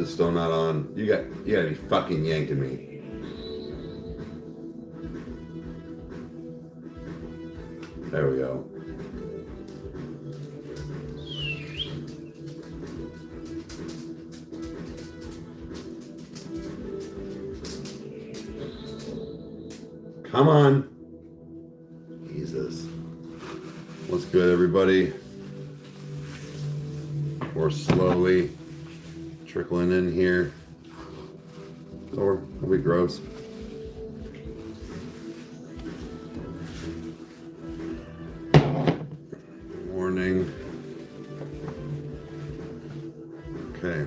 it still not on? You gotta be fucking yanking me. There we go. Come on. Jesus. What's good, everybody? We're slowly trickling in here. Or it'll be gross. Morning. Okay.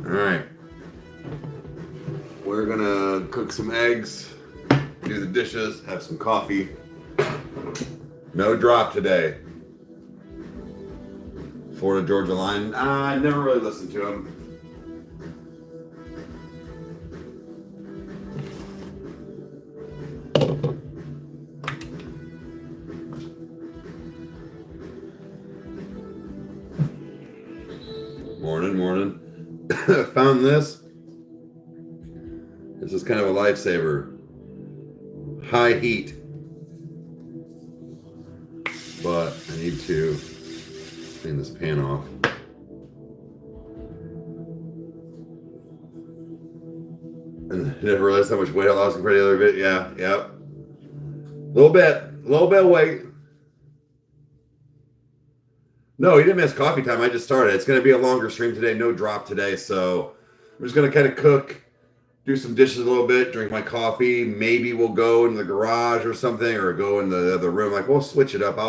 All right. We're gonna cook some eggs, do the dishes, have some coffee. No drop today. Florida Georgia line. I never really listened to him. Morning. Found this. This is kind of a lifesaver. High heat. But I need to clean this pan off. And I never realized how much weight I lost compared to the other bit. Yeah, yep. A little bit of weight. No, you didn't miss coffee time. I just started. It's going to be a longer stream today. No drop today. So I'm just going to kind of cook, do some dishes a little bit, drink my coffee. Maybe we'll go in the garage or something, or go in the other room. Like, we'll switch it up.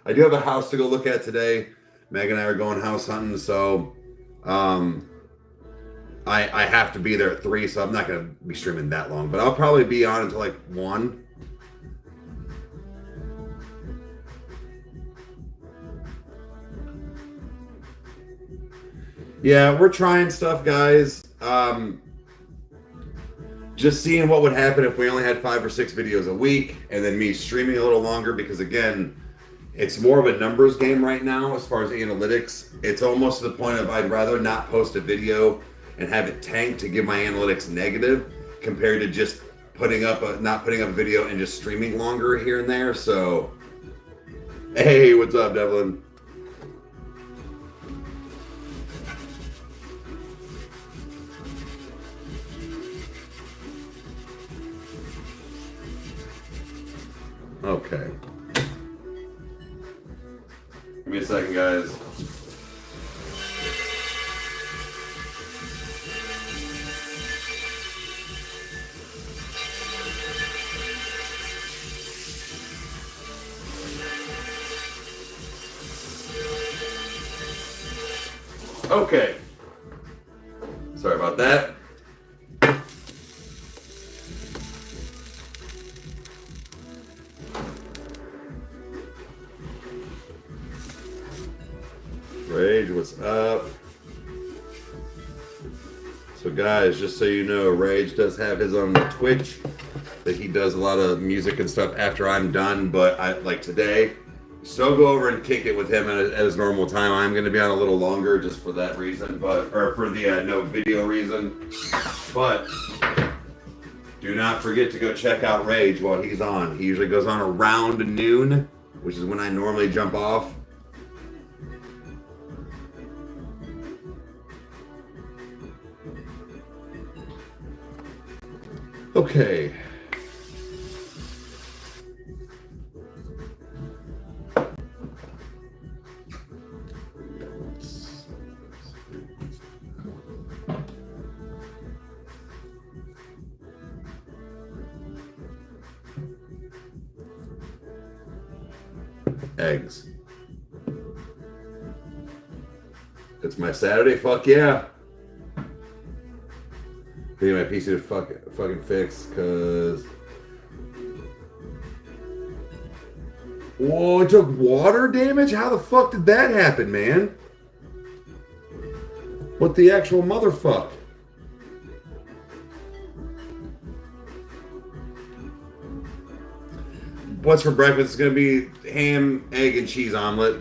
I do have a house to go look at today. Meg and I are going house hunting. So I have to be there at 3. So I'm not going to be streaming that long. But I'll probably be on until like 1. Yeah, we're trying stuff, guys. Just seeing what would happen if we only had 5 or 6 videos a week, and then me streaming a little longer, because again, it's more of a numbers game right now as far as analytics. It's almost to the point of I'd rather not post a video and have it tank to give my analytics negative compared to just not putting up a video and just streaming longer here and there. So, hey, what's up, Devlin? Okay. Give me a second, guys. Okay. Sorry about that. Rage, what's up? So guys, just so you know, Rage does have his own Twitch that he does a lot of music and stuff after I'm done, but I like today, so go over and kick it with him at his normal time. I'm going to be on a little longer just for that reason, or for the no video reason. But do not forget to go check out Rage while he's on. He usually goes on around noon, which is when I normally jump off. Okay. Eggs. It's my Saturday, fuck yeah. I need my PC to fucking fix, cause whoa, it took water damage? How the fuck did that happen, man? What the actual motherfuck? what's for breakfast? It's gonna be ham, egg, and cheese omelet.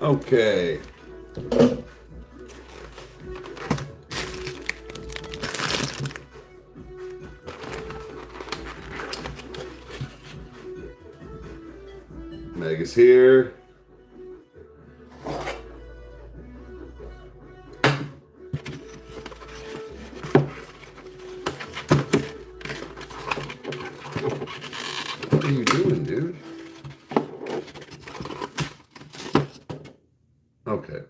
Okay. Meg is here. What are you doing, dude? Okay.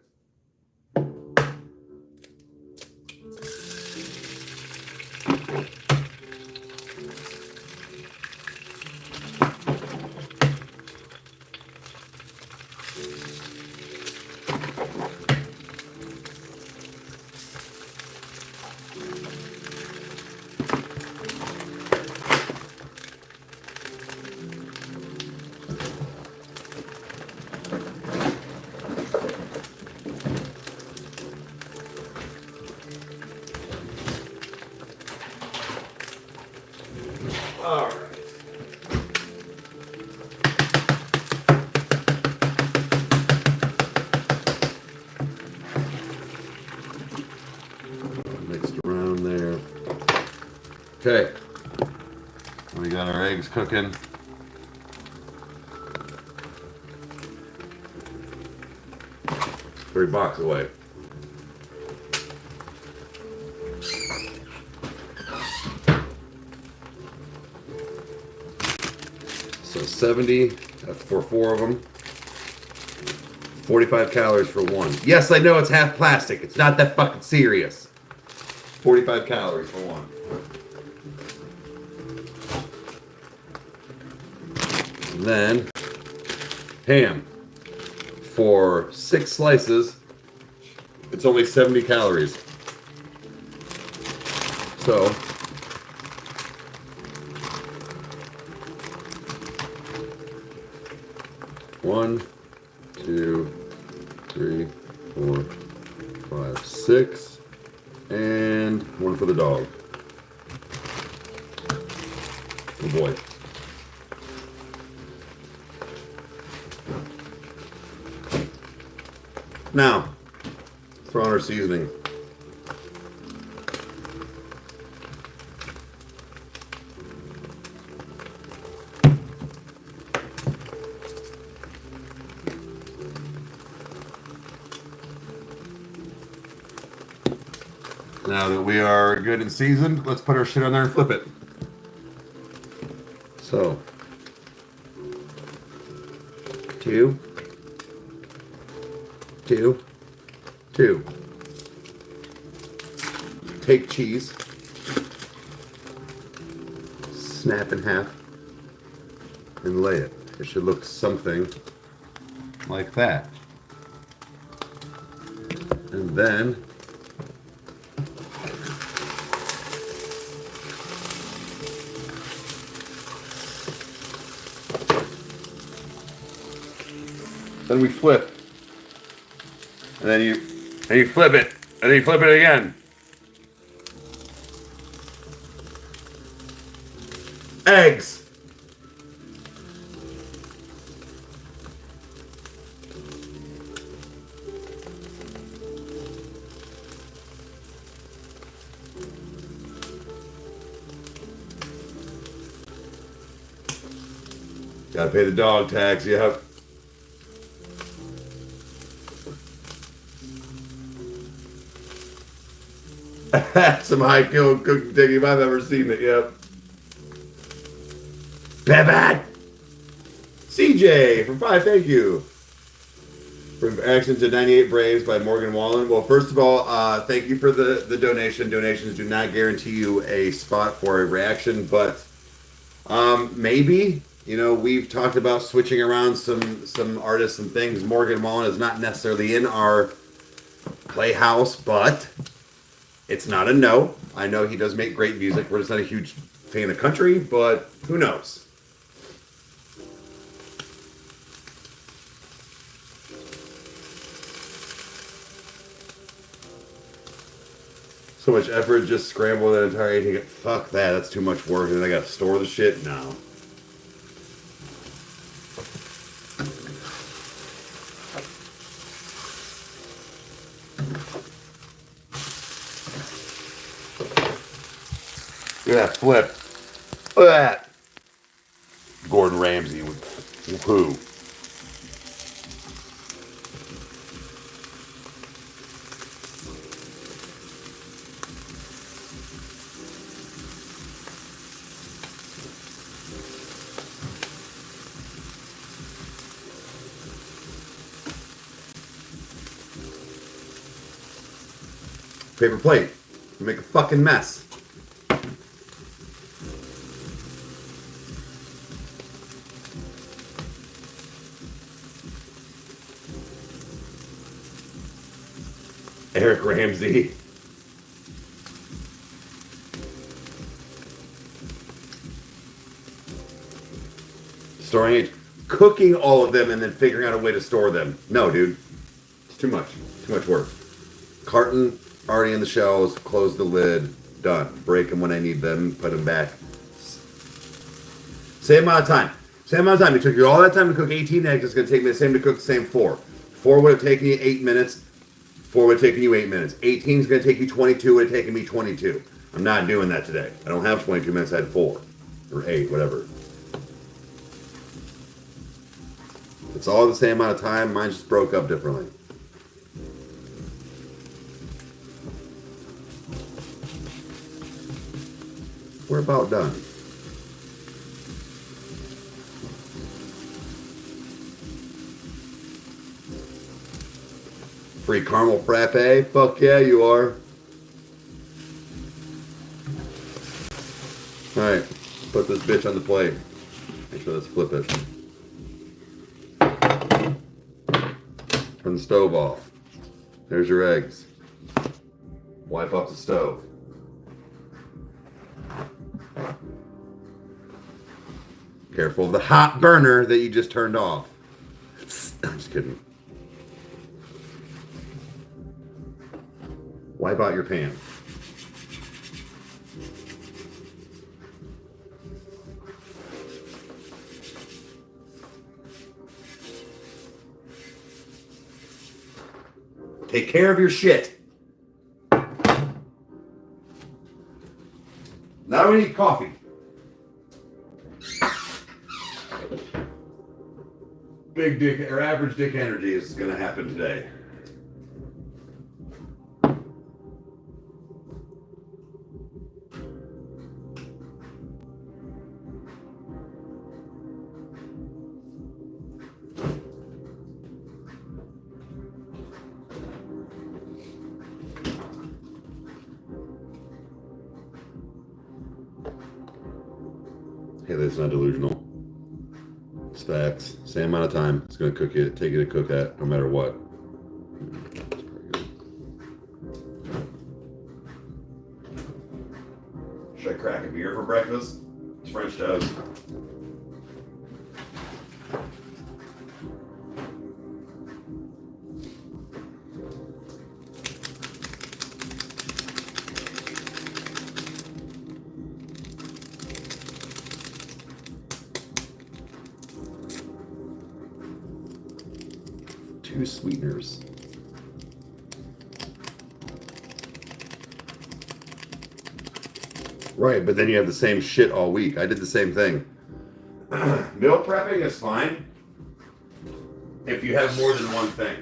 All right. Mixed around there. Okay. We got our eggs cooking. $3 away. So 70 for 4 of them. 45 calories for one. Yes, I know it's half plastic. It's not that fucking serious. 45 calories for one. And then ham. For 6 slices, it's only 70 calories. So, one, 2, 3, 4, 5, 6, and one for the dog. Oh boy. Now, throw on our seasoning. Now that we are good and seasoned, let's put our shit on there and flip it. So, 2, 2, 2. Take cheese, snap in half, and lay it. It should look something like that. And then we flip. And then you flip it. And then you flip it again. Eggs. Gotta pay the dog tax, yep. Some high kill cooking technique if I've ever seen it, yep. Pivot! CJ from 5, thank you. From Action to 98 Braves by Morgan Wallen. Well, first of all, thank you for the donation. Donations do not guarantee you a spot for a reaction, but maybe, you know, we've talked about switching around some artists and things. Morgan Wallen is not necessarily in our playhouse, but It's not a no. I know he does make great music. We're just not a huge fan of country, but who knows? So much effort just scramble that entire 18. Fuck that. That's too much work. And then I gotta store the shit. No. Look at that flip. Look at that. Gordon Ramsay with who? Paper plate. You make a fucking mess. Eric Ramsey. Storing it, cooking all of them and then figuring out a way to store them. No, dude. It's too much. Too much work. Carton already in the shelves. Close the lid. Done. Break them when I need them. Put them back. Same amount of time. Same amount of time. It took you all that time to cook 18 eggs. It's going to take me the same to cook the same 4. 4 would have taken you 8 minutes. 4 would have taken you 8 minutes. 18 is going to take you 22. Would have taken me 22. I'm not doing that today. I don't have 22 minutes. I had 4 or 8, whatever. It's all the same amount of time. Mine just broke up differently. We're about done. Free caramel frappe? Fuck yeah, you are. Alright, put this bitch on the plate. Actually, let's flip it. Turn the stove off. There's your eggs. Wipe off the stove. Careful of the hot burner that you just turned off. I'm just kidding. Wipe out your pan. Take care of your shit. Now we need coffee. Big dick or average dick energy is going to happen today. Hey, that's not delusional. It's facts. Same amount of time. It's going to cook it. Take it to cook that, no matter what. Should I crack a beer for breakfast? It's French toast. Two sweeteners. Right, but then you have the same shit all week. I did the same thing. Meal prepping is fine if you have more than one thing.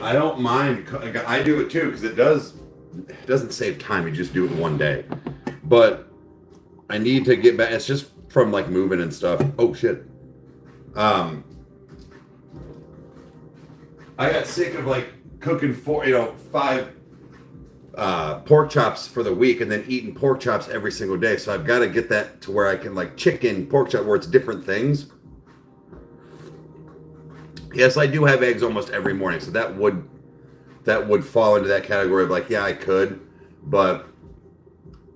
I don't mind. I do it too because it doesn't save time. You just do it in one day. But I need to get back. It's just from like moving and stuff. Oh shit. I got sick of like cooking 5 pork chops for the week and then eating pork chops every single day. So I've got to get that to where I can like chicken, pork chop, where it's different things. Yes, I do have eggs almost every morning, so that would that would fall into that category of like, yeah, I could, but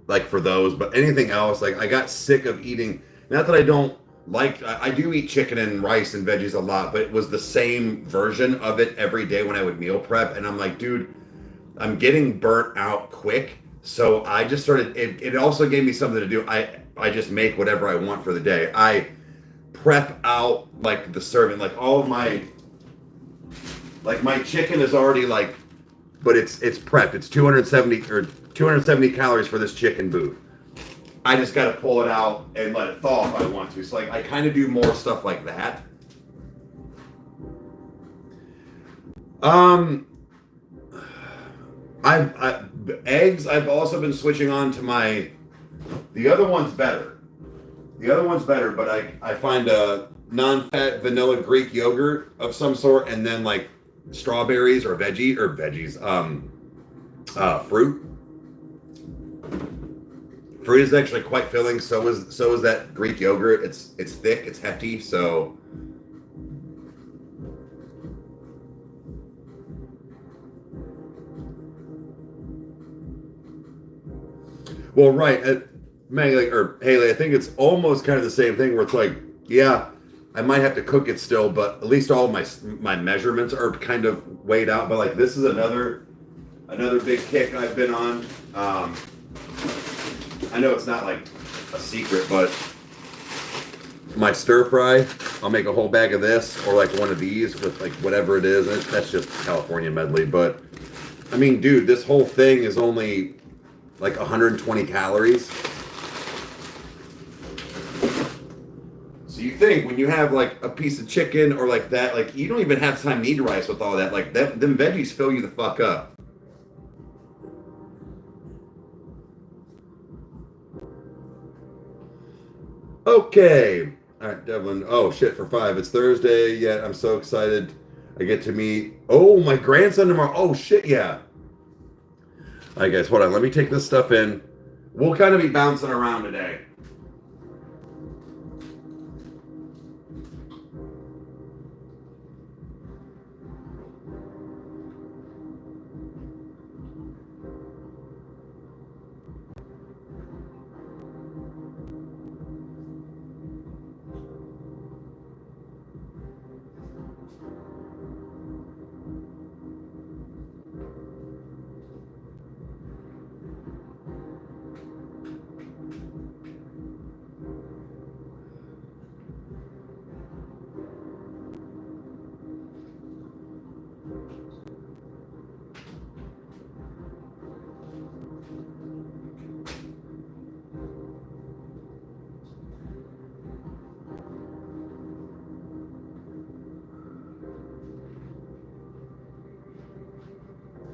like for those, but anything else, like I got sick of eating. Not that I don't like, I do eat chicken and rice and veggies a lot, but it was the same version of it every day when I would meal prep. And I'm like, dude, I'm getting burnt out quick. So I just started, it also gave me something to do. I just make whatever I want for the day. I prep out like the serving, like all of my, like my chicken is already like, but it's prepped. It's 270 calories for this chicken boot. I just got to pull it out and let it thaw if I want to. So like I kind of do more stuff like that. Eggs. I've also been switching on to the other one's better. But I find a non-fat vanilla Greek yogurt of some sort, and then like strawberries or veggies, fruit. Fruit is actually quite filling. So is that Greek yogurt. It's thick, it's hefty. So well, right, Maggie, like, or Haley, I think it's almost kind of the same thing where it's like, yeah, I might have to cook it still, but at least all of my measurements are kind of weighed out. But like this is another big kick I've been on. I know it's not like a secret, but my stir fry, I'll make a whole bag of this or like one of these with like whatever it is. That's just California medley. But I mean, dude, this whole thing is only like 120 calories. So you think when you have like a piece of chicken or like that, like you don't even have time to eat rice with all that. Like them veggies fill you the fuck up. Okay. All right, Devlin. Oh, shit, for 5. It's Thursday, yet I'm so excited. I get to meet, my grandson tomorrow. Oh, shit, yeah. All right, guys, hold on. Let me take this stuff in. We'll kind of be bouncing around today.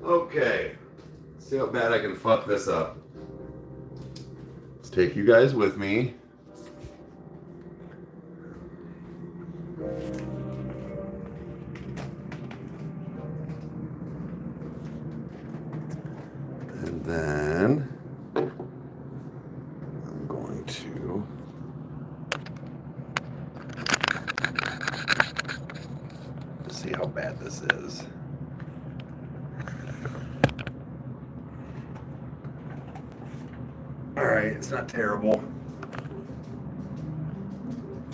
Okay, let's see how bad I can fuck this up. Let's take you guys with me. And then I'm going to see how bad this is. Alright, it's not terrible.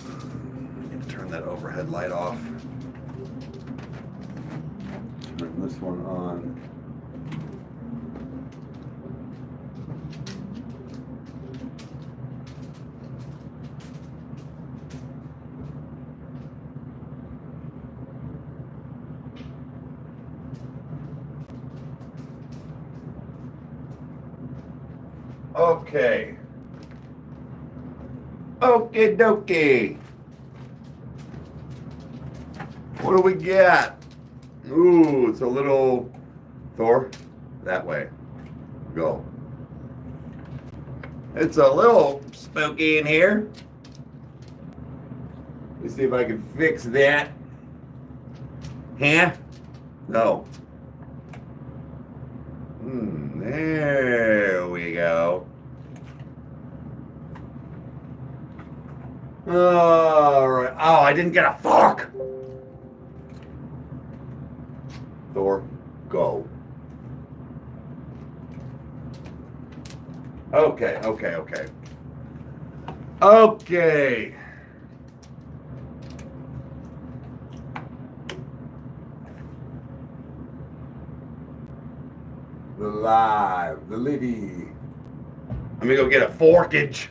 I need to turn that overhead light off. Turn this one on. Okay. Okie dokie. What do we got? Ooh, it's a little Thor. That way. Go. It's a little spooky in here. Let me see if I can fix that. Huh? No. There we go. All right. Oh, I didn't get a fork. Thor, go. Okay, okay, okay. Okay. The Livy. Let me go get a forkage.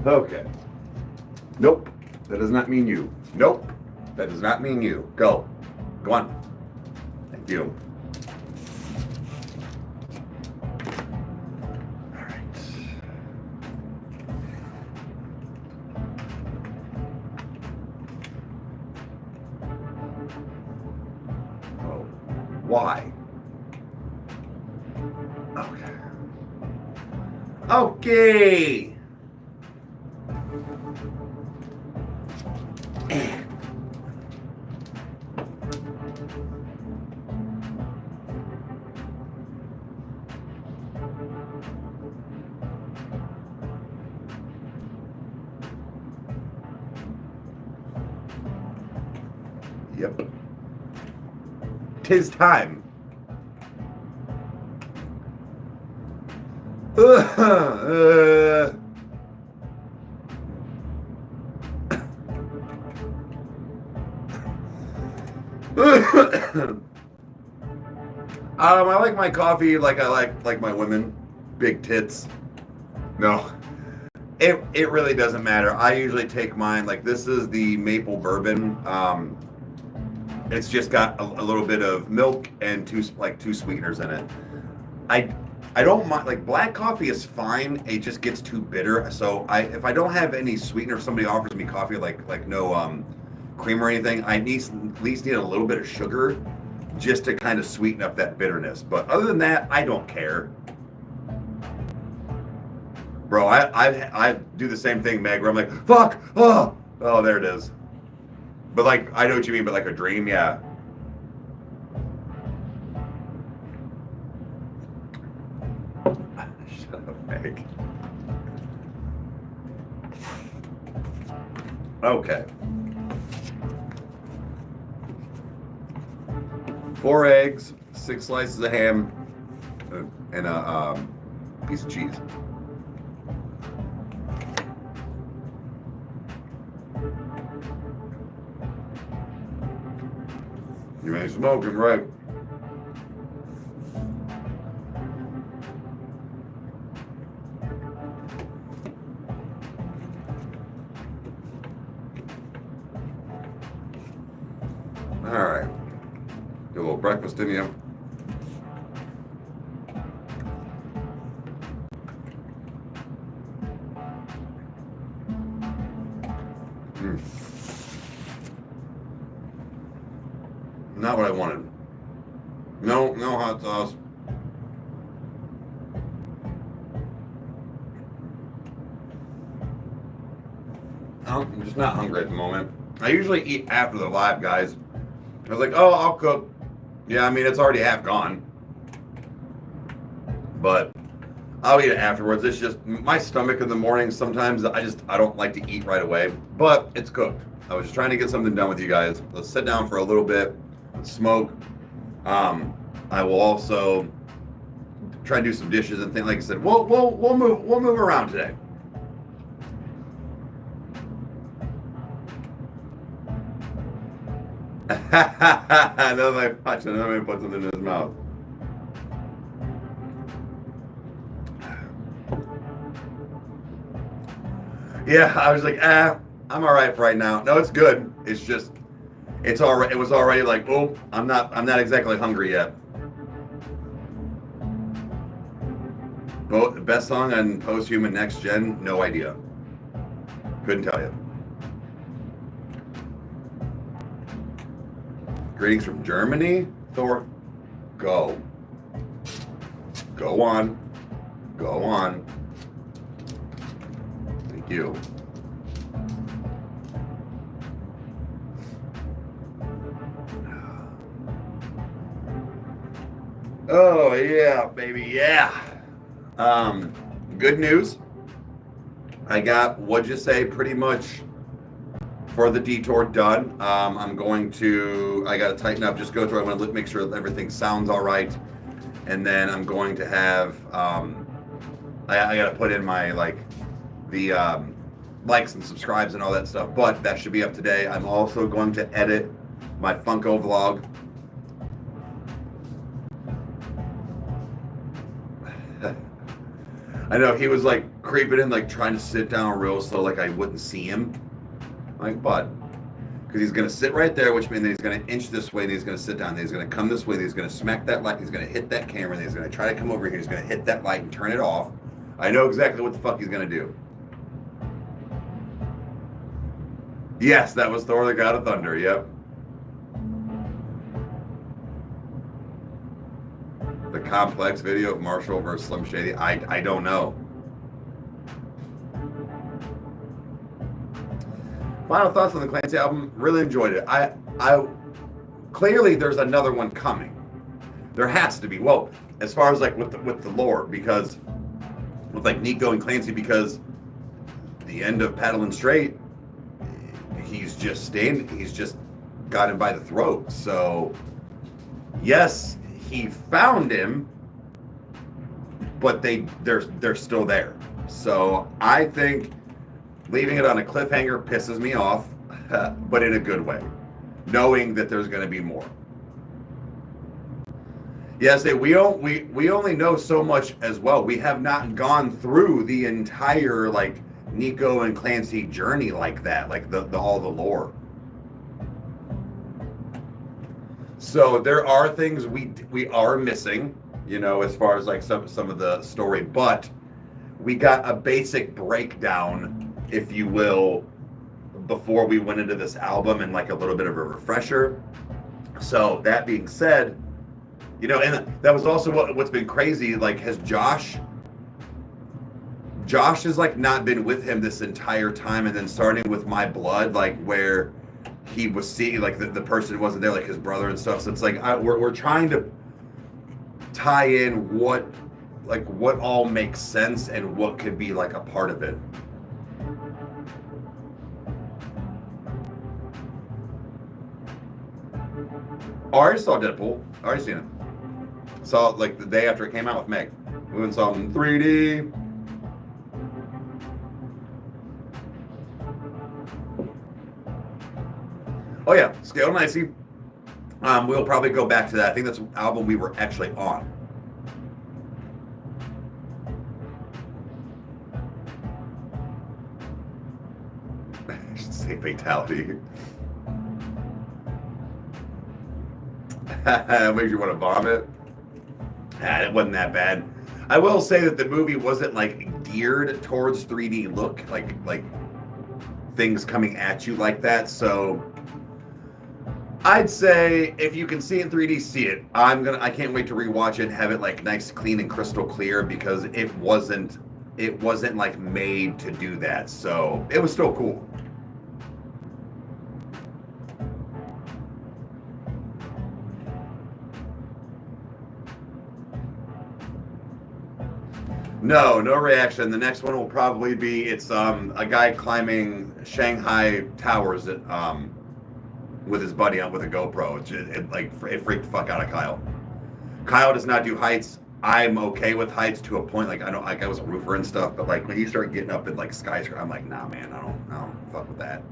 Okay. Nope. That does not mean you. Nope. That does not mean you. Go. Go on. Thank you. All right. Oh. Why? Okay. Okay. Yep. 'Tis time. I like my coffee like I like my women, big tits. No, it really doesn't matter. I usually take mine like this is the maple bourbon. It's just got a little bit of milk and two sweeteners in it. I don't mind, like black coffee is fine. It just gets too bitter. So if I don't have any sweetener, if somebody offers me coffee like no cream or anything, I at least need a little bit of sugar just to kind of sweeten up that bitterness. But other than that, I don't care. Bro, I do the same thing, Meg, where I'm like, fuck, oh, there it is. But like, I know what you mean, but like a dream, yeah. Shut up, Meg. Okay. 4 eggs, 6 slices of ham, and a piece of cheese. You ain't smoking, right? All right. Get a little breakfast in you. Not what I wanted. No hot sauce. I'm just not hungry at the moment. I usually eat after the live, guys. I was like, oh, I'll cook. Yeah, I mean, it's already half gone. But I'll eat it afterwards. It's just my stomach in the morning. Sometimes I don't like to eat right away, but it's cooked. I was just trying to get something done with you guys. Let's sit down for a little bit, smoke. I will also try to do some dishes and things. Like I said, we'll move around today. Another man puts something in his mouth. Yeah, I was like, I'm all right for right now. No, it's good. It's just, it's all right. It was already like, oh, I'm not exactly hungry yet. Both best song on Posthuman Next Gen, no idea. Couldn't tell you. Greetings from Germany, Thor. Go. Go on. Go on. Thank you. Oh yeah, baby, yeah. Good news. I got, what'd you say, pretty much for the detour done. I got to tighten up, just go through. I want to make sure everything sounds all right. And then I'm going to have, I got to put in my, the likes and subscribes and all that stuff. But that should be up today. I'm also going to edit my Funko vlog. I know he was like creeping in, like trying to sit down real slow, like I wouldn't see him. Like, but because he's gonna sit right there, which means that he's gonna inch this way, and he's gonna sit down, then he's gonna come this way, then he's gonna smack that light, he's gonna hit that camera, then he's gonna try to come over here, he's gonna hit that light and turn it off. I know exactly what the fuck he's gonna do. Yes, that was Thor, the God of Thunder. Yep. The complex video of Marshall versus Slim Shady. I don't know. Final thoughts on the Clancy album. Really enjoyed it. I clearly there's another one coming. There has to be. Well, as far as like with the lore, because with like Nico and Clancy, because the end of Paddling Straight, he's just got him by the throat. So yes, he found him, but they're still there. So I think leaving it on a cliffhanger pisses me off, but in a good way, knowing that there's going to be more. Yes, we only know so much as well. We have not gone through the entire like Nico and Clancy journey like that, like the all the lore. So there are things we are missing, you know, as far as like some of the story, but we got a basic breakdown, if you will, before we went into this album, and like a little bit of a refresher. So that being said, you know, and that was also what's been crazy. Like, has Josh has like not been with him this entire time, and then starting with My Blood, like where he was seeing like the person wasn't there, like his brother and stuff. So it's like we're trying to tie in what all makes sense and what could be like a part of it. Oh, I already saw Deadpool. I already seen it. Saw it like the day after it came out with Meg. We went and saw it in 3D. Oh yeah, Scale Nicey. We'll probably go back to that. I think that's an album we were actually on. I should say fatality. Makes you want to vomit. It wasn't that bad. I will say that the movie wasn't like geared towards 3D look, like things coming at you like that. So I'd say if you can see it in 3D, see it. I can't wait to rewatch it and have it like nice, clean, and crystal clear, because it wasn't like made to do that. So it was still cool. No reaction. The next one will probably be it's a guy climbing Shanghai towers at, with his buddy on with a GoPro. It freaked the fuck out of Kyle. Kyle does not do heights. I'm okay with heights to a point. Like I was a roofer and stuff, but like when you start getting up in like skyscraper, I'm like, nah, man, I don't fuck with that.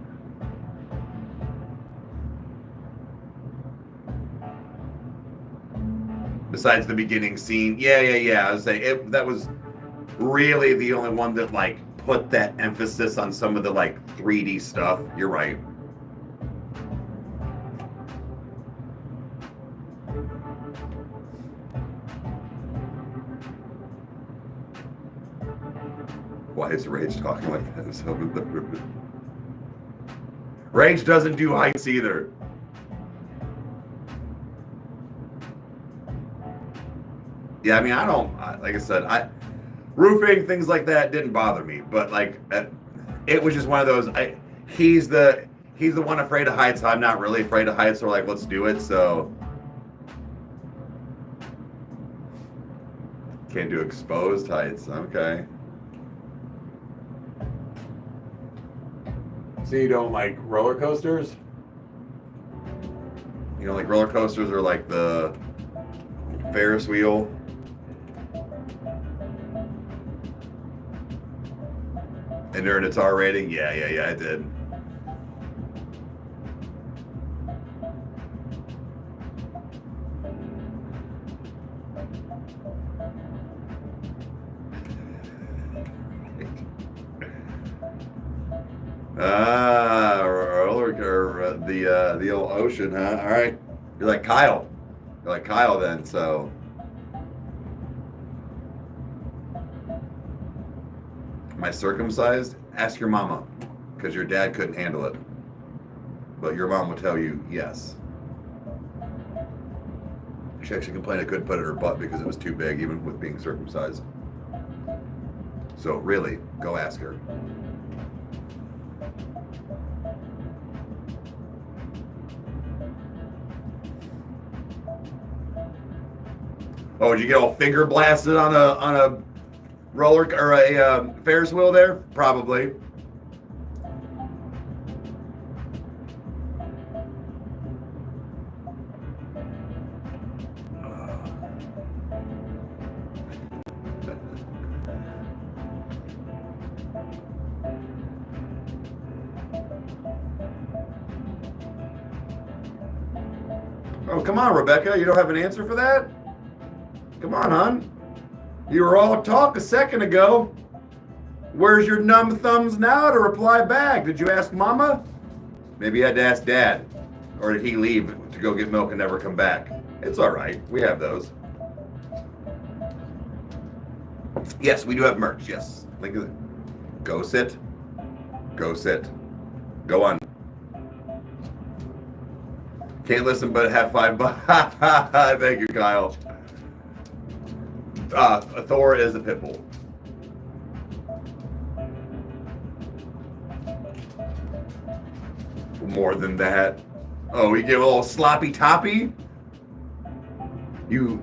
Besides the beginning scene, yeah. I would say that was really the only one that like put that emphasis on some of the like 3D stuff. You're right. Why is Rage talking like that? Rage doesn't do heights either. Yeah, I mean, like I said, roofing, things like that didn't bother me, but like it was just one of those. He's the one afraid of heights. I'm not really afraid of heights, so like let's do it. So Can't do exposed heights. Okay. So you don't like roller coasters? You know, like roller coasters are like the Ferris wheel. And during its R rating? Yeah, I did. The old ocean, huh? All right. You're like Kyle. You're like Kyle then, so. Am I circumcised? Ask your mama, because your dad couldn't handle it. But your mom will tell you yes. She actually complained I couldn't put it in her butt because it was too big, even with being circumcised. So really, go ask her. Oh, did you get all finger blasted on a roller or a Ferris wheel there? Probably. Oh, come on, Rebecca. You don't have an answer for that? Come on, hon. You were all talk a second ago. Where's your numb thumbs now to reply back? Did you ask mama? Maybe you had to ask dad. Or did he leave to go get milk and never come back? It's all right. We have those. Yes, we do have merch. Yes. Link is go sit. Go sit. Go on. Can't listen but have $5. Thank you, Kyle. Thor is a pit bull. More than that. Oh, we give a little sloppy toppy? You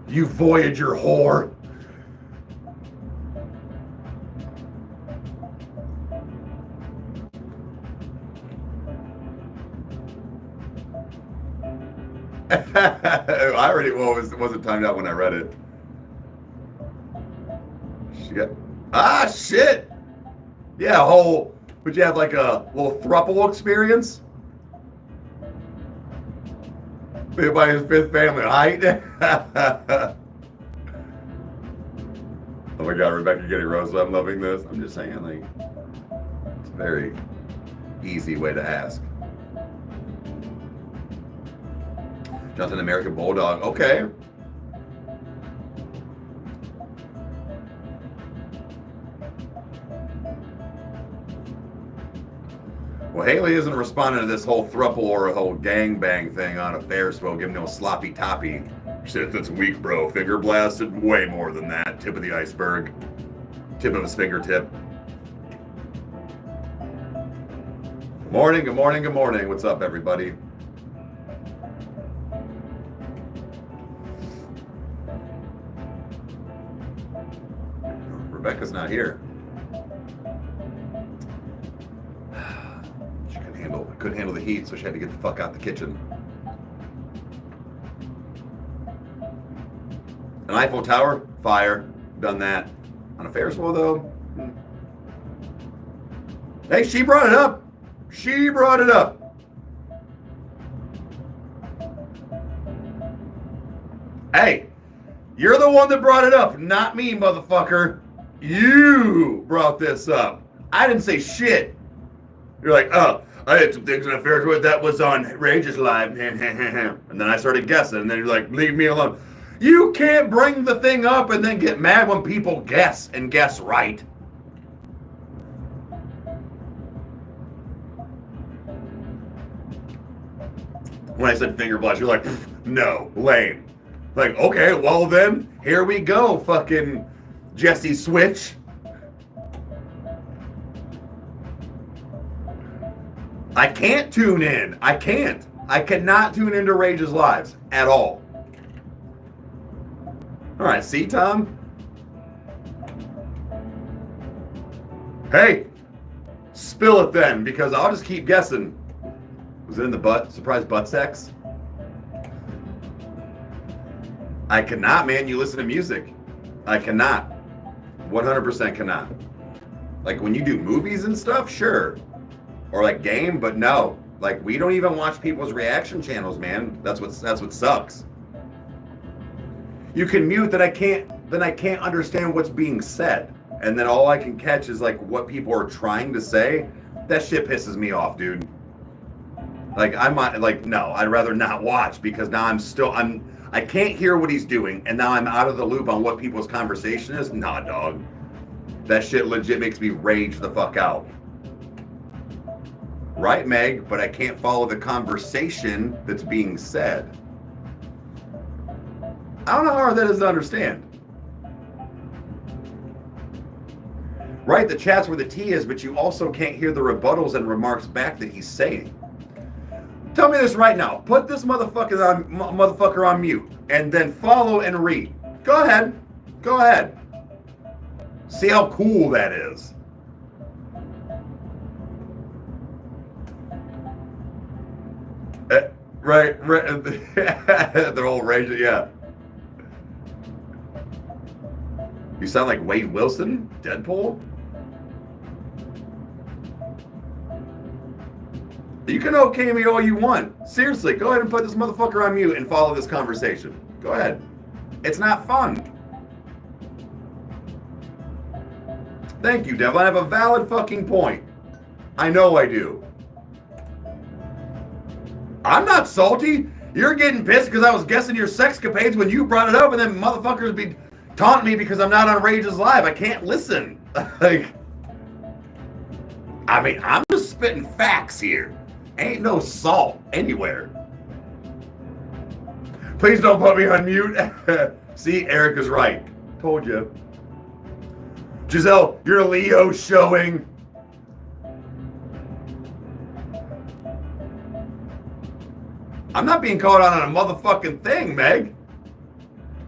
Voyager whore. I already wasn't timed out when I read it. Shit. Yeah, would you have like a little throuple experience? By his fifth family height. Oh my God, Rebecca getting roasted. I'm loving this. I'm just saying, like, it's a very easy way to ask. Jonathan, American Bulldog. Okay. Well, Haley isn't responding to this whole throuple or a whole gangbang thing on a Ferris wheel, giving no sloppy toppy. Shit, that's weak, bro. Finger blasted, way more than that. Tip of the iceberg. Tip of his fingertip. Good morning, good morning, good morning. What's up, everybody? Rebecca's not here. Couldn't handle the heat, so she had to get the fuck out the kitchen. An Eiffel Tower? Fire. Done that. On a Ferris wheel, though? Hey, she brought it up. She brought it up. Hey, you're the one that brought it up, not me, motherfucker. You brought this up. I didn't say shit. You're like, oh, I had some things in a Ferris wheel that was on Rage's Live. And then I started guessing. And then you're like, leave me alone. You can't bring the thing up and then get mad when people guess and guess right. When I said finger blast, you're like, no, lame. Like, okay, well then, here we go, fucking Jesse Switch. I can't tune in. I can't. I cannot tune into Rage's Lives at all. All right, see, Tom? Hey, spill it then, because I'll just keep guessing. Was it in the butt? Surprise butt sex? I cannot, man. You listen to music. I cannot. 100% cannot. Like when you do movies and stuff, sure. Or like game, but no. Like we don't even watch people's reaction channels, man. That's what sucks. You can mute that I can't understand what's being said. And then all I can catch is like what people are trying to say. That shit pisses me off, dude. Like I might like no, I'd rather not watch because now I can't hear what he's doing and now I'm out of the loop on what people's conversation is. Nah, dog. That shit legit makes me rage the fuck out. Right, Meg, but I can't follow the conversation that's being said. I don't know how hard that is to understand. Right, the chat's where the tea is, but you also can't hear the rebuttals and remarks back that he's saying. Tell me this right now. Put this motherfucker on mute and then follow and read. Go ahead. Go ahead. See how cool that is. Right. They're all raging, yeah. You sound like Wade Wilson, Deadpool. You can okay me all you want. Seriously, go ahead and put this motherfucker on mute and follow this conversation. Go ahead. It's not fun. Thank you, Devil. I have a valid fucking point. I know I do. I'm not salty. You're getting pissed because I was guessing your sexcapades when you brought it up, and then motherfuckers be taunting me because I'm not on Rage's Live. I can't listen. Like, I mean, I'm just spitting facts here. Ain't no salt anywhere. Please don't put me on mute. See, Eric is right. Told you. Giselle, your Leo showing. I'm not being called out on a motherfucking thing, Meg.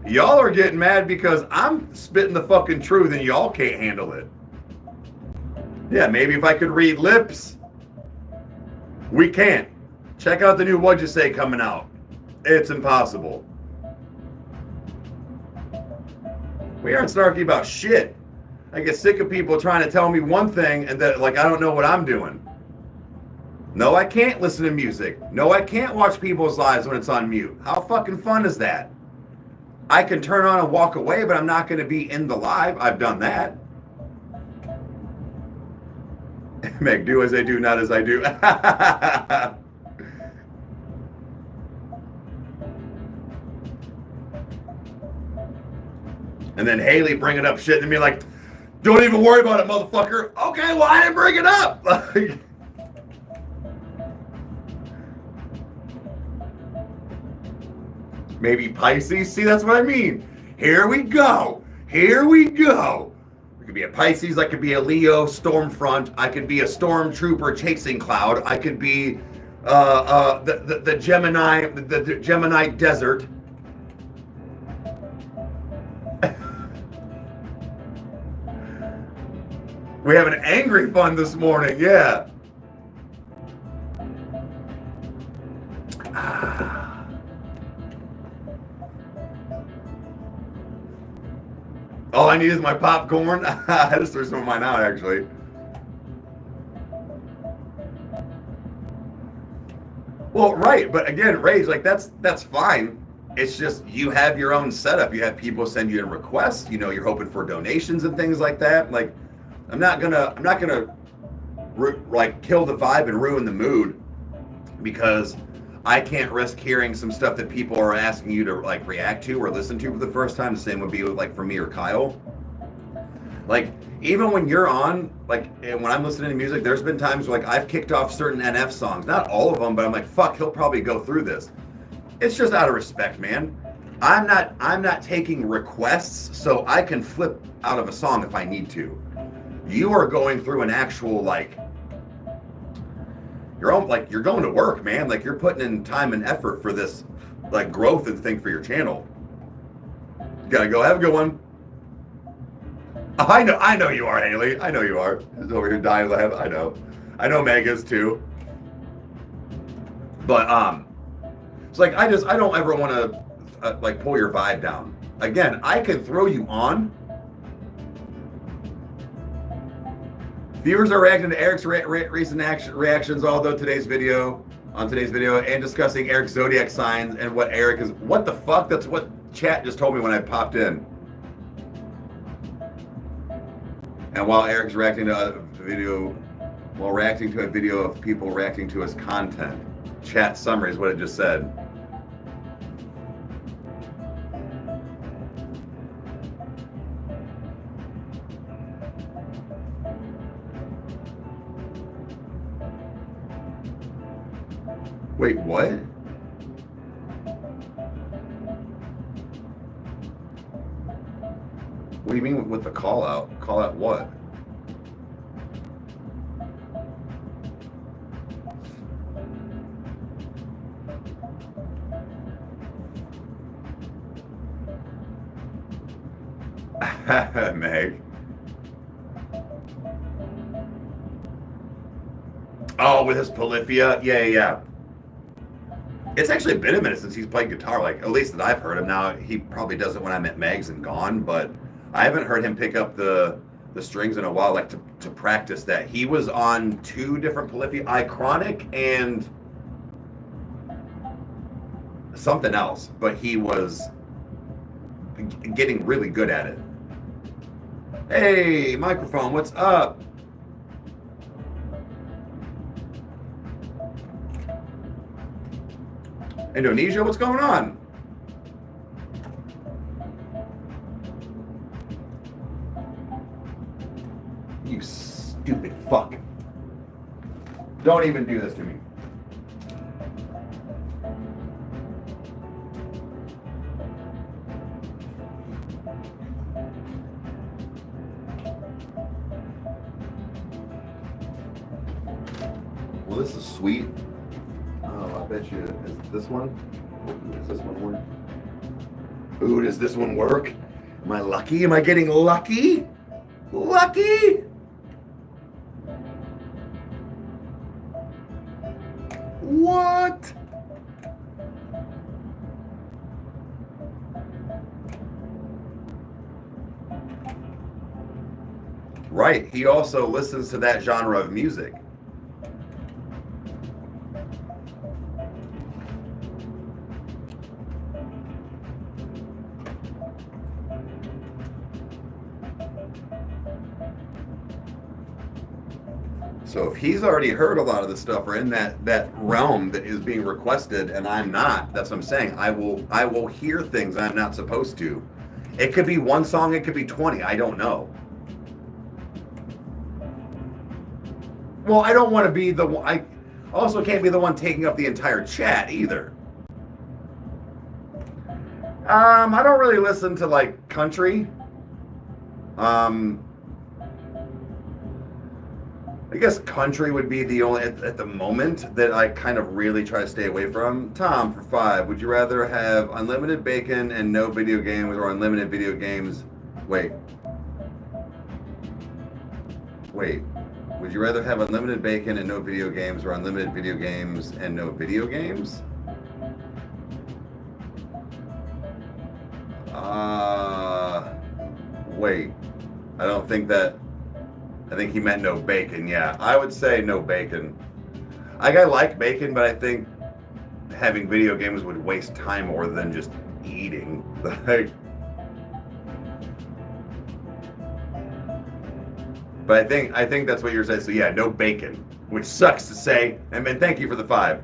Y'all are getting mad because I'm spitting the fucking truth and y'all can't handle it. Yeah, maybe if I could read lips. We can't. Check out the new What'd You Say coming out. It's impossible. We aren't snarky about shit. I get sick of people trying to tell me one thing and that like I don't know what I'm doing. No, I can't listen to music. No, I can't watch people's lives when it's on mute. How fucking fun is that? I can turn on and walk away, but I'm not going to be in the live. I've done that. Meg, do as I do, not as I do. And then Haley bringing up shit and be like, don't even worry about it, motherfucker. Okay, well, I didn't bring it up. Like, maybe Pisces. See, that's what I mean. Here we go. Here we go. I could be a Pisces. I could be a Leo Stormfront. I could be a Stormtrooper chasing Cloud. I could be the Gemini, the Gemini Desert. We have an angry fun this morning. Yeah. All I need is my popcorn. I just threw some of mine out, actually. Well, right, but again, Rage, like that's fine. It's just you have your own setup. You have people send you in requests. You know, you're hoping for donations and things like that. Like, I'm not gonna like kill the vibe and ruin the mood because I can't risk hearing some stuff that people are asking you to like react to or listen to for the first time. The same would be with like for me or Kyle. Like even when you're on, like and when I'm listening to music, there's been times where like I've kicked off certain NF songs, not all of them, but I'm like, fuck, he'll probably go through this. It's just out of respect, man. I'm not taking requests, so I can flip out of a song if I need to. You are going through an actual like you're going to work, man. Like you're putting in time and effort for this like growth and thing for your channel. Gotta go. Have a good one. I know you are, Haley. I know you are. He's over here dying laugh. I know Meg is too. But it's like I don't ever want to like pull your vibe down. Again, I can throw you on. Viewers are reacting to Eric's recent reactions, although on today's video, and discussing Eric's zodiac signs and what Eric is. What the fuck? That's what chat just told me when I popped in. And while Eric's reacting to a video of people reacting to his content, chat summary is what it just said. Wait, what? What do you mean with the call out? Call out what? Meg. Oh, with his polyphia? Yeah. It's actually been a minute since he's played guitar, like at least that I've heard him. Now he probably does it when I'm at Meg's and gone, but I haven't heard him pick up the strings in a while, like to practice that. He was on 2 different polyphia, Iconic and something else, but he was getting really good at it. Hey, microphone, what's up? Indonesia, what's going on? You stupid fuck. Don't even do this to me. Well, this is sweet. Oh, I bet you, is this one? Does this one work? Ooh, does this one work? Am I lucky? Am I getting lucky? Lucky? What? Right, he also listens to that genre of music. So if he's already heard a lot of the stuff or in that realm that is being requested and I'm not, that's what I'm saying. I will hear things I'm not supposed to. It could be one song, it could be 20, I don't know. Well, I don't want to be the one, I also can't be the one taking up the entire chat either. I don't really listen to like country. I guess country would be the only, at the moment, that I kind of really try to stay away from. Tom, for 5, would you rather have unlimited bacon and no video games or unlimited video games? Wait. Would you rather have unlimited bacon and no video games or unlimited video games and no video games? Wait. I think he meant no bacon, yeah. I would say no bacon. I like bacon, but I think having video games would waste time more than just eating. But I think that's what you're saying. So yeah, no bacon, which sucks to say. And man, thank you for the 5.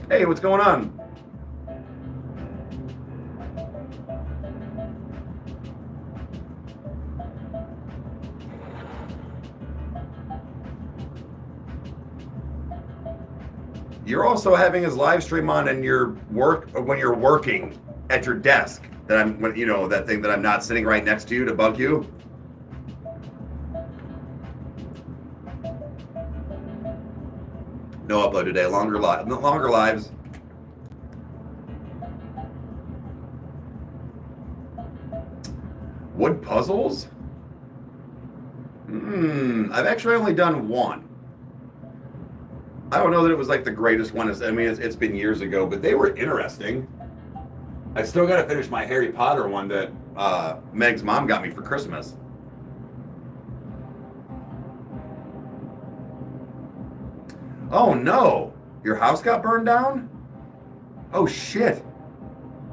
Hey, what's going on? You're also having his live stream on and when you're working at your desk. That thing that I'm not sitting right next to you to bug you. No upload today. Longer lives. Wood puzzles? I've actually only done one. I don't know that it was like the greatest one. I mean, it's been years ago, but they were interesting. I still got to finish my Harry Potter one that Meg's mom got me for Christmas. Oh no, your house got burned down? Oh shit.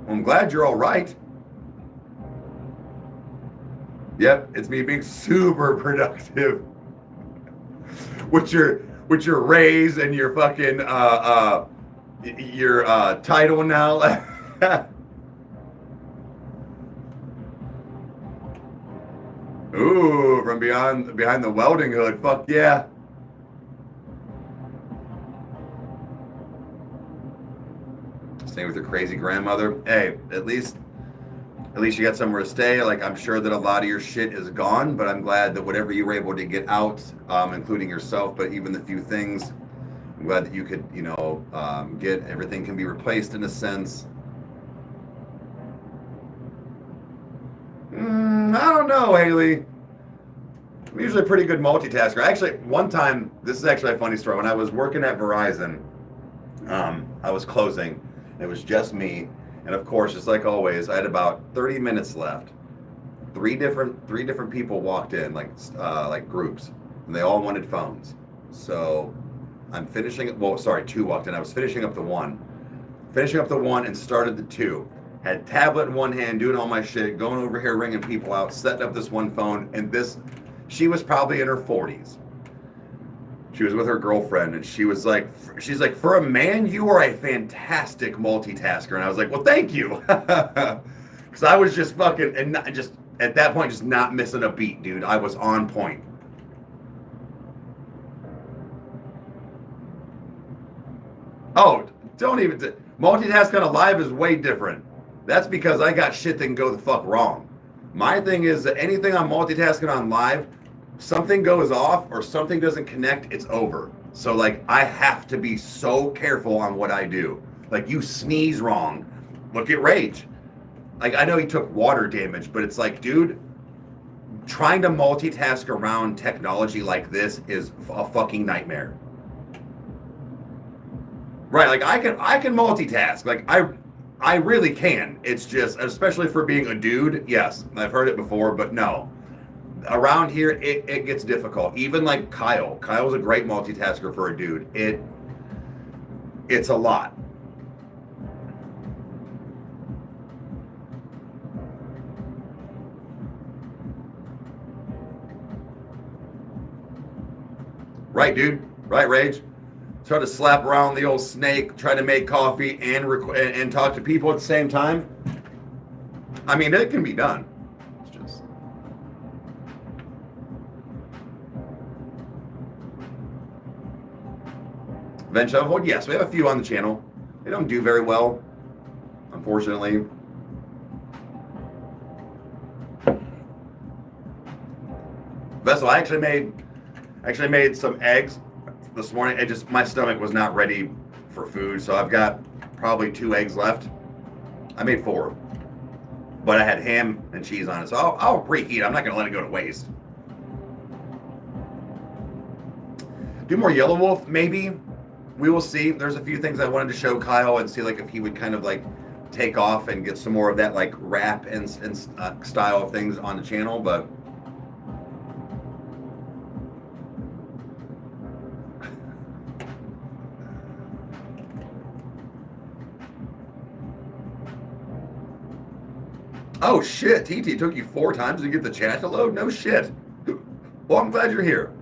Well, I'm glad you're all right. Yep, it's me being super productive with your raise and your fucking your title now. Ooh, from behind the welding hood. Fuck yeah. Staying with your crazy grandmother. Hey, at least you got somewhere to stay. Like, I'm sure that a lot of your shit is gone, but I'm glad that whatever you were able to get out, including yourself, but even the few things, I'm glad that you could, get everything can be replaced in a sense. I don't know, Haley. I'm usually a pretty good multitasker. Actually, one time, this is actually a funny story. When I was working at Verizon, I was closing. It was just me. And of course, just like always, I had about 30 minutes left. Three different people walked in, like groups, and they all wanted phones. So I'm finishing it. Well, sorry, two walked in. I was finishing up the one and started the two. Had tablet in one hand, doing all my shit, going over here, ringing people out, setting up this one phone. And she was probably in her 40s. She was with her girlfriend, and she's like, for a man, you are a fantastic multitasker. And I was like, well, thank you. Because I was just fucking, and not, just at that point, just not missing a beat, dude. I was on point. Oh, don't even, multitasking on live is way different. That's because I got shit that can go the fuck wrong. My thing is that anything I'm multitasking on live, something goes off or something doesn't connect, it's over. So like, I have to be so careful on what I do. Like, you sneeze wrong, look at Rage. Like, I know he took water damage, but it's like, dude, trying to multitask around technology like this is a fucking nightmare. Right, like I can multitask. Like I really can. It's just, especially for being a dude, yes, I've heard it before, but no. Around here, it gets difficult. Even like Kyle. Kyle's a great multitasker for a dude. It's a lot. Right, dude. Right, Rage. Try to slap around the old snake, try to make coffee and talk to people at the same time. I mean, it can be done. It's just... Vent Shuffleboard? Yes, we have a few on the channel. They don't do very well, unfortunately. Vessel, I actually made some eggs this morning. It just, my stomach was not ready for food, so I've got probably 2 eggs left. I made 4, but I had ham and cheese on it, so I'll reheat. I'm not gonna let it go to waste. Do more Yellow Wolf, maybe. We will see. There's a few things I wanted to show Kyle and see like if he would kind of like take off and get some more of that like rap and style of things on the channel, but oh shit, TT took you 4 times to get the chat to load? No shit. Well, I'm glad you're here.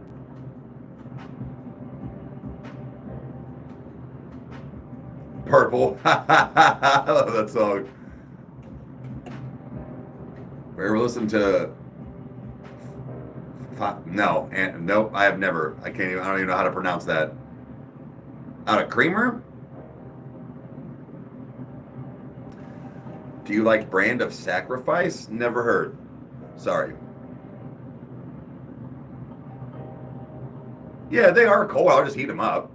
Purple. I love that song. We're listening to... No, nope, I have never. I don't even know how to pronounce that. Out of Creamer? Do you like Brand of Sacrifice? Never heard. Sorry. Yeah, they are cold. I'll just heat them up.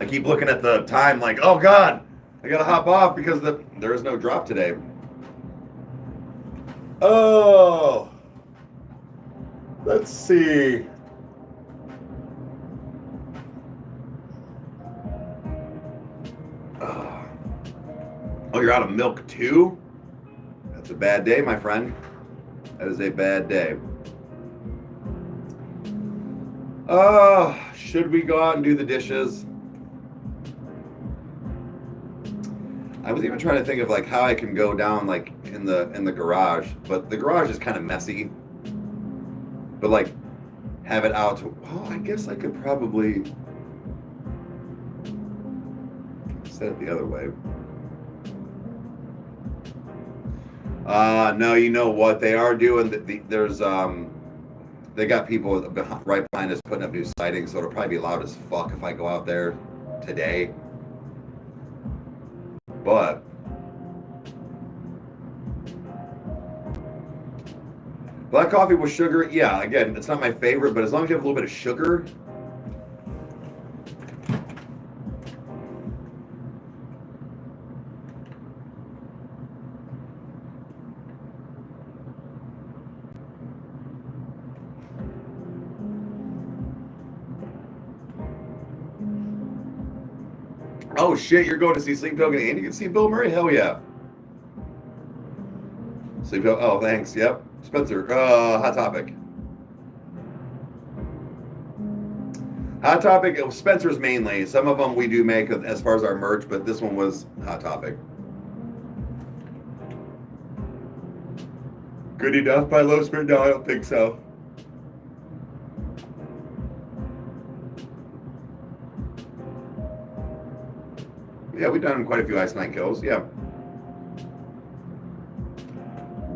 I keep looking at the time like, oh God, I gotta hop off because there is no drop today. Oh, let's see. Oh, you're out of milk too? That's a bad day, my friend. That is a bad day. Should we go out and do the dishes? I was even trying to think of like how I can go down like in the garage, but the garage is kind of messy. But like have it out to, oh, I guess I could probably set it the other way. No, you know what they are doing? There's they got people right behind us putting up new siding, so it'll probably be loud as fuck if I go out there today. But black coffee with sugar, yeah. Again, it's not my favorite, but as long as you have a little bit of sugar. Oh shit, you're going to see Sleep Token and you can see Bill Murray? Hell yeah. Sleep Token, oh thanks, yep. Spencer, Hot Topic. Hot Topic, Spencer's mainly. Some of them we do make as far as our merch, but this one was Hot Topic. Good enough by Low Spirit? No, I don't think so. Yeah, we've done quite a few Ice Nine kills, yeah.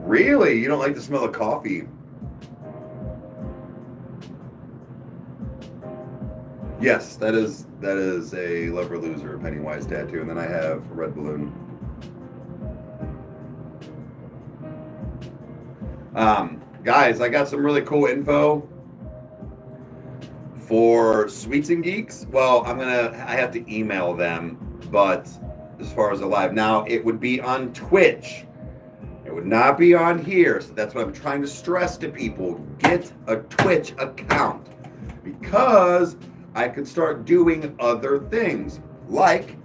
Really? You don't like the smell of coffee? Yes, that is a Lover Loser Pennywise tattoo, and then I have a red balloon. Guys, I got some really cool info for Sweets and Geeks. Well, I have to email them. But as far as a live, now it would be on Twitch. It would not be on here. So that's what I'm trying to stress to people. Get a Twitch account. Because I could start doing other things. Like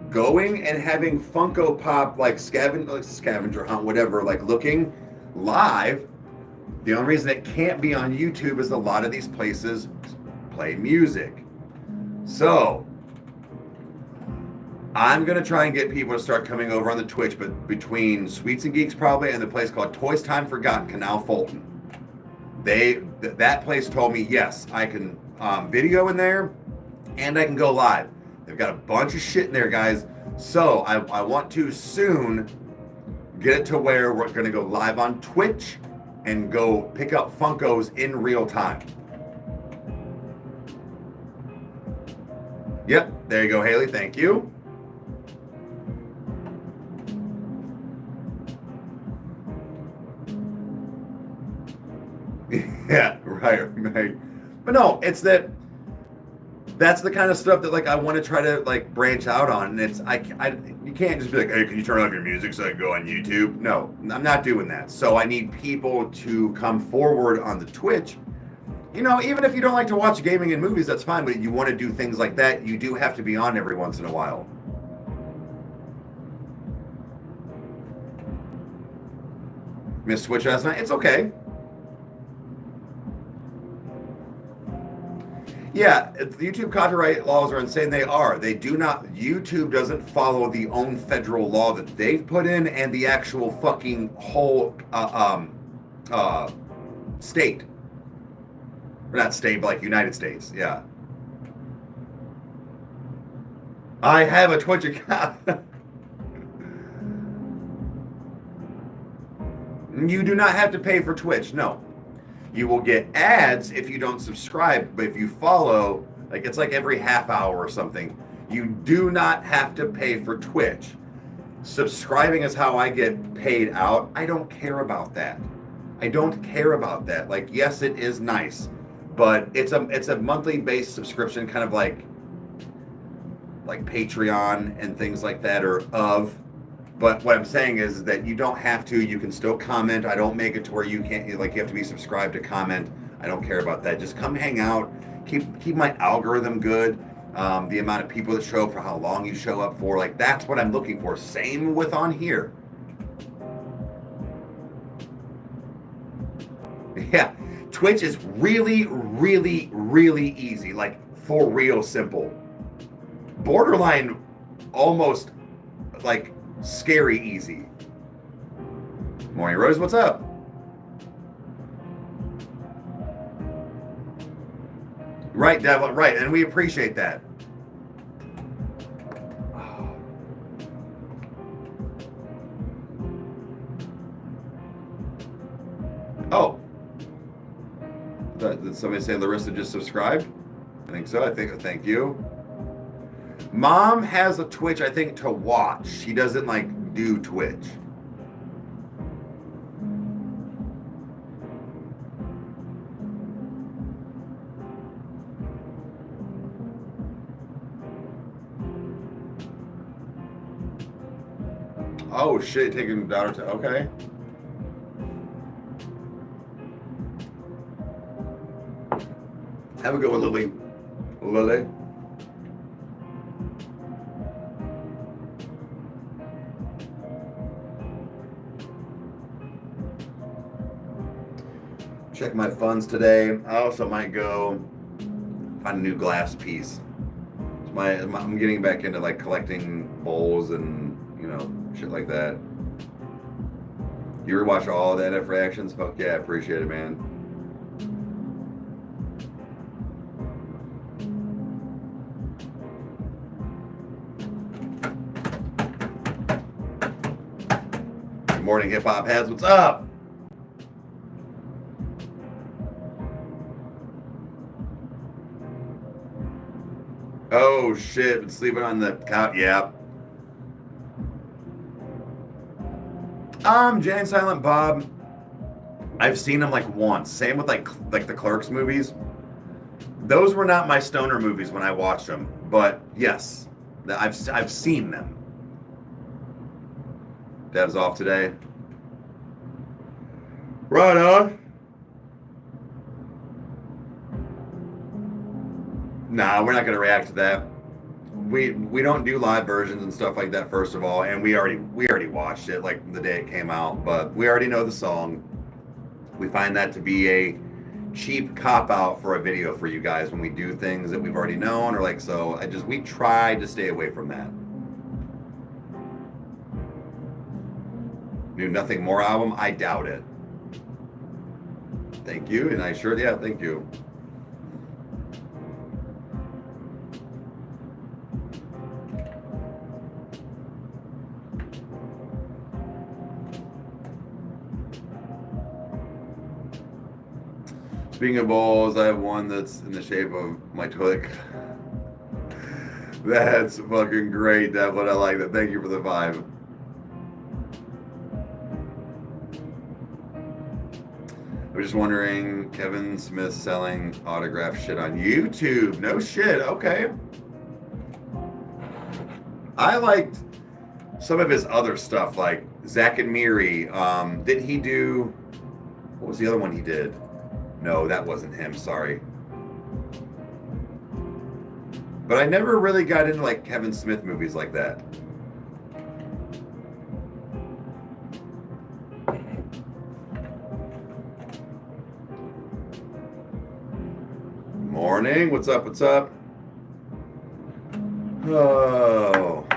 going and having Funko Pop, like scavenger hunt, whatever, like looking live. The only reason it can't be on YouTube is a lot of these places play music. So I'm going to try and get people to start coming over on the Twitch, but between Sweets and Geeks probably and the place called Toys Time Forgotten, Canal Fulton. That place told me, yes, I can video in there and I can go live. They've got a bunch of shit in there, guys. So I want to soon get it to where we're going to go live on Twitch and go pick up Funkos in real time. Yep, there you go, Haley. Thank you. Yeah, right. But no, it's that's the kind of stuff that like I want to try to like branch out on. And it's you can't just be like, hey, can you turn off your music so I can go on YouTube? No, I'm not doing that. So I need people to come forward on the Twitch. You know, even if you don't like to watch gaming and movies, that's fine. But you want to do things like that, you do have to be on every once in a while. Missed Switch last night. It's okay. Yeah, the YouTube copyright laws are insane. They are. They do not. YouTube doesn't follow the own federal law that they've put in and the actual fucking whole state. Or not state, but like United States. Yeah. I have a Twitch account. You do not have to pay for Twitch. No. You will get ads if you don't subscribe, but if you follow, like it's like every half hour or something. You do not have to pay for Twitch. Subscribing is how I get paid out. I don't care about that. I don't care about that. Like, yes, it is nice, but it's a monthly based subscription, kind of like like Patreon and things like that are of. But what I'm saying is that you don't have to. You can still comment. I don't make it to where you can't, like, you have to be subscribed to comment. I don't care about that. Just come hang out. Keep my algorithm good. The amount of people that show up, for how long you show up for, like, that's what I'm looking for. Same with on here. Yeah, Twitch is really, really, really easy. Like, for real simple. Borderline, almost like scary easy. Morning Rose, what's up? Right, Devil, right, and we appreciate that. Oh. Did somebody say Larissa just subscribed? I think so. Thank you. Mom has a Twitch, I think, to watch. She doesn't, like, do Twitch. Oh shit, taking daughter to, okay. Have a good one, Lily. Lily. Check my funds today. I also might go find a new glass piece. I'm getting back into, like, collecting bowls and, you know, shit like that. You rewatch all of the NF reactions? Fuck yeah, appreciate it, man. Good morning, hip hop heads. What's up? Oh shit, been sleeping on the couch. Yeah. Jay and Silent Bob, I've seen them like once. Same with like the Clerks movies. Those were not my stoner movies when I watched them, but yes, I've seen them. Dev's off today. Right on. Nah, we're not gonna react to that. We don't do live versions and stuff like that, first of all, and we already watched it like the day it came out, but we already know the song. We find that to be a cheap cop out for a video for you guys when we do things that we've already known, or like, so we try to stay away from that. New Nothing More album? I doubt it. Thank you, and yeah, thank you. Speaking of balls, I have one that's in the shape of my toilet. That's fucking great, Devlin. I like that. Thank you for the vibe. I was just wondering, Kevin Smith selling autograph shit on YouTube. No shit. Okay. I liked some of his other stuff, like Zack and Miri. Didn't he do? What was the other one he did? No, that wasn't him, sorry. But I never really got into like Kevin Smith movies like that. Morning, what's up, what's up? Oh.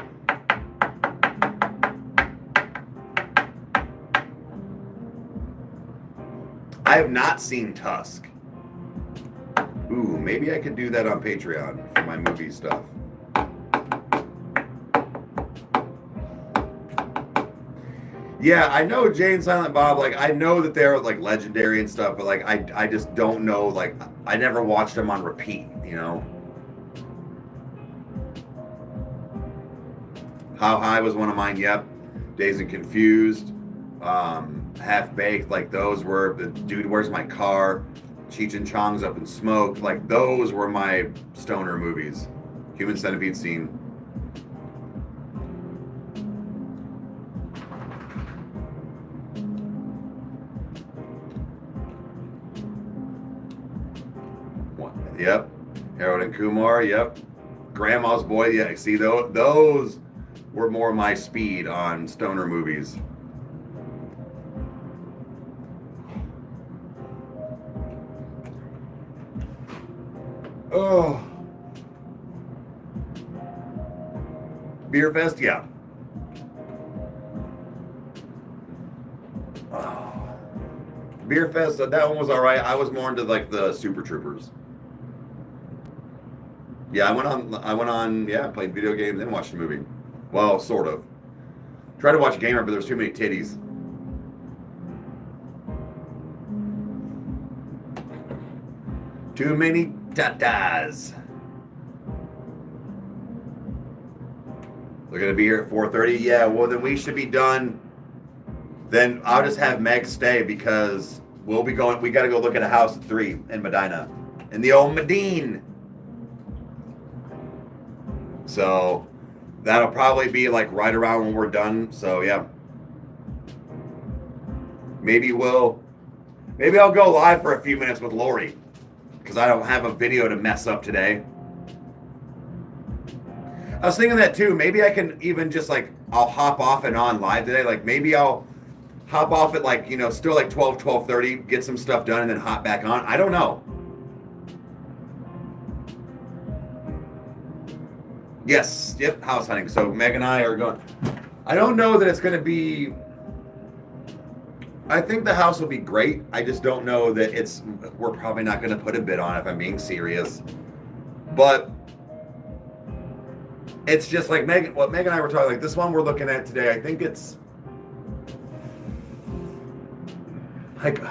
I have not seen Tusk. Ooh, maybe I could do that on Patreon for my movie stuff. Yeah, I know Jay and Silent Bob, like, I know that they're like legendary and stuff, but like I just don't know, like, I never watched them on repeat, you know? How High was one of mine, yep. Dazed and Confused. Half Baked, like those were the Dude, Where's My Car? Cheech and Chong's Up in Smoke, like those were my stoner movies. Human Centipede Scene. Yep. Harold and Kumar. Yep. Grandma's Boy. Yeah. See, those were more my speed on stoner movies. Oh. Beer Fest, yeah. Oh. Beer Fest, that one was all right. I was more into like the Super Troopers. Yeah, I went on, yeah, played video games and watched a movie. Well, sort of. Tried to watch Gamer, but there's too many titties. Too many tatas. We're gonna be here at 4:30. Yeah, well then we should be done. Then I'll just have Meg stay because we'll be going. We got to go look at a house at 3 in Medina, in the old Medine. So that'll probably be like right around when we're done. So yeah, maybe I'll go live for a few minutes with Lori because I don't have a video to mess up today. I was thinking that too. Maybe I can even just like, I'll hop off and on live today. Like maybe I'll hop off at like, still like 12:30, get some stuff done and then hop back on. I don't know. Yes. Yep. House hunting. So Meg and I are going. I don't know that it's going to be, I think the house will be great. I just don't know that we're probably not going to put a bid on it if I'm being serious. But it's just like what Meg and I were talking, like this one we're looking at today, I think it's like,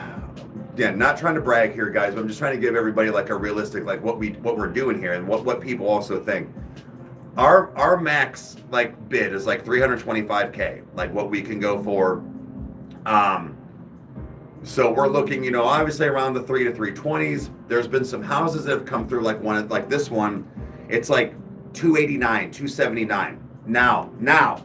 yeah, not trying to brag here, guys, but I'm just trying to give everybody like a realistic, like what we're doing here and what people also think. Our max like bid is like $325K, like what we can go for. So we're looking, obviously around the 3 to 320s. There's been some houses that have come through, like this one, it's like 289, 279. Now,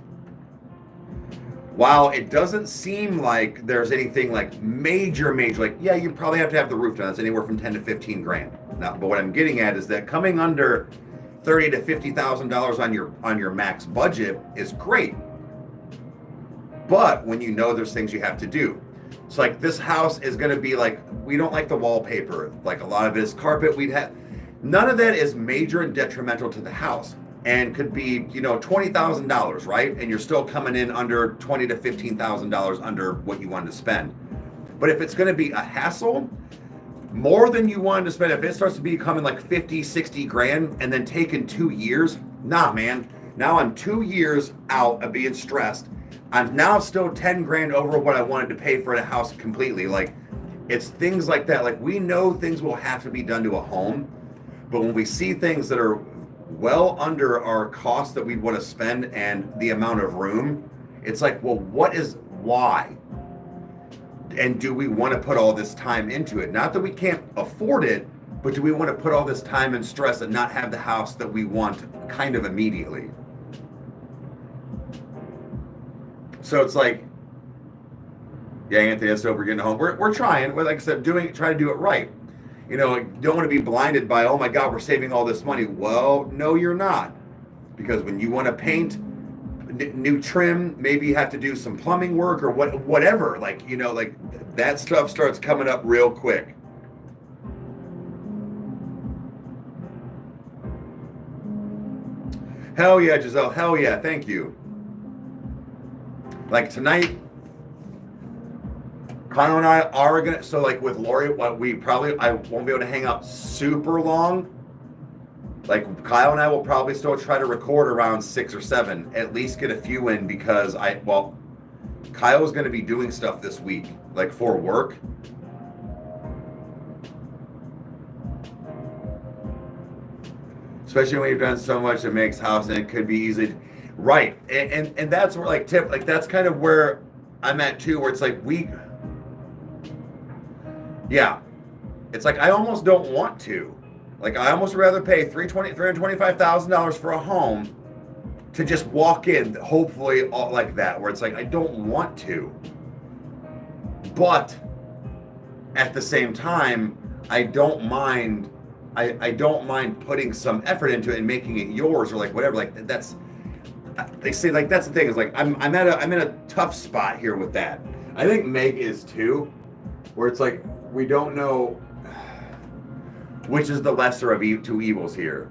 while it doesn't seem like there's anything like major, like, yeah, you probably have to have the roof done. It's anywhere from 10 to 15 grand. Now, but what I'm getting at is that coming under $30,000 to $50,000 on your max budget is great. But when there's things you have to do. So like this house is going to be like, we don't like the wallpaper. Like a lot of it is carpet. None of that is major and detrimental to the house and could be, $20,000, right? And you're still coming in under $20,000 to $15,000 under what you wanted to spend. But if it's going to be a hassle, more than you wanted to spend, if it starts to be becoming like 50, 60 grand and then taking 2 years, nah, man. Now I'm 2 years out of being stressed. I'm now still 10 grand over what I wanted to pay for the house completely. Like it's things like that. Like we know things will have to be done to a home. But when we see things that are well under our cost that we want to spend and the amount of room, it's like, well, why? And do we want to put all this time into it? Not that we can't afford it, but do we want to put all this time and stress and not have the house that we want kind of immediately? So it's like, yeah, Anthony, that's over getting home. We're trying, like I said, try to do it right. You don't want to be blinded by, oh my God, we're saving all this money. Well, no, you're not. Because when you want to paint, new trim, maybe you have to do some plumbing work or whatever. Like, like that stuff starts coming up real quick. Hell yeah, Giselle. Hell yeah. Thank you. Like tonight, Kyle and I are gonna, so like with Lori, I won't be able to hang out super long. Like Kyle and I will probably still try to record around 6 or 7, at least get a few in because Kyle's gonna be doing stuff this week, like for work. Especially when you've done so much, it makes house and it could be easy. Right. And that's where like Tiff, like that's kind of where I'm at too, where it's like yeah, it's like I almost don't want to. Like I almost rather pay $325,000 for a home to just walk in, hopefully all like that, where it's like I don't want to. But at the same time, I don't mind I don't mind putting some effort into it and making it yours or like whatever. Like that's, they say like that's the thing is like I'm in a tough spot here with that. I think Meg is too, where it's like we don't know which is the lesser of two evils here.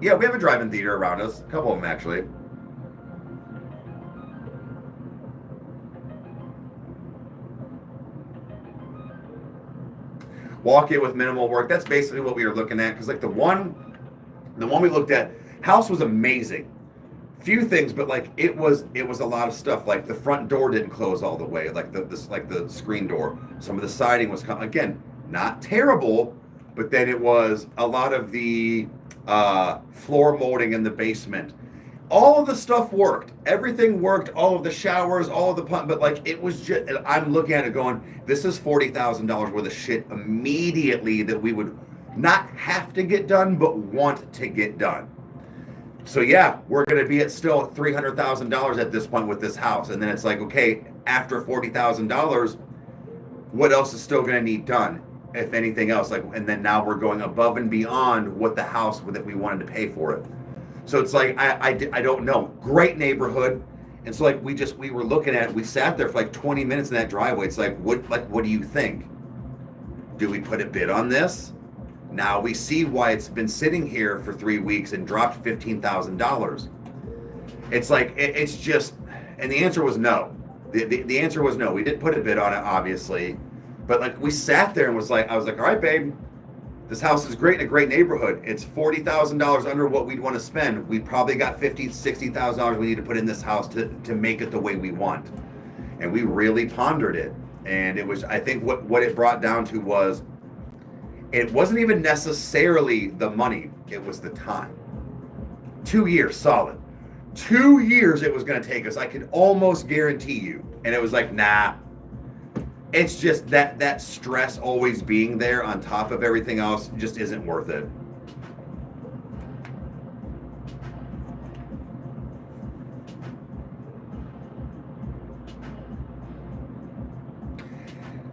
Yeah, we have a drive-in theater around us. A couple of them actually. Walk in with minimal work. That's basically what we were looking at. Because like the one we looked at, house was amazing. Few things, but like it was a lot of stuff. Like the front door didn't close all the way. Like the screen door. Some of the siding was again not terrible, but then it was a lot of the floor molding in the basement. All of the stuff worked. Everything worked. All of the showers, all of the pump. But like it was just, I'm looking at it going, this is $40,000 worth of shit immediately that we would not have to get done, but want to get done. So yeah, we're going to be at still $300,000 at this point with this house. And then it's like, okay, after $40,000, what else is still going to need done? If anything else, like, and then now we're going above and beyond what the house that we wanted to pay for it. So it's like, I don't know. Great neighborhood. And so like we were looking at it, we sat there for like 20 minutes in that driveway. It's like, what do you think? Do we put a bid on this? Now we see why it's been sitting here for 3 weeks and dropped $15,000. It's like, it's just, and the answer was no. The answer was no. We did put a bid on it, obviously. But like we sat there and was like, I was like, all right, babe, this house is great in a great neighborhood. It's $40,000 under what we'd want to spend. We probably got $50,000, $60,000 we need to put in this house to make it the way we want. And we really pondered it. And it was, I think what it brought down to was, it wasn't even necessarily the money, it was the time. 2 years solid. 2 years it was going to take us. I could almost guarantee you. And it was like, nah. It's just that stress always being there on top of everything else just isn't worth it.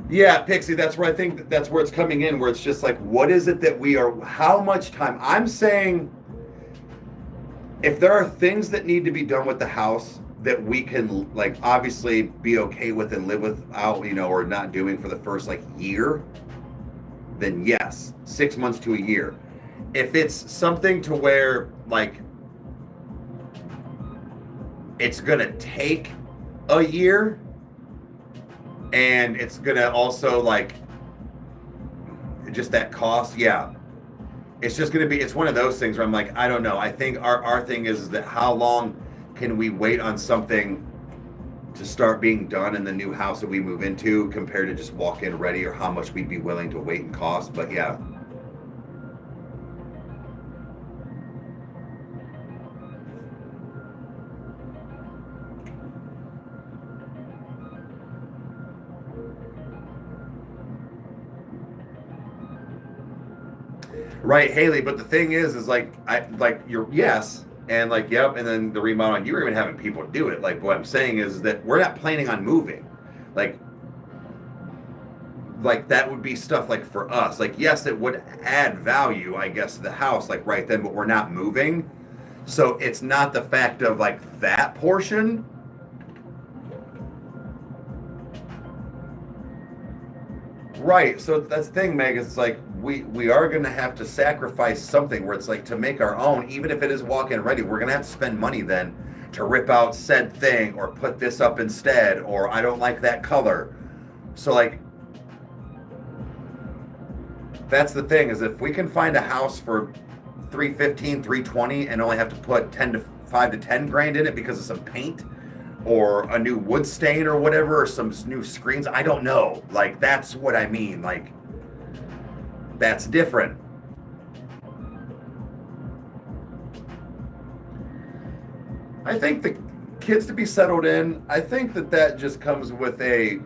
Yeah, Pixie, that's where I think that's where it's coming in, where it's just like, what is it that we are, how much time? I'm saying if there are things that need to be done with the house that we can like obviously be okay with and live without, you know, or not doing for the first like year, then yes, 6 months to a year. If it's something to where like it's gonna take a year and it's gonna also like just that cost, yeah. It's just gonna be, it's one of those things where I'm like, I don't know. I think our thing is that how long can we wait on something to start being done in the new house that we move into compared to just walk in ready, or how much we'd be willing to wait and cost. But yeah. Right, Haley, but the thing is like you're, yes, and like, yep, and then the remodeling, you were even having people do it. Like what I'm saying is that we're not planning on moving. Like that would be stuff like for us. Like, yes, it would add value, I guess, to the house, like right then, but we're not moving. So it's not the fact of like that portion. Right, so that's the thing, Meg, it's like we are going to have to sacrifice something where it's like to make our own, even if it is walk-in ready, we're going to have to spend money then to rip out said thing or put this up instead, or I don't like that color. So like, that's the thing, is if we can find a house for $315, $320 and only have to put 5 to 10 grand in it because of some paint or a new wood stain or whatever, or some new screens, I don't know. Like, that's what I mean. Like, that's different. I think the kids to be settled in, I think that just comes with in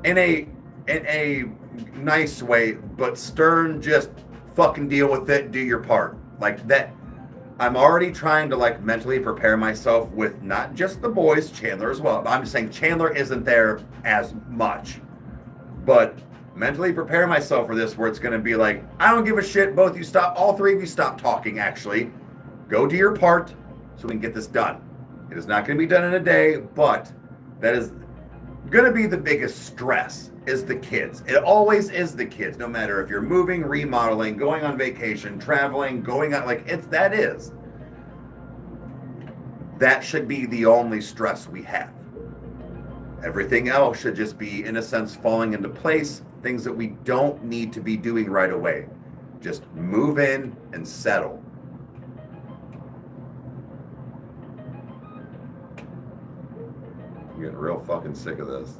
a nice way, but stern, just fucking deal with it, do your part. Like that, I'm already trying to like mentally prepare myself with not just the boys, Chandler as well. I'm just saying Chandler isn't there as much, but mentally prepare myself for this where it's going to be like, I don't give a shit. Both you stop, all three of you stop talking, actually. Go do your part so we can get this done. It is not going to be done in a day, but that is going to be the biggest stress is the kids. It always is the kids, no matter if you're moving, remodeling, going on vacation, traveling, going out, like that is. That should be the only stress we have. Everything else should just be, in a sense, falling into place, things that we don't need to be doing right away. Just move in and settle. I'm getting real fucking sick of this.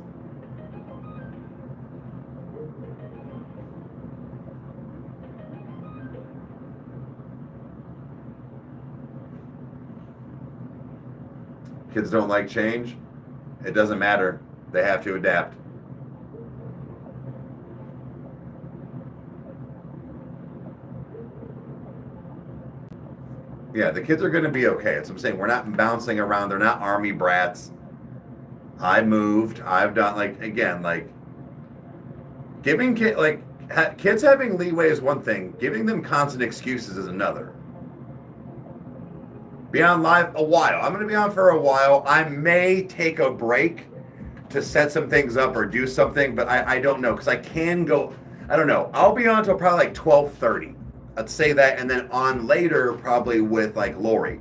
Kids don't like change. It doesn't matter. They have to adapt. Yeah, the kids are going to be okay. That's what I'm saying. We're not bouncing around. They're not army brats. I moved. I've done, like, again, like, giving kids having leeway is one thing. Giving them constant excuses is another. Be on live a while. I'm going to be on for a while. I may take a break to set some things up or do something, but I don't know, because I can go, I don't know. I'll be on until probably like 12:30. I'd say that, and then on later probably with like Lori.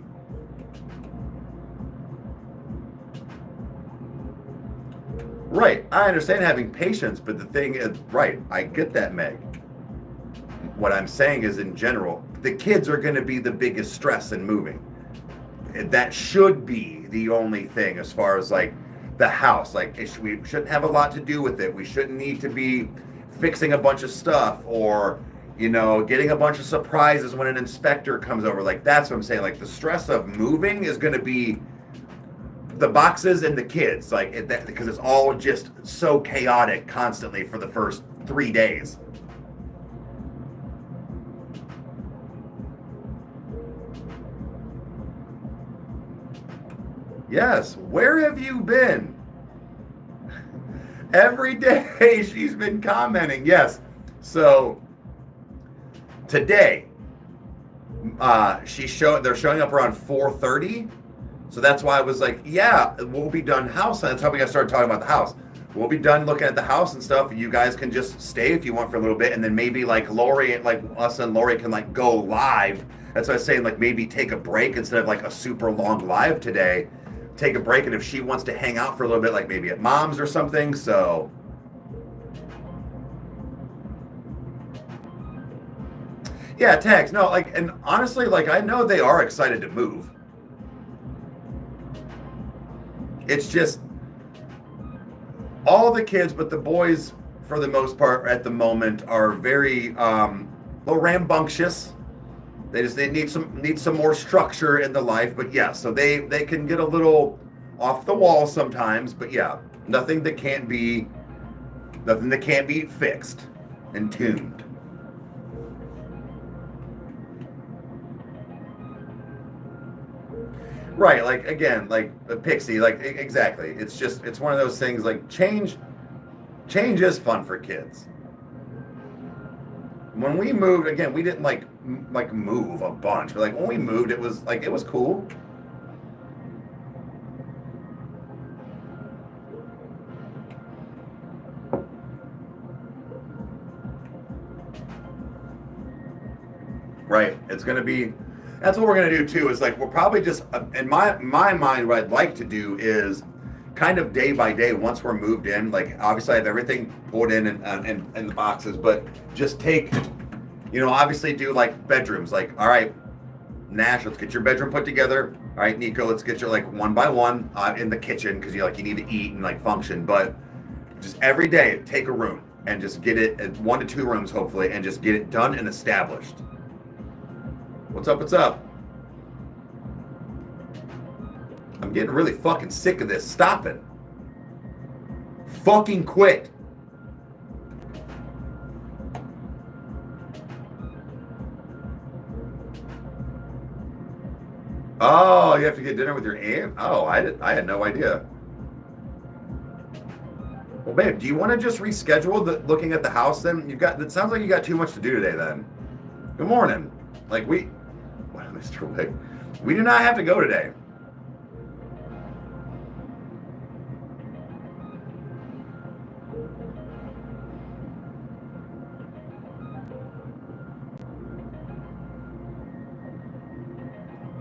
Right. I understand having patience, but the thing is, right, I get that, Meg. What I'm saying is, in general, the kids are going to be the biggest stress in moving. That should be the only thing as far as like the house. Like we shouldn't have a lot to do with it. We shouldn't need to be fixing a bunch of stuff or, you know, getting a bunch of surprises when an inspector comes over. Like that's what I'm saying. Like the stress of moving is going to be the boxes and the kids. Like because it's all just so chaotic constantly for the first 3 days. Yes, where have you been? Every day she's been commenting. Yes. So today, they're showing up around 4:30. So that's why I was like, yeah, we'll be done house. And that's how we got started talking about the house. We'll be done looking at the house and stuff. You guys can just stay if you want for a little bit, and then maybe like Lori, like us and Lori can like go live. That's what I was saying, like maybe take a break instead of like a super long live today. Take a break, and if she wants to hang out for a little bit, like maybe at mom's or something. So yeah, tags. No, like, and honestly, like I know they are excited to move. It's just all the kids, but the boys, for the most part, at the moment, are very little rambunctious. They need some more structure in the life, but yeah, so they can get a little off the wall sometimes, but yeah, nothing that can't be fixed and tuned. Right, like again, like the Pixie, like exactly. It's one of those things, like change is fun for kids. When we moved, again, we didn't like move a bunch, but like when we moved, it was cool. Right, it's gonna be. That's what we're gonna do too. Is like we're probably just in my mind. What I'd like to do is kind of day by day, once we're moved in, like obviously I have everything pulled in and the boxes, but just take, you know, obviously do like bedrooms, like, all right, Nash, let's get your bedroom put together. All right, Nico, let's get you like one by one in the kitchen, because you need to eat and like function, but just every day take a room and just get it at 1 to 2 rooms, hopefully, and just get it done and established. What's up? I'm getting really fucking sick of this. Stop it. Fucking quit. Oh, you have to get dinner with your aunt? Oh, I had no idea. Well, babe, do you want to just reschedule looking at the house then? It sounds like you got too much to do today then. Good morning. Like wow, Mr. Wick. We do not have to go today.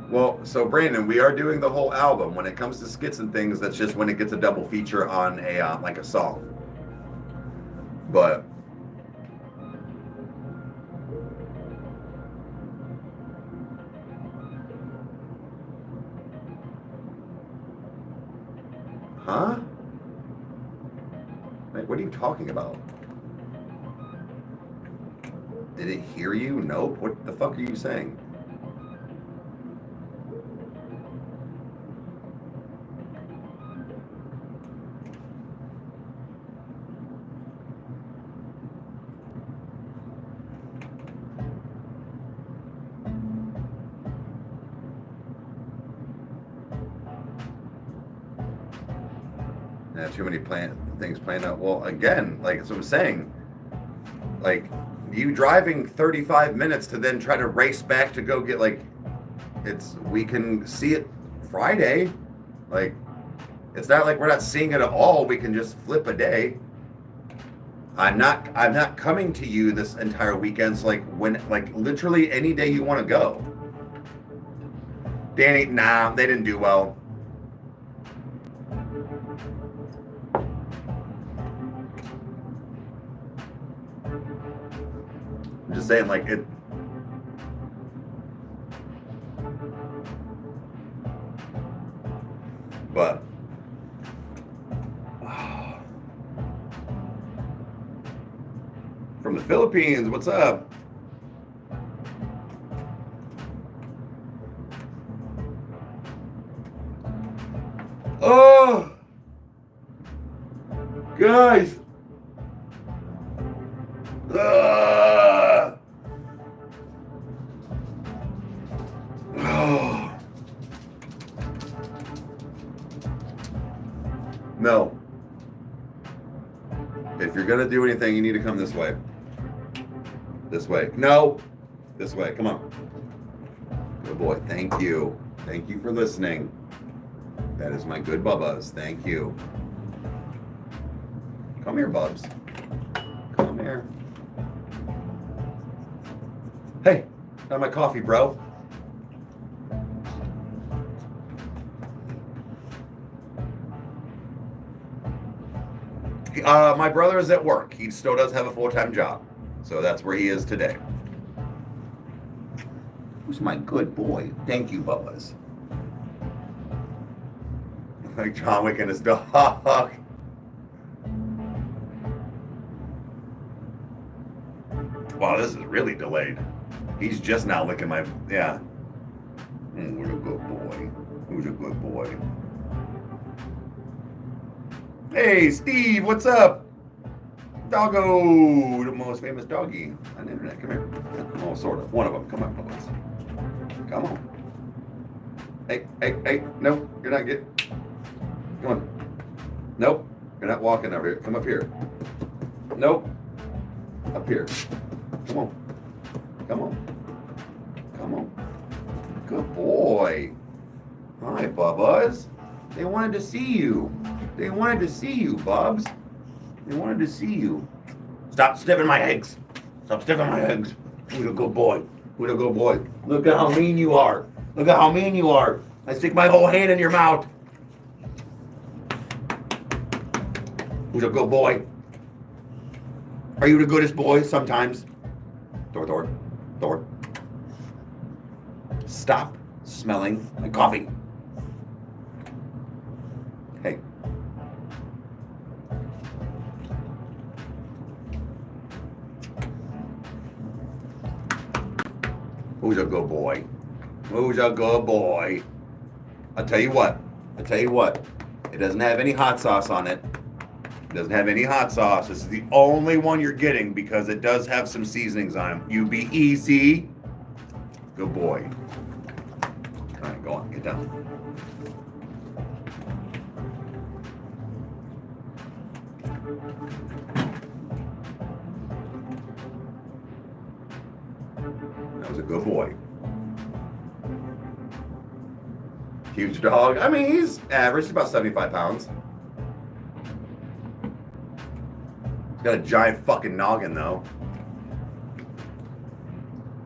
Well, so Brandon, we are doing the whole album. When it comes to skits and things, that's just when it gets a double feature on a like a song. But huh? Like, what are you talking about? Did it hear you? Nope. What the fuck are you saying? Yeah, too many things playing out. Well, again, like as I'm saying, like you driving 35 minutes to then try to race back to go get we can see it Friday. Like, it's not like we're not seeing it at all. We can just flip a day. I'm not coming to you this entire weekend. So literally any day you want to go. Danny, nah, they didn't do well. I'm just saying, like, it. But from the Philippines, what's up? Oh, guys. No. If you're gonna do anything, you need to come this way. This way. No. This way. Come on. Good boy. Thank you. Thank you for listening. That is my good Bubbas. Thank you. Come here, Bubs. Come here. Hey, got my coffee, bro. My brother is at work. He still does have a full-time job. So that's where he is today. Who's my good boy? Thank you, Bubbas. Like John Wick and his dog. Wow, this is really delayed. He's just now licking my... Yeah. Who's a good boy? Who's a good boy? Hey, Steve, what's up? Doggo, the most famous doggy on the internet. Come here. Oh, sort of. One of them. Come on, Bubbas. Come on. Hey. No, you're not getting... Come on. Nope. You're not walking over here. Come up here. Nope. Up here. Come on. Come on. Come on. Good boy. Hi, Bubbas. They wanted to see you. They wanted to see you, Bubs. They wanted to see you. Stop sniffing my eggs. Stop sniffing my eggs. Who's a good boy? Who's a good boy? Look at how mean you are. Look at how mean you are. I stick my whole hand in your mouth. Who's a good boy? Are you the goodest boy? Sometimes. Thor. Stop smelling my coffee. Hey. Who's a good boy? Who's a good boy? I'll tell you what. It doesn't have any hot sauce on it. It doesn't have any hot sauce. This is the only one you're getting because it does have some seasonings on it. You be easy. Good boy. All right, Go on, get down. That was a good boy. Huge dog. I mean, he's average. He's about 75 pounds. He's got a giant fucking noggin, though.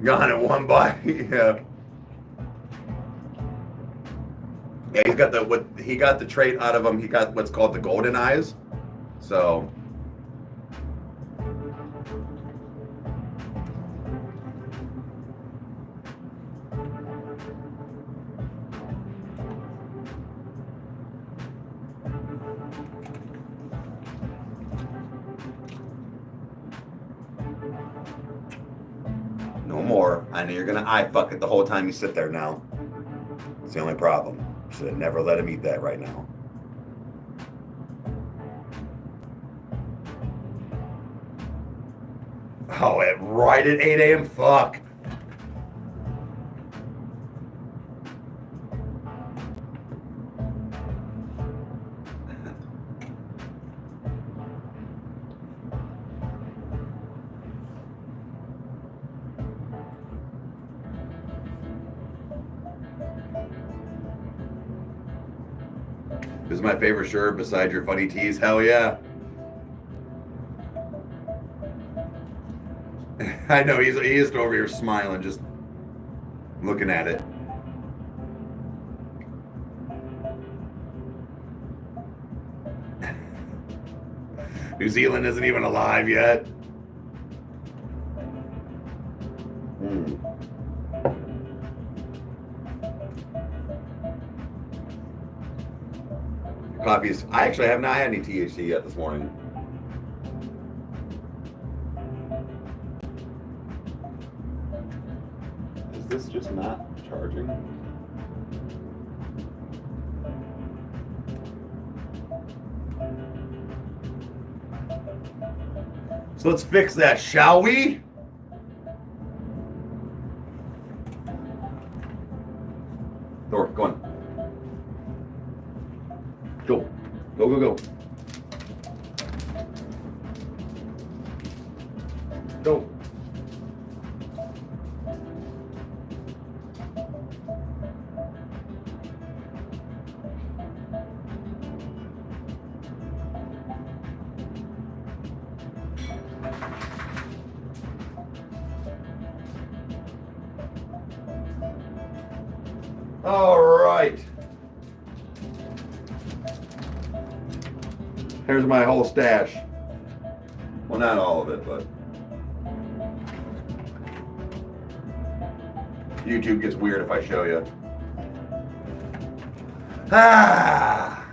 Gone in one bite. Yeah. Yeah, he got the trait out of him. He got what's called the golden eyes. So. No more. I know you're gonna eye fuck it the whole time you sit there now. It's the only problem. Should have never let him eat that right now. Oh, right at 8 a.m. Fuck. This is my favorite shirt besides your funny tees. Hell yeah. I know he is over here smiling, just looking at it. New Zealand isn't even alive yet. Coffees. I actually have not had any THC yet this morning. Is this just not charging? So let's fix that, shall we? Thor, go on. Go. Go, go, go. Go. All right. Here's my whole stash. Well, not all of it, but YouTube gets weird if I show you. Ah!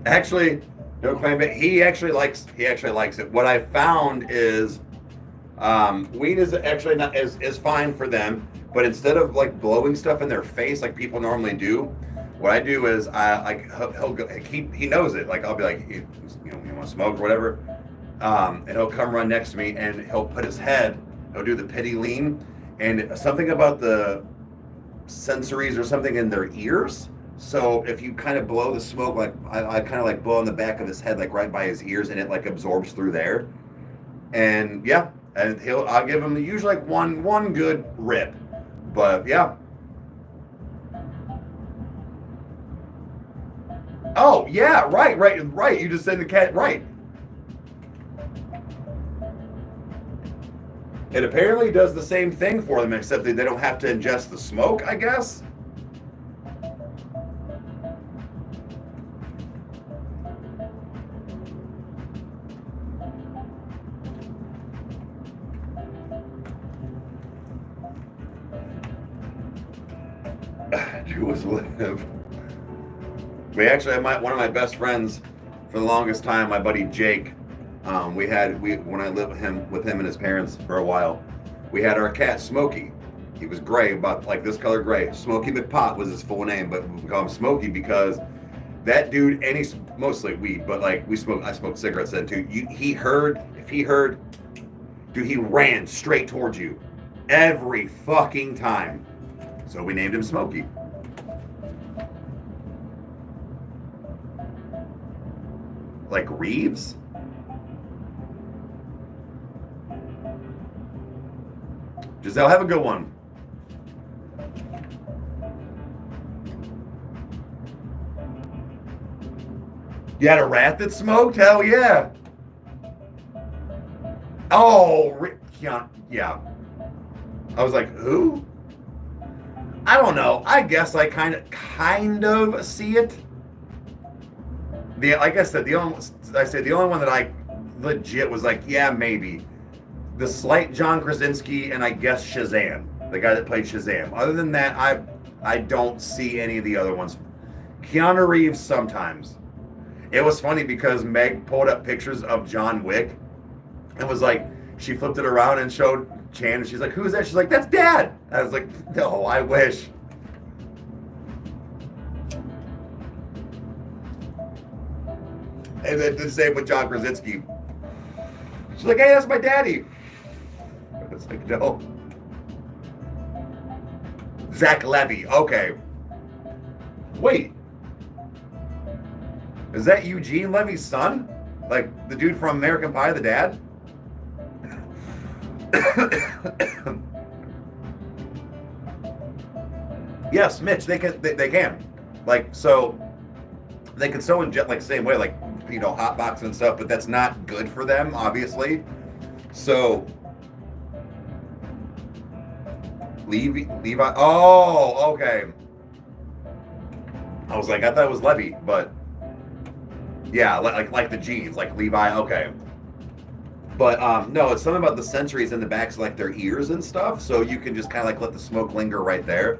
Actually, no claim, but he actually likes it. What I found is weed is actually not is fine for them, but instead of like blowing stuff in their face like people normally do, what I do is I like he'll go, he knows it. Like I'll be like, you want to smoke or whatever, and he'll come run next to me and he'll put his head, he'll do the pity lean, and something about the sensories or something in their ears. So if you kind of blow the smoke, like I kind of like blow on the back of his head, like right by his ears, and it like absorbs through there. And yeah, and I'll give him usually like one good rip, but yeah. Oh yeah, right. You just said the cat, right. It apparently does the same thing for them, except that they don't have to ingest the smoke, I guess. Jews live. We actually have one of my best friends for the longest time, my buddy Jake. When I lived with him and his parents for a while, we had our cat Smokey. He was gray, about like this color gray. Smokey McPot was his full name, but we call him Smokey because That dude, and he's mostly weed, but like I smoked cigarettes then too. If he heard, dude, he ran straight towards you every fucking time. So we named him Smokey. Like Reeves? Giselle, have a good one. You had a rat that smoked? Hell yeah. Oh, yeah. I was like, who? I don't know. I guess I kind of see it. Like I said, the only one that I legit was like, yeah, maybe. The slight John Krasinski and I guess Shazam, the guy that played Shazam. Other than that, I don't see any of the other ones. Keanu Reeves sometimes. It was funny because Meg pulled up pictures of John Wick and was like, she flipped it around and showed Chan and she's like, who is that? She's like, that's Dad. I was like, no, I wish. And then the same with John Krasinski. She's like, hey, that's my daddy. I was like, no. Zach Levy. Okay. Wait. Is that Eugene Levy's son? Like the dude from American Pie, the dad? Yes, Mitch, they can. Like, so they can sew inject like same way, like, you know, hot box and stuff, but that's not good for them, obviously. So Levi. Oh, okay. I was like, I thought it was Levy, but yeah, like the jeans, like Levi. Okay, but no, it's something about the sensories in the backs, like their ears and stuff. So you can just kind of like let the smoke linger right there.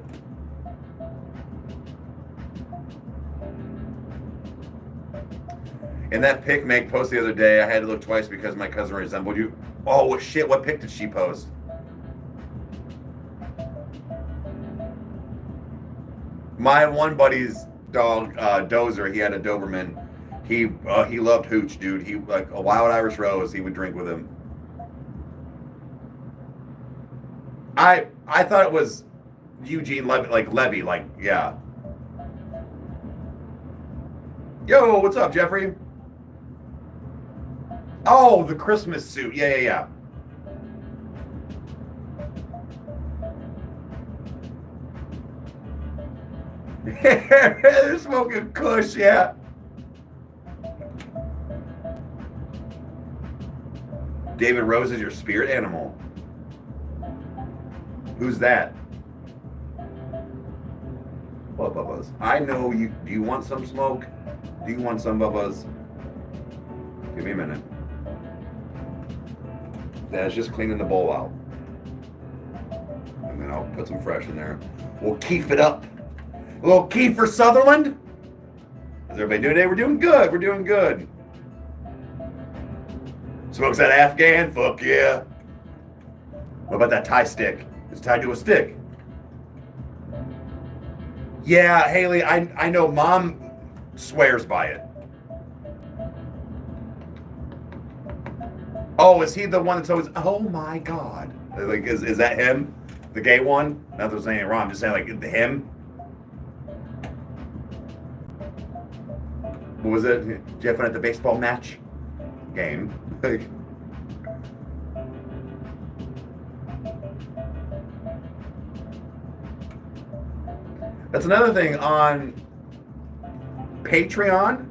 In that pic Meg posted the other day, I had to look twice because my cousin resembled you. Oh shit! What pic did she post? My one buddy's dog, Dozer, he had a Doberman. He loved hooch, dude. He like a wild Irish rose. He would drink with him. I thought it was Eugene Levy, like yeah. Yo, what's up, Jeffrey? Oh, the Christmas suit. Yeah. They're smoking kush, yeah. David Rose is your spirit animal. Who's that? What, Bubba's? I know you. Do you want some smoke? Do you want some, Bubba's? Give me a minute. That's just cleaning the bowl out. And then I'll put some fresh in there. We'll keep it up. A little Kiefer Sutherland. How's everybody doing today? We're doing good. We're doing good. Smokes that Afghan? Fuck yeah. What about that Thai stick? It's tied to a stick. Yeah, Haley, I know Mom swears by it. Oh, is he the one that's always, oh my God. Like, is that him? The gay one? Not that there's anything wrong. I'm just saying, like, him? What was it? Did you have fun at the baseball match? Game. That's another thing on Patreon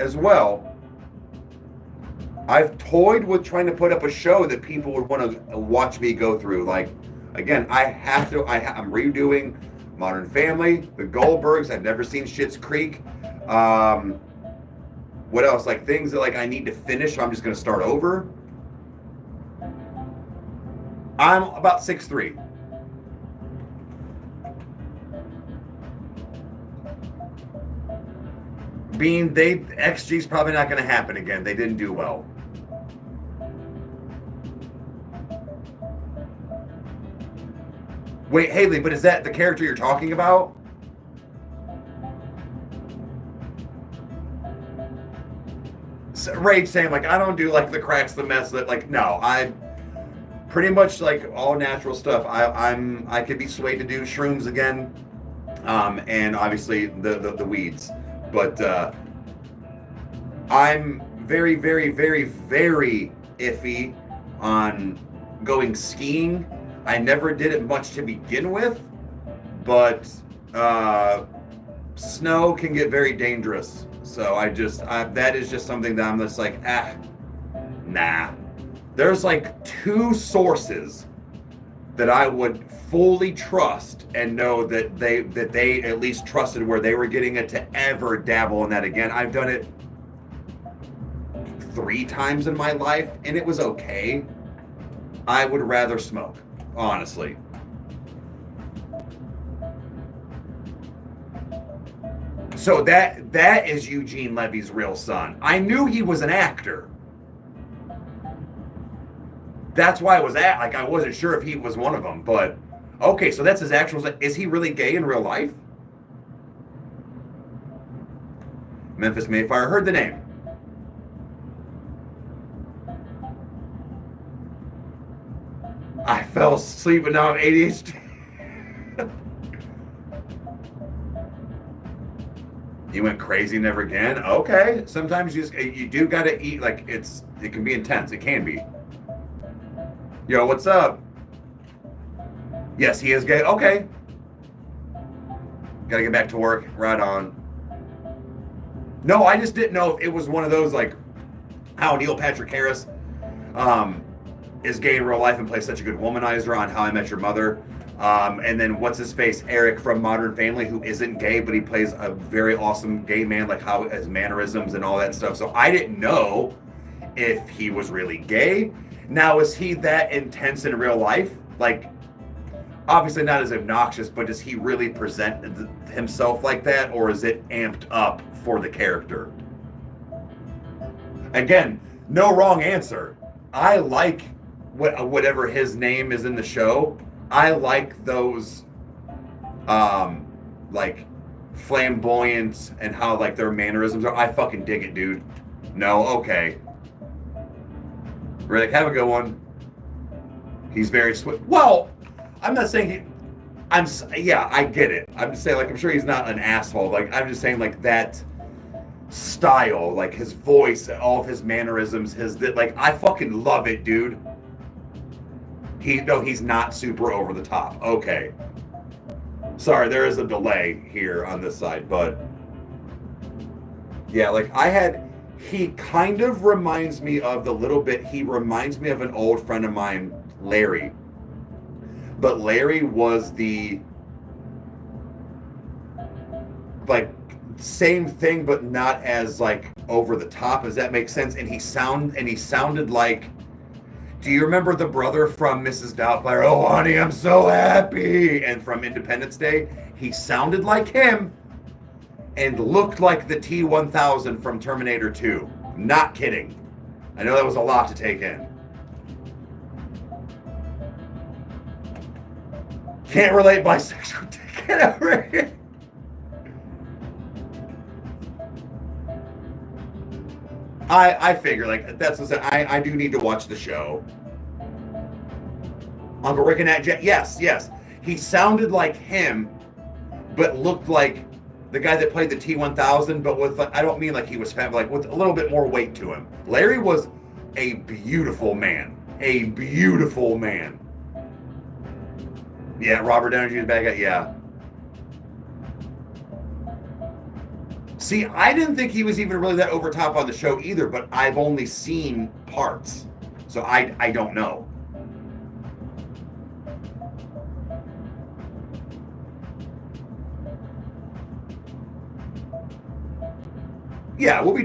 as well. I've toyed with trying to put up a show that people would want to watch me go through. Like, again, I'm redoing Modern Family, The Goldbergs. I've never seen Schitt's Creek. What else? Like things that like I need to finish, so I'm just going to start over. I'm about 6'3". XG's probably not going to happen again. They didn't do well. Wait, Haley, but is that the character you're talking about? Rage saying like I don't do like the cracks, the mess that like no, I pretty much like all natural stuff. I could be swayed to do shrooms again, and obviously the weeds, but I'm very very very very iffy on going skiing. I never did it much to begin with, but snow can get very dangerous. So that is just something that I'm just like, nah. There's like 2 sources that I would fully trust and know that they at least trusted where they were getting it to ever dabble in that again. I've done it 3 times in my life and it was okay. I would rather smoke, honestly. So that is Eugene Levy's real son. I knew he was an actor. That's why I was I wasn't sure if he was one of them, but okay, so that's his actual. Is he really gay in real life? Memphis Mayfire, heard the name. I fell asleep and now I'm ADHD. You went crazy never again? Okay. Sometimes you do gotta eat, like it can be intense. It can be. Yo, what's up? Yes, he is gay. Okay. Gotta get back to work. Right on. No, I just didn't know if it was one of those like how Neil Patrick Harris is gay in real life and plays such a good womanizer on How I Met Your Mother. And then what's his face? Eric from Modern Family, who isn't gay, but he plays a very awesome gay man, like how his mannerisms and all that stuff. So I didn't know if he was really gay. Now, is he that intense in real life? Like, obviously not as obnoxious, but does he really present himself like that, or is it amped up for the character? Again, no wrong answer. I like whatever his name is in the show. I like those, like flamboyant and how like their mannerisms are. I fucking dig it, dude. No, okay. Riddick, have a good one. He's very swift. Well, I'm not saying yeah, I get it. I'm just saying, like, I'm sure he's not an asshole. Like, I'm just saying, like, that style, like his voice, all of his mannerisms, like, I fucking love it, dude. He's not super over the top. Okay. Sorry, there is a delay here on this side, but yeah, like he kind of reminds me of he reminds me of an old friend of mine, Larry. But Larry was the, like, same thing, but not as, like, over the top, as that makes sense. And he sounded like, do you remember the brother from Mrs. Doubtfire? Oh, honey, I'm so happy. And from Independence Day, he sounded like him and looked like the T-1000 from Terminator 2. Not kidding. I know that was a lot to take in. Can't relate bisexual. Get over here. I figure, like, that's what I do need to watch the show. Uncle Rick and Aunt Jet, yes. He sounded like him, but looked like the guy that played the T-1000, but with, I don't mean like he was fat, but like with a little bit more weight to him. Larry was a beautiful man. A beautiful man. Yeah, Robert Downey Jr.'s back at, yeah. See, I didn't think he was even really that over top on the show either, but I've only seen parts. So I don't know. Yeah, we'll be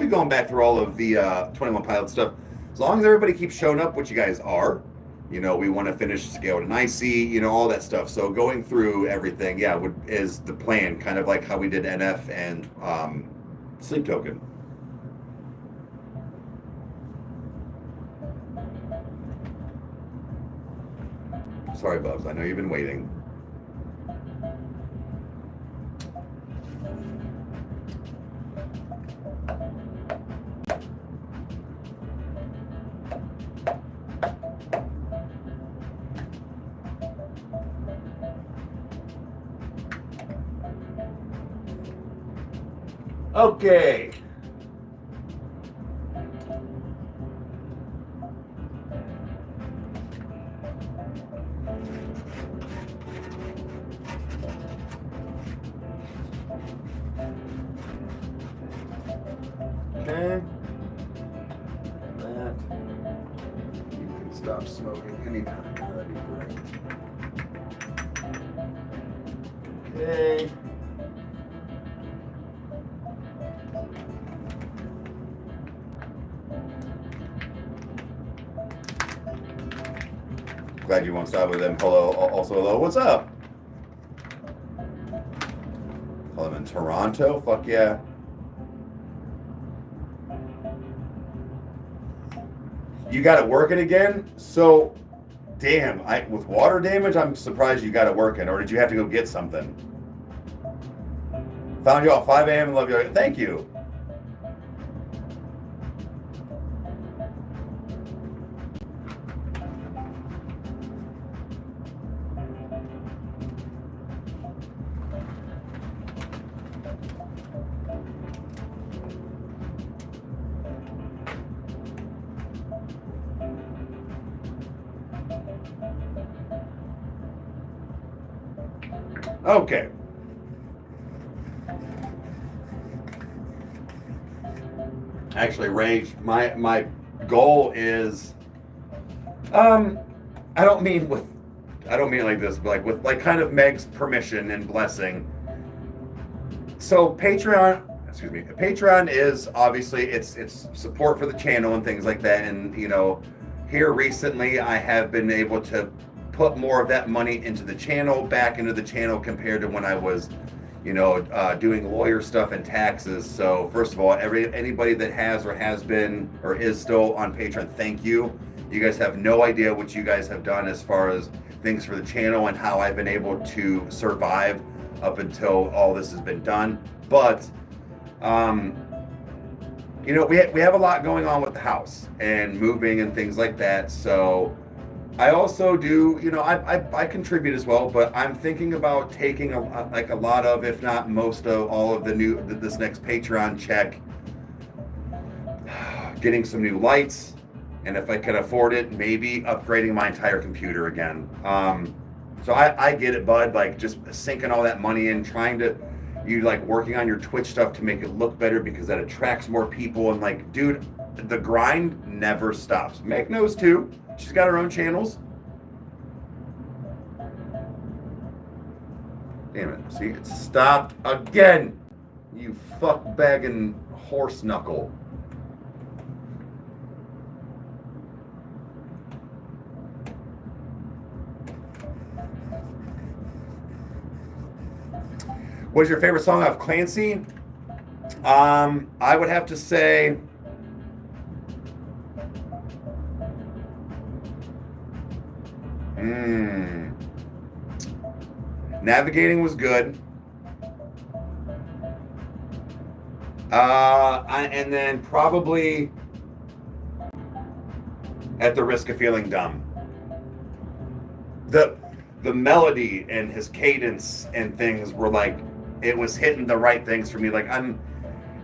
going back through all of the 21 Pilots stuff. As long as everybody keeps showing up, which you guys are. You know, we want to finish Scaled and Icy, you know, all that stuff. So going through everything, yeah, is the plan, kind of like how we did NF and Sleep Token. Sorry, Bubs, I know you've been waiting. Okay. Okay. That. You can stop smoking anytime. That'd be great. Okay. Glad you won't stop with them. Hello. Also, hello. What's up? Oh, I'm in Toronto? Fuck yeah. You got it working again? So, damn, with water damage, I'm surprised you got it working. Or did you have to go get something? Found you at 5 a.m. and love you. Thank you. Okay. Actually, Rage, my goal is, I don't mean it like this, but like with like kind of Meg's permission and blessing. So Patreon is obviously it's support for the channel and things like that. And you know, here recently I have been able to put more of that money into the channel, back into the channel compared to when I was, you know, doing lawyer stuff and taxes. So first of all, anybody that has or has been or is still on Patreon, thank you. You guys have no idea what you guys have done as far as things for the channel and how I've been able to survive up until all this has been done. But you know, we have a lot going on with the house and moving and things like that. So I also do, you know, I contribute as well, but I'm thinking about taking a lot of, if not most of, all of this next Patreon check, getting some new lights, and if I can afford it, maybe upgrading my entire computer again. So I get it, bud, like just sinking all that money in, working on your Twitch stuff to make it look better because that attracts more people, and like, dude, the grind never stops. Meg knows too. She's got her own channels. Damn it. See, it stopped again. You fuck bagging horse knuckle. What's your favorite song of Clancy? I would have to say Navigating was good. And then probably At the Risk of Feeling Dumb. The melody and his cadence and things were like, it was hitting the right things for me. Like,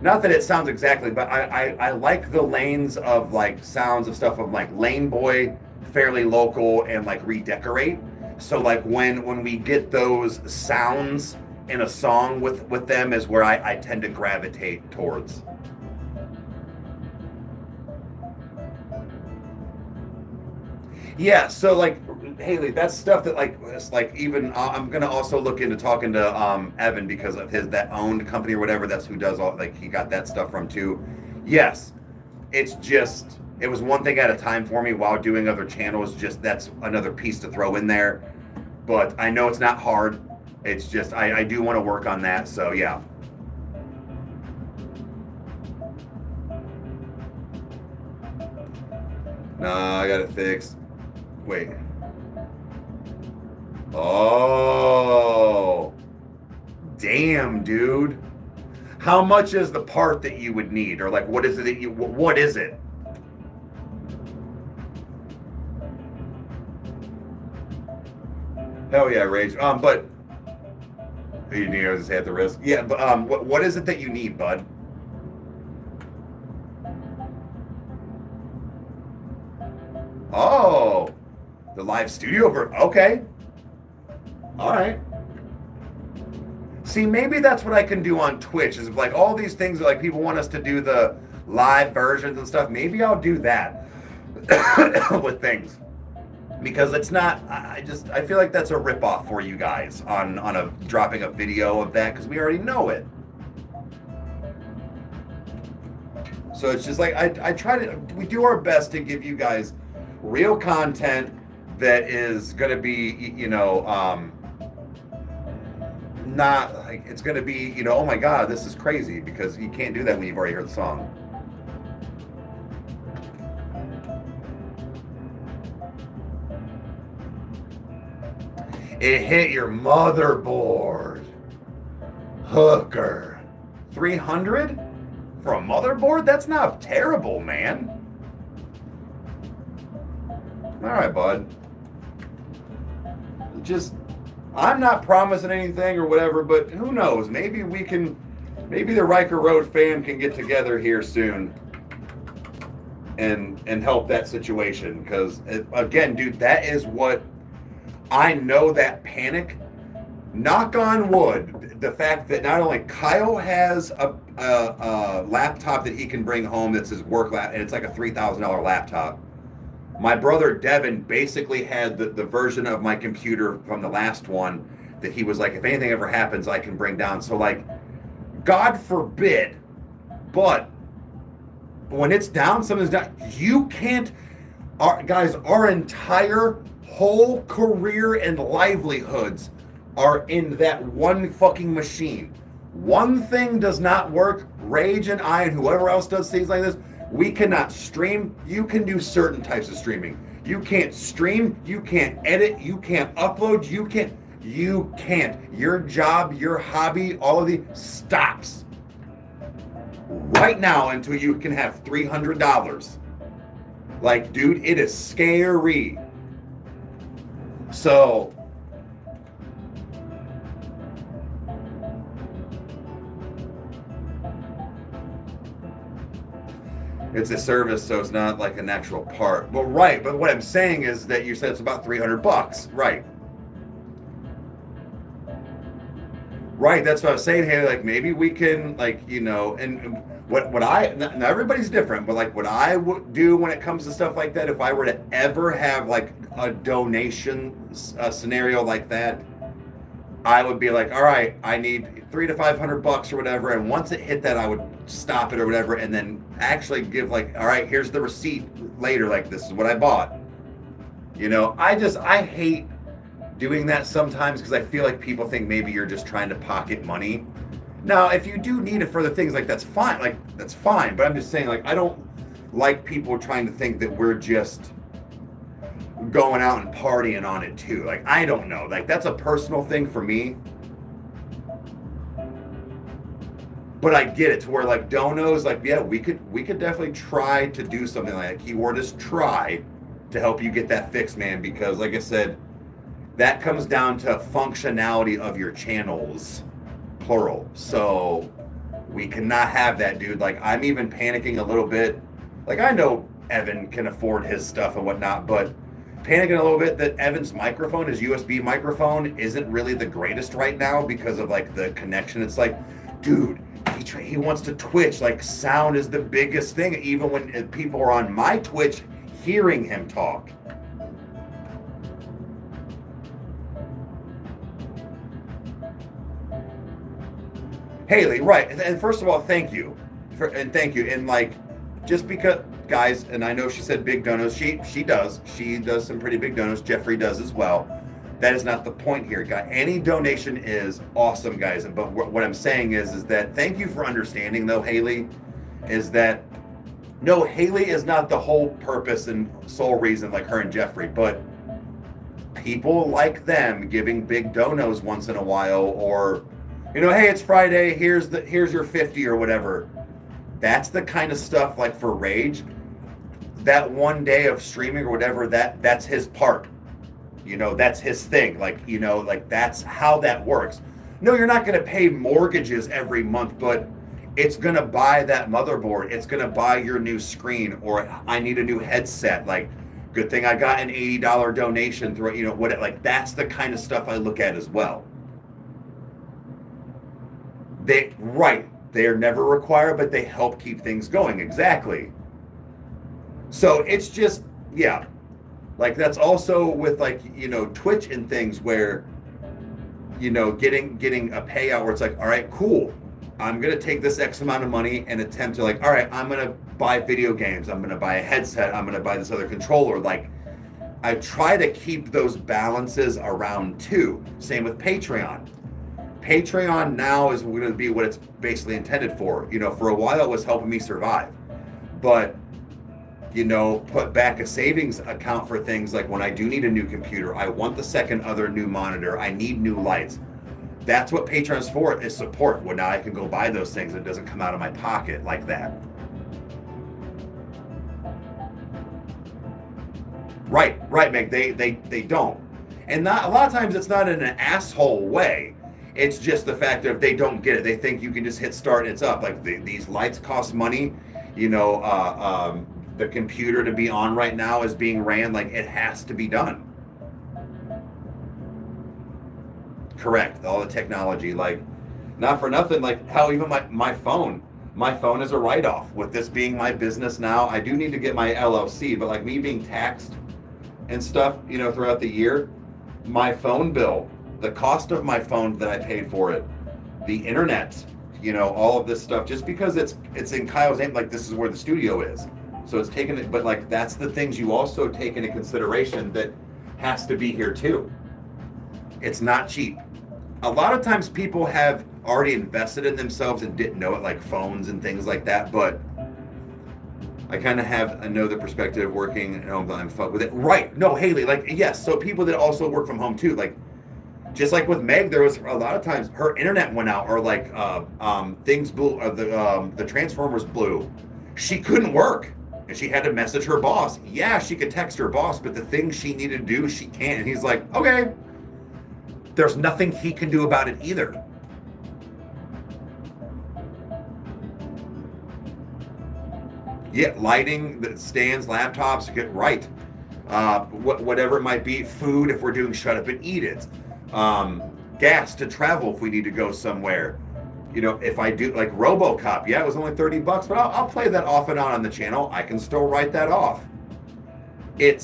not that it sounds exactly, but I like the lanes of like sounds of stuff of like Lane Boy, Fairly Local, and like Redecorate. So like when we get those sounds in a song with them is where I tend to gravitate towards. Yeah, so like Haley, that's stuff that like it's like even I'm gonna also look into talking to Evan because of that owned company or whatever. That's who does all, like, he got that stuff from too. Yes, it was one thing at a time for me while doing other channels. Just that's another piece to throw in there. But I know it's not hard. It's just I do want to work on that. So yeah. No, I got it fixed. Wait. Oh. Damn, dude. How much is the part that you would need? Or like, what is it what is it? Hell yeah, Rage. But you need to just have the risk. Yeah, but what is it that you need, bud? Oh, the live studio okay. All right. See, maybe that's what I can do on Twitch, is like all these things that like people want us to do the live versions and stuff. Maybe I'll do that with things. Because it's not, I feel like that's a ripoff for you guys on dropping a video of that, because we already know it. So it's just like, we do our best to give you guys real content that is going to be, not like, it's going to be, oh my God, this is crazy, because you can't do that when you've already heard the song. It hit your motherboard. Hooker. 300 for a motherboard? That's not terrible, man. All right, bud. I'm not promising anything or whatever, but who knows? Maybe the Rykerroad fam can get together here soon and help that situation. Because, again, dude, that is what I know, that panic. Knock on wood, the fact that not only Kyle has a laptop that he can bring home that's his work laptop, and it's like a $3,000 laptop. My brother Devin basically had the version of my computer from the last one that he was like, if anything ever happens, I can bring down. So like, God forbid, but when it's down, something's down. You can't, our entire whole career and livelihoods are in that one fucking machine. One thing does not work. Rage and I and whoever else does things like this, we cannot stream. You can do certain types of streaming. You can't stream, you can't edit, you can't upload, you can't. Your job, your hobby, all of the stops right now until you can have $300. Like, dude, it is scary. So it's a service, so it's not like an actual part. Well, right, but what I'm saying is that you said it's about $300, right? Right, that's what I was saying. Hey, like maybe we can, like, and what I, now everybody's different, but like what I would do when it comes to stuff like that, if I were to ever have like a donation scenario like that, I would be like, all right, I need $300 to $500 or whatever, and once it hit that, I would stop it or whatever, and then actually give like, all right, here's the receipt later, like this is what I bought. I hate doing that sometimes because I feel like people think maybe you're just trying to pocket money. Now, if you do need it for the things, like that's fine, but I'm just saying, like, I don't like people trying to think that we're just going out and partying on it too. Like, I don't know, like that's a personal thing for me, but I get it to where like donos, like, yeah, we could definitely try to do something like that. Keyword is try to help you get that fixed, man, because like I said, that comes down to functionality of your channels, plural. So we cannot have that, dude. Like, I'm even panicking a little bit. Like, I know Evan can afford his stuff and whatnot, but panicking a little bit that Evan's microphone, his USB microphone, isn't really the greatest right now because of like the connection. It's like, dude, he wants to Twitch. Like, sound is the biggest thing, even when people are on my Twitch hearing him talk. Haley, right. And first of all, thank you. And like, just because, guys, and I know she said big donos, she does some pretty big donos. Jeffrey does as well. That is not the point here, guys. Any donation is awesome, guys. But what I'm saying is that thank you for understanding, though, Haley, is that, no, Haley is not the whole purpose and sole reason like her and Jeffrey, but people like them giving big donos once in a while, or, hey, it's Friday, here's your 50 or whatever. That's the kind of stuff, like for Rage, that one day of streaming or whatever, that's his part. That's his thing. Like, like that's how that works. No, you're not going to pay mortgages every month, but it's going to buy that motherboard. It's going to buy your new screen, or I need a new headset. Like, Good thing I got an $80 donation through, you know, what, like, that's the kind of stuff I look at as well. They're never required, but they help keep things going. Exactly. So it's just, yeah. Like, that's also with, like, you know, Twitch and things where, you know, getting a payout where it's like, all right, cool. I'm going to take this X amount of money and attempt to, like, all right, I'm going to buy video games. I'm going to buy a headset. I'm going to buy this other controller. Like, I try to keep those balances around too. Same with Patreon. Patreon now is going to be what it's basically intended for. You know, for a while it was helping me survive. But, you know, put back a savings account for things like when I do need a new computer, I want the second other new monitor, I need new lights. That's what Patreon's for, is support. Well, now I can go buy those things. It doesn't come out of my pocket like that. Right, Meg. They don't. And not a lot of times it's not in an asshole way. It's just the fact that they don't get it. They think you can just hit start and it's up. Like, these lights cost money. You know, the computer to be on right now is being ran. Like, it has to be done. Correct. All the technology, like, not for nothing, like how even my phone is a write-off. With this being my business now, I do need to get my LLC, but like me being taxed and stuff, you know, throughout the year, my phone bill, the cost of my phone that I paid for it, the internet, you know, all of this stuff, just because it's in Kyle's name, like, this is where the studio is. So it's taken it, but like, that's the things you also take into consideration that has to be here too. It's not cheap. A lot of times people have already invested in themselves and didn't know it, like phones and things like that, but I kind of I know the perspective working at home, but I'm fucked with it. Right. No, Haley, like, yes. So people that also work from home too, like, just like with Meg, there was a lot of times her internet went out, or like things blew, the transformers blew. She couldn't work and she had to message her boss. Yeah, she could text her boss, but the things she needed to do, she can't. And he's like, okay. There's nothing he can do about it either. Yeah, lighting, the stands, laptops, get right. Whatever it might be, food if we're doing shut up and eat it. Gas to travel if we need to go somewhere. You know, if I do like RoboCop, yeah, it was only $30, but I'll play that off and on the channel. I can still write that off. It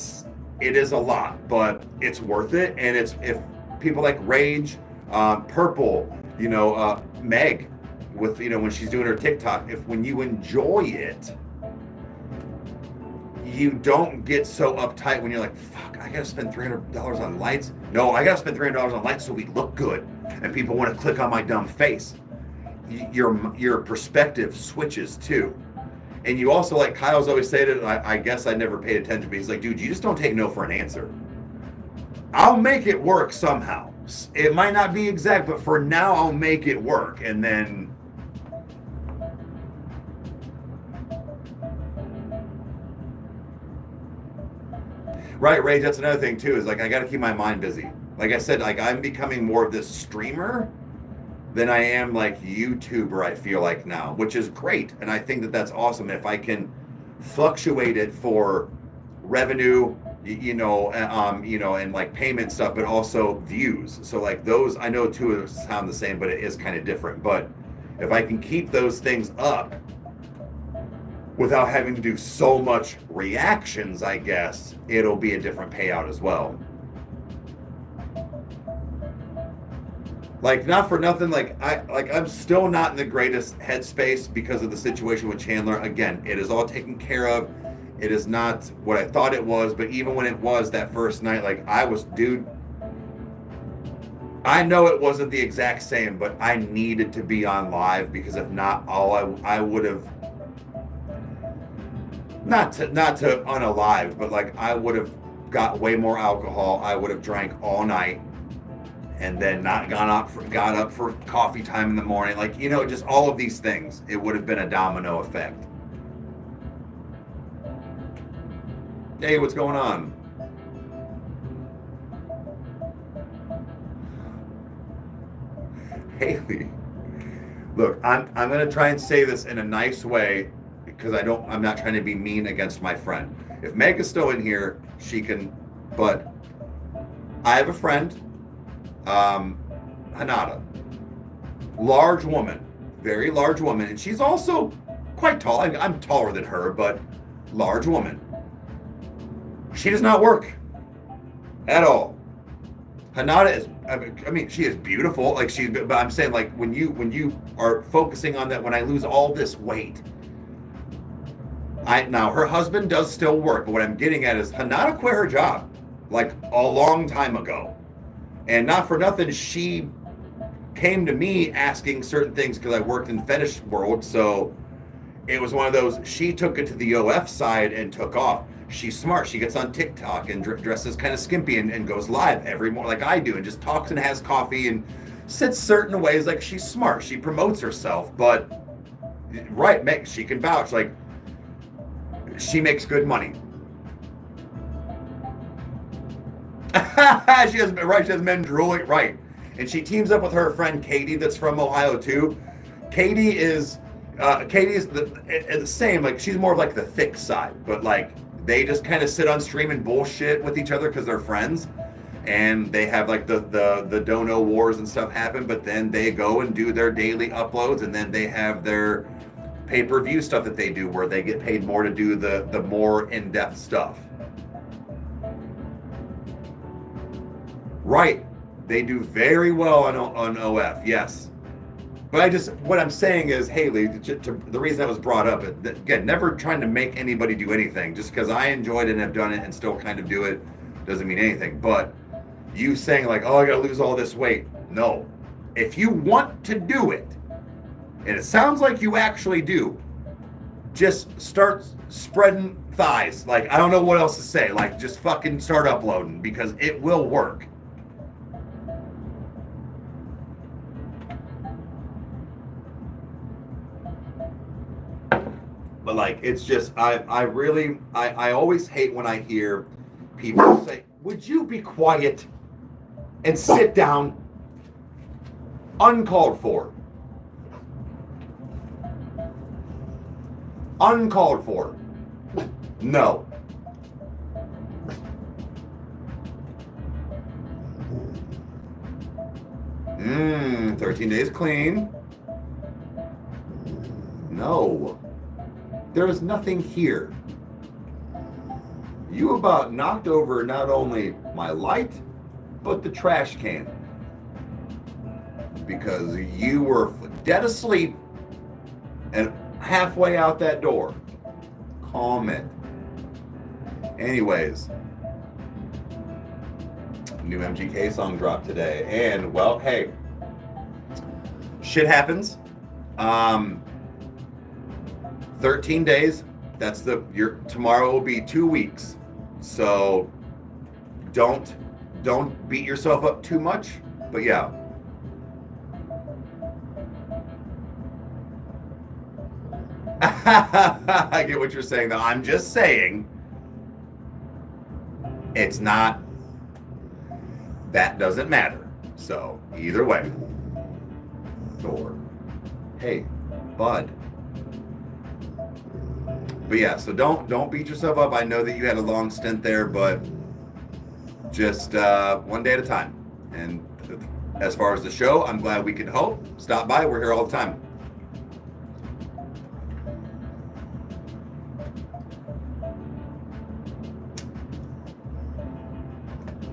is a lot, but it's worth it. And it's, if people like Rage, Purple, you know, Meg, with, you know, when she's doing her TikTok, when you enjoy it, you don't get so uptight when you're like, fuck, I gotta spend $300 on lights. No, I gotta spend $300 on lights so we look good and people want to click on my dumb face. Your perspective switches too. And you also, like Kyle's always said it, I guess I never paid attention, but he's like, dude, you just don't take no for an answer. I'll make it work somehow. It might not be exact, but for now I'll make it work. And then right, Rage, that's another thing too, is like, I got to keep my mind busy. Like I said, like, I'm becoming more of this streamer than I am like YouTuber, I feel like now, which is great. And I think that that's awesome. If I can fluctuate it for revenue, you know, and like payment stuff, but also views. So like those, I know two sound the same, but it is kind of different. But if I can keep those things up without having to do so much reactions, I guess it'll be a different payout as well. Like, not for nothing, I'm still not in the greatest headspace because of the situation with Chandler. Again, it is all taken care of. It is not what I thought it was, but even when it was that first night, like, dude, I know it wasn't the exact same, but I needed to be on live, because if not, I would have, not to unalive, but like, I would have got way more alcohol. I would have drank all night and then not got up for coffee time in the morning. Like, you know, just all of these things. It would have been a domino effect. Hey, what's going on? Haley, look, I'm gonna try and say this in a nice way, because I'm not trying to be mean against my friend. If Meg is still in here, she can, but I have a friend, Hanada, large woman, very large woman, and she's also quite tall. I'm taller than her, but large woman. She does not work at all. Hanada is, I mean, she is beautiful. Like but I'm saying, like when you are focusing on that, when I lose all this weight, now her husband does still work, but what I'm getting at is Hanada quit her job like a long time ago, and not for nothing, she came to me asking certain things because I worked in fetish world, so it was one of those. She took it to the OF side and took off. She's smart. She gets on TikTok and dresses kind of skimpy and goes live every morning like I do, and just talks and has coffee and sits certain ways. Like, she's smart. She promotes herself, but right, she can vouch. Like, she makes good money. She has men drooling, right? And she teams up with her friend Katie, that's from Ohio too. Katie is the same. Like, she's more of like the thick side, but like they just kind of sit on stream and bullshit with each other because they're friends, and they have like the dono wars and stuff happen. But then they go and do their daily uploads, and then they have their pay-per-view stuff that they do where they get paid more to do the more in-depth stuff. Right. They do very well on OF, yes. But what I'm saying is, Haley, the reason that was brought up, again, never trying to make anybody do anything. Just because I enjoyed it and have done it and still kind of do it doesn't mean anything. But you saying like, oh, I gotta lose all this weight. No. If you want to do it, and it sounds like you actually do, just start spreading thighs. Like, I don't know what else to say. Like, just fucking start uploading, because it will work. But like, it's just, I always hate when I hear people say, would you be quiet and sit down? Uncalled for. Uncalled for. No. 13 days clean. No. There is nothing here. You about knocked over not only my light, but the trash can. Because you were dead asleep and halfway out that door. Calm it. Anyways, new MGK song dropped today, and well, hey, shit happens. 13 days. That's tomorrow will be 2 weeks. So don't beat yourself up too much. But yeah. I get what you're saying though. I'm just saying it's not, that doesn't matter. So either way. Thor. Hey, bud. But yeah, so don't beat yourself up. I know that you had a long stint there, but just one day at a time. And as far as the show, I'm glad we could help. Stop by. We're here all the time.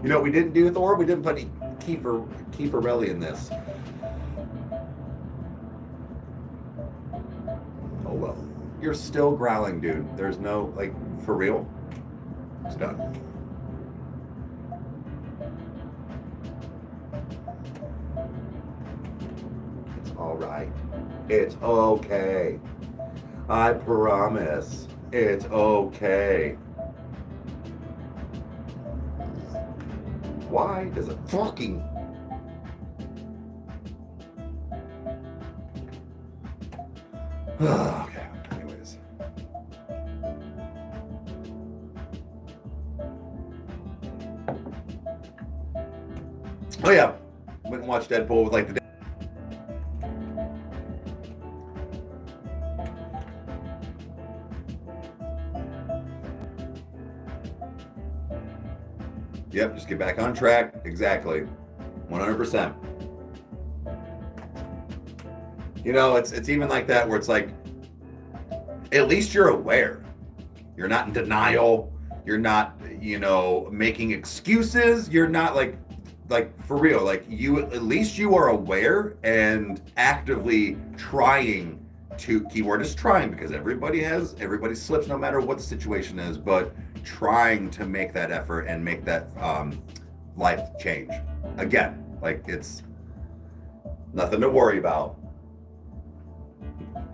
You know what we didn't do, Thor? We didn't put Kieferelli in this. Oh well. You're still growling, dude. There's no, like, for real? It's done. It's all right. It's okay. I promise. It's okay. Why does it fucking... Okay. Anyways. Oh yeah. Went and watched Deadpool with like the... Yep, just get back on track. Exactly. 100%. You know, it's even like that where it's like, at least you're aware. You're not in denial. You're not, you know, making excuses. You're not like for real, like you, at least you are aware and actively trying to, keyword is trying, because everybody slips no matter what the situation is, but trying to make that effort and make that life change. Again, like it's nothing to worry about.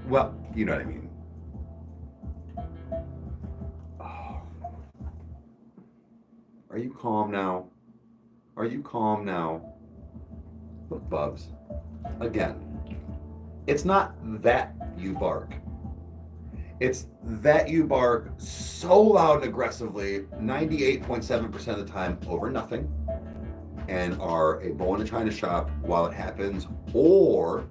Well, you know what I mean. Are you calm now? Are you calm now? Look, Bubs, again, it's not that you bark. It's that you bark so loud and aggressively 98.7% of the time over nothing and are a bull in a china shop while it happens, or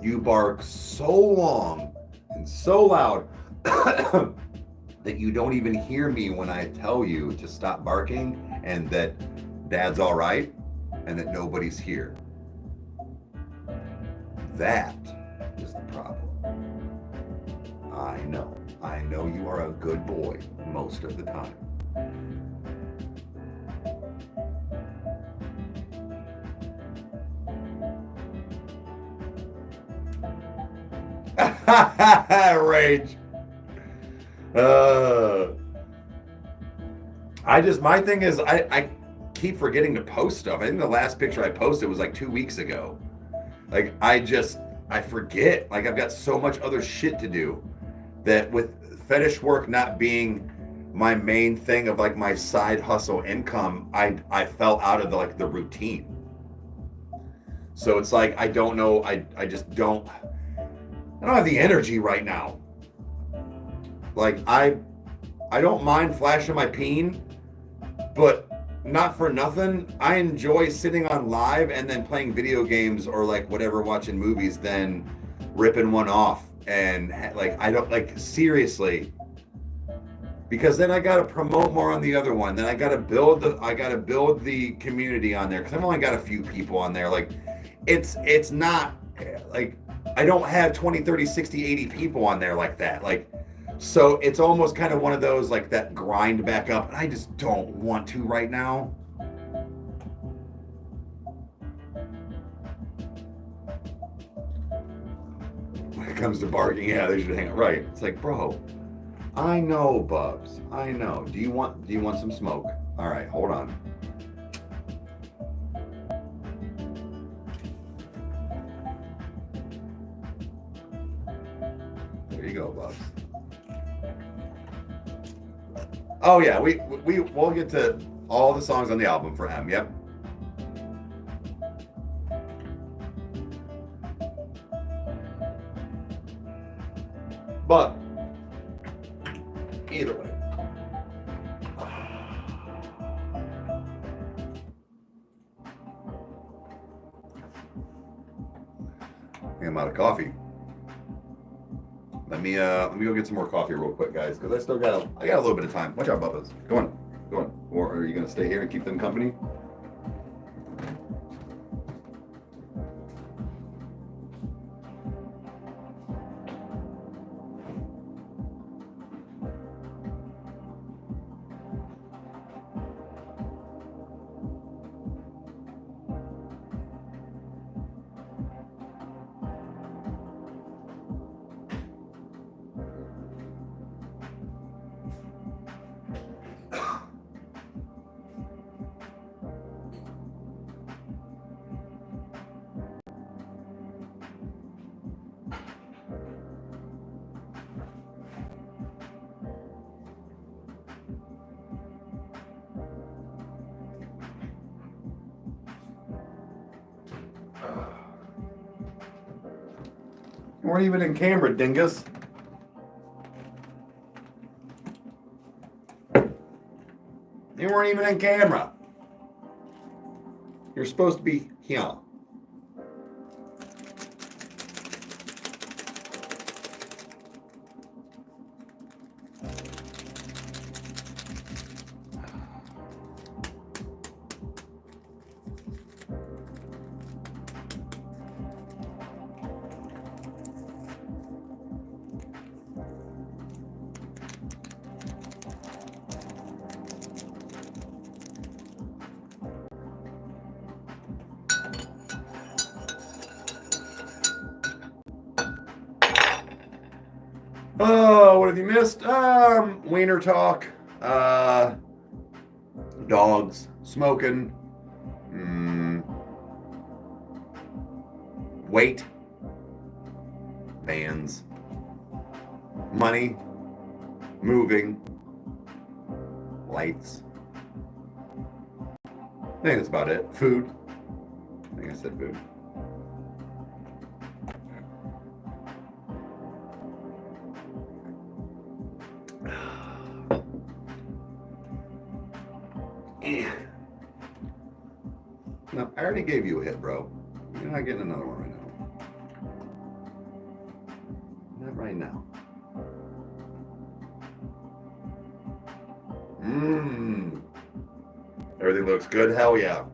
you bark so long and so loud that you don't even hear me when I tell you to stop barking and that Dad's all right and that nobody's here. That is the problem. I know you are a good boy most of the time. Rage. My thing is, I keep forgetting to post stuff. I think the last picture I posted was like 2 weeks ago. Like, I forget. Like, I've got so much other shit to do that with fetish work not being my main thing of like my side hustle income, I fell out of the routine. So it's like, I don't know. I don't have the energy right now. Like, I don't mind flashing my peen, but not for nothing. I enjoy sitting on live and then playing video games or like whatever, watching movies, then ripping one off. And like, I don't, like, seriously, because then I got to promote more on the other one. Then I got to build the community on there. Cause I've only got a few people on there. Like, it's not like, I don't have 20, 30, 60, 80 people on there like that. Like, so it's almost kind of one of those, like, that grind back up. And I just don't want to right now. When it comes to barking, yeah, they should hang out. Right. It's like, bro, I know, Bubs. I know. Do you want some smoke? All right, hold on. There you go, Bubs. Oh yeah, we'll get to all the songs on the album for M. Yep. But either way, I'm out of coffee. Let me go get some more coffee real quick, guys, because I got a little bit of time. Watch out, Bubba's. Go on. Or are you gonna stay here and keep them company? You weren't even in camera, dingus. You weren't even in camera. You're supposed to be here. Oh, what have you missed? Wiener talk. Dogs. Smoking. Weight. Bands. Money. Moving. Lights. I think that's about it. Food. I think I said food. No, I already gave you a hit, bro. You're not getting another one right now. Not right now. Everything looks good. Hell yeah.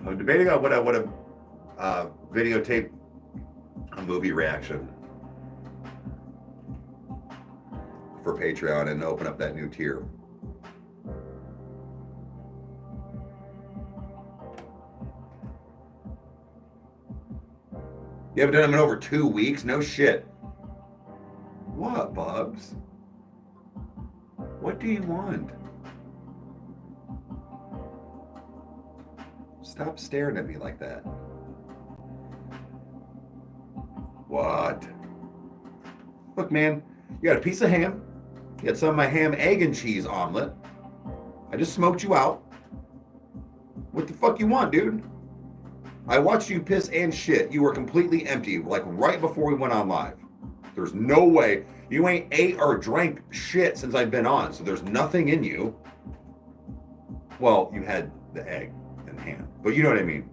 I'm debating on what I would have videotaped a movie reaction for Patreon and open up that new tier. You haven't done them in over 2 weeks? No shit. What, Bubs? What do you want? Stop staring at me like that. What? Look, man, you got a piece of ham. You got some of my ham, egg, and cheese omelet. I just smoked you out. What the fuck you want, dude? I watched you piss and shit. You were completely empty, like right before we went on live. There's no way. You ain't ate or drank shit since I've been on, so there's nothing in you. Well, you had the egg and ham, but you know what I mean.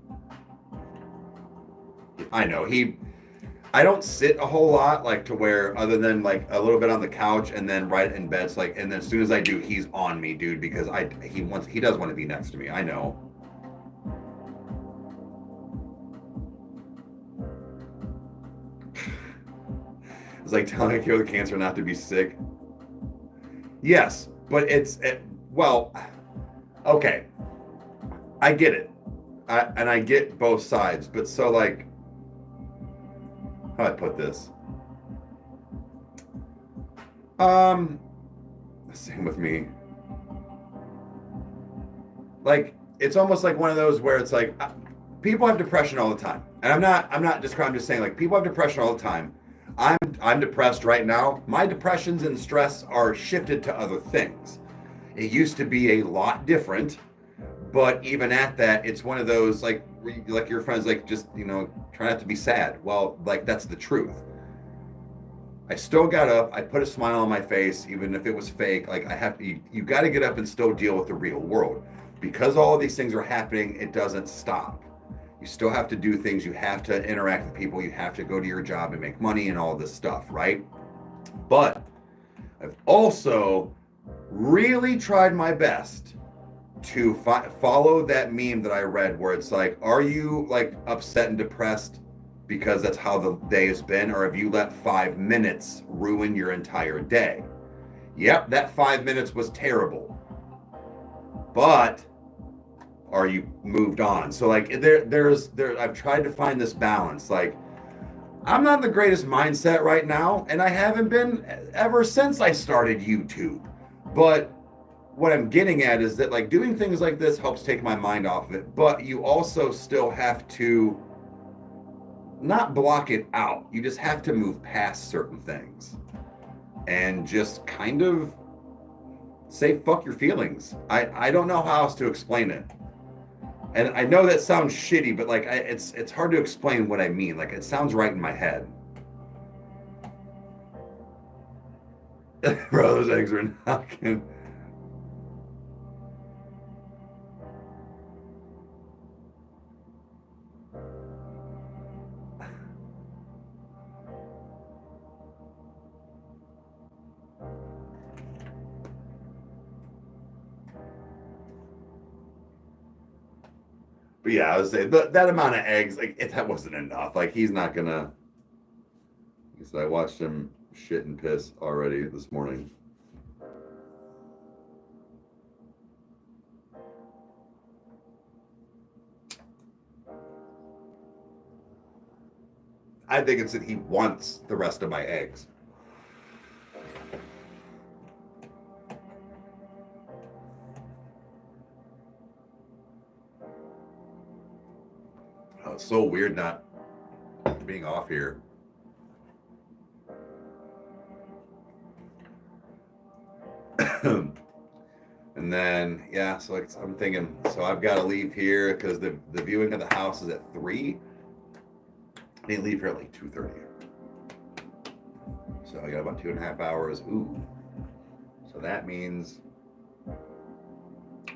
I know, I don't sit a whole lot, like to where other than like a little bit on the couch and then right in bed, so like, and then as soon as I do, he's on me, dude, because he does want to be next to me. I know. It's like telling a kid with cancer not to be sick. Yes, but well, okay. I get it. And I get both sides, but so like, how do I put this? Same with me. Like, it's almost like one of those where it's like, people have depression all the time. And I'm just saying, like, people have depression all the time. I'm depressed right now. My depressions and stress are shifted to other things. It used to be a lot different, but even at that, it's one of those like your friends like just, you know, try not to be sad. Well, like that's the truth. I still got up. I put a smile on my face, even if it was fake. Like you got to get up and still deal with the real world, because all of these things are happening. It doesn't stop. You still have to do things. You have to interact with people. You have to go to your job and make money and all this stuff, right? But I've also really tried my best to follow that meme that I read where it's like, are you like upset and depressed because that's how the day has been? Or have you let 5 minutes ruin your entire day? Yep, that 5 minutes was terrible. But are you moved on? So like I've tried to find this balance. Like, I'm not in the greatest mindset right now, and I haven't been ever since I started YouTube. But what I'm getting at is that like doing things like this helps take my mind off of it, but you also still have to not block it out. You just have to move past certain things and just kind of say fuck your feelings. I don't know how else to explain it. And I know that sounds shitty, but like it's hard to explain what I mean. Like it sounds right in my head. Bro, those eggs are knocking. But yeah, I was saying that amount of eggs, like that wasn't enough. Like he's not gonna. So I watched him shit and piss already this morning. I think it's that he wants the rest of my eggs. Oh, it's so weird not being off here. And then, yeah, so like, I'm thinking, so I've got to leave here because the viewing of the house is at 3. I need to leave here at like 2:30. So I got about 2.5 hours. Ooh. So that means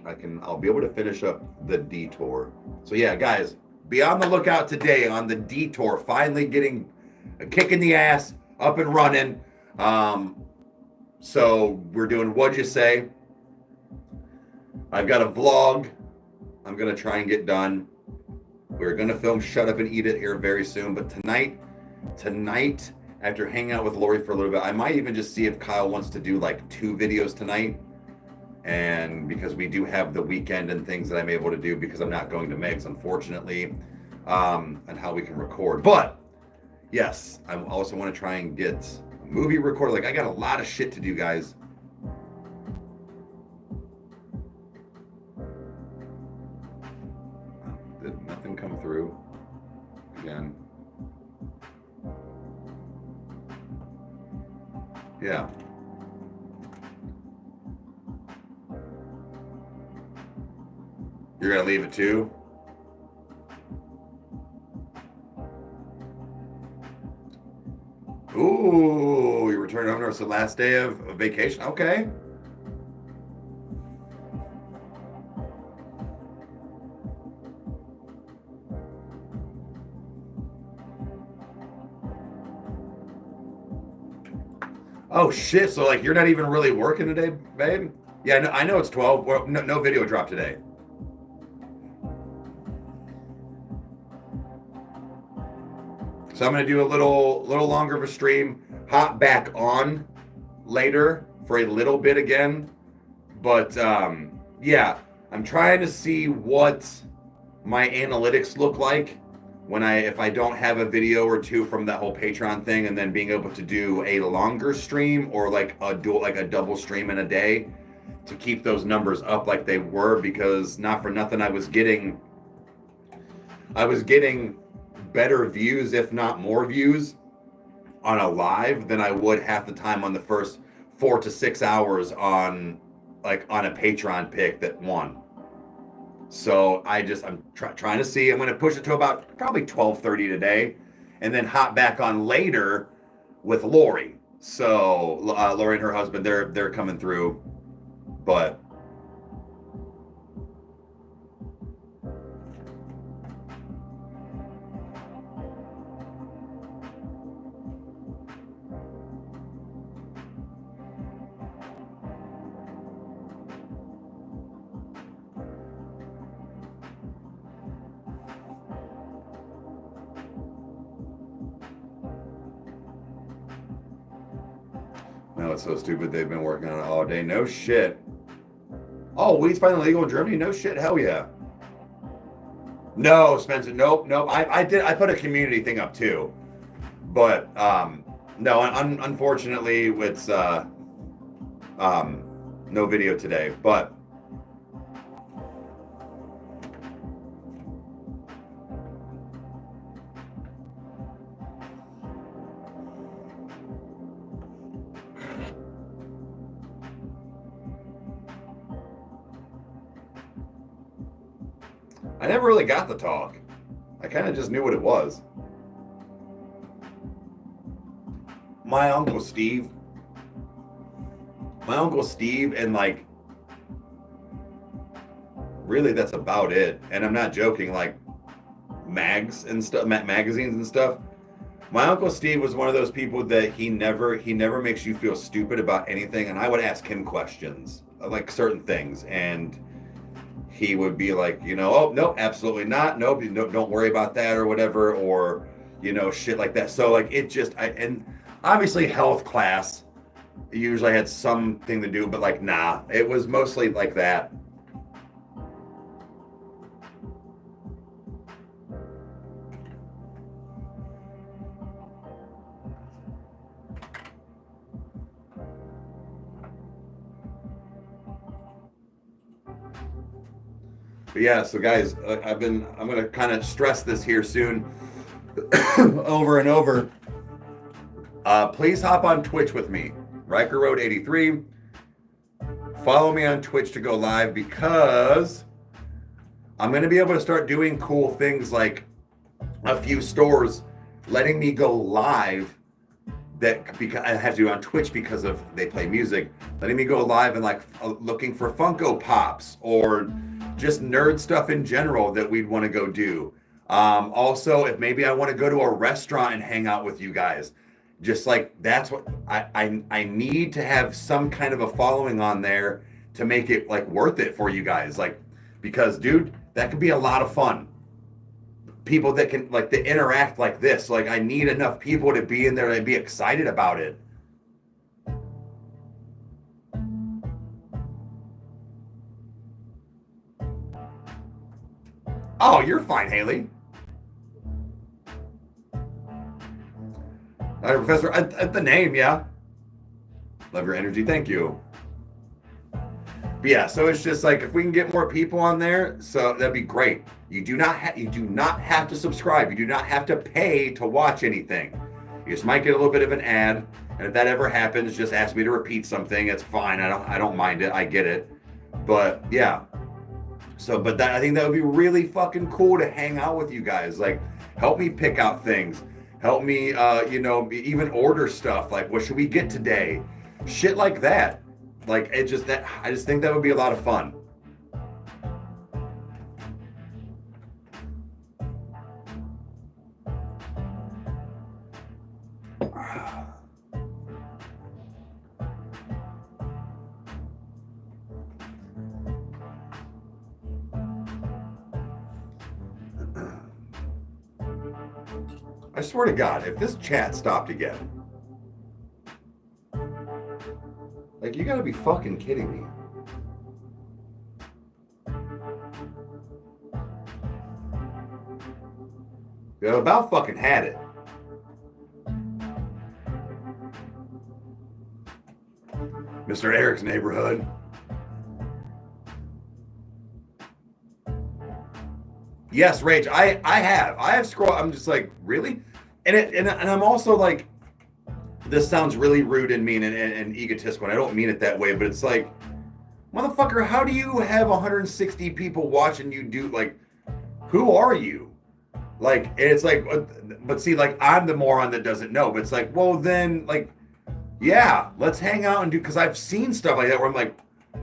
I'll be able to finish up the detour. So yeah, guys, be on the lookout today on the detour, finally getting a kick in the ass, up and running. So we're doing What'd You Say? I've got a vlog I'm going to try and get done. We're going to film Shut Up and Eat It here very soon. But tonight, after hanging out with Lori for a little bit, I might even just see if Kyle wants to do like 2 videos tonight. And because we do have the weekend and things that I'm able to do because I'm not going to mix, unfortunately, and how we can record. But yes, I also want to try and get a movie recorded. Like I got a lot of shit to do, guys. Did nothing come through again? Yeah. You're gonna leave it too? Ooh, you returned home. It's the last day of vacation. Okay. Oh shit! So like you're not even really working today, babe? Yeah, I know it's 12. Well, no video drop today. So I'm gonna do a little longer of a stream. Hop back on later for a little bit again, but yeah, I'm trying to see what my analytics look like when if I don't have a video or 2 from that whole Patreon thing, and then being able to do a longer stream or like a double stream in a day to keep those numbers up like they were, because not for nothing I was getting better views, if not more views, on a live than I would half the time on the first 4 to 6 hours on a Patreon pick that won. So I'm trying to see. I'm going to push it to about probably 12:30 today, and then hop back on later with Lori. So Lori and her husband, they're coming through, but. No, it's so stupid. They've been working on it all day. No shit. Oh, weed's finally legal in Germany? No shit. Hell yeah. No, Spencer. Nope. I put a community thing up too, but no. Unfortunately, it's no video today. But I never really got the talk. I kind of just knew what it was. My Uncle Steve, and like, really that's about it. And I'm not joking, like magazines and stuff. My Uncle Steve was one of those people that he never makes you feel stupid about anything. And I would ask him questions, like certain things. And he would be like, oh, no, absolutely not. Nope, no, don't worry about that or whatever, or, shit like that. So like and obviously health class usually had something to do, but like, nah, it was mostly like that. But yeah, so guys, I'm gonna kind of stress this here soon, over and over. Please hop on Twitch with me, Rykerroad 83. Follow me on Twitch to go live, because I'm gonna be able to start doing cool things like a few stores letting me go live. That because I have to do on Twitch because of they play music, letting me go live and like looking for Funko Pops or just nerd stuff in general that we'd want to go do. Also, if maybe I want to go to a restaurant and hang out with you guys, just like that's what I need to have some kind of a following on there to make it like worth it for you guys. Like, because dude, that could be a lot of fun. People that can like that interact like this. Like, I need enough people to be in there and be excited about it. Oh, you're fine, Haley. Professor, at the name, yeah. Love your energy, thank you. But yeah, so it's just like if we can get more people on there, so that'd be great. You do not have to subscribe. You do not have to pay to watch anything. You just might get a little bit of an ad, and if that ever happens, just ask me to repeat something. It's fine. I don't mind it. I get it. But yeah. So, but I think that would be really fucking cool to hang out with you guys. Like, help me pick out things. Help me, even order stuff. Like, what should we get today? Shit like that. Like, I just think that would be a lot of fun. I swear to God, if this chat stopped again, like, you gotta be fucking kidding me. You about fucking had it. Mr. Eric's neighborhood. Yes, Rage. I have scrolled. I'm just like, really? And I'm also like, this sounds really rude and mean and egotistical, and I don't mean it that way, but it's like, motherfucker, how do you have 160 people watching you do, like, who are you? Like, and it's like, but see, like, I'm the moron that doesn't know, but it's like, well, then, like, yeah, let's hang out and do, because I've seen stuff like that where I'm like,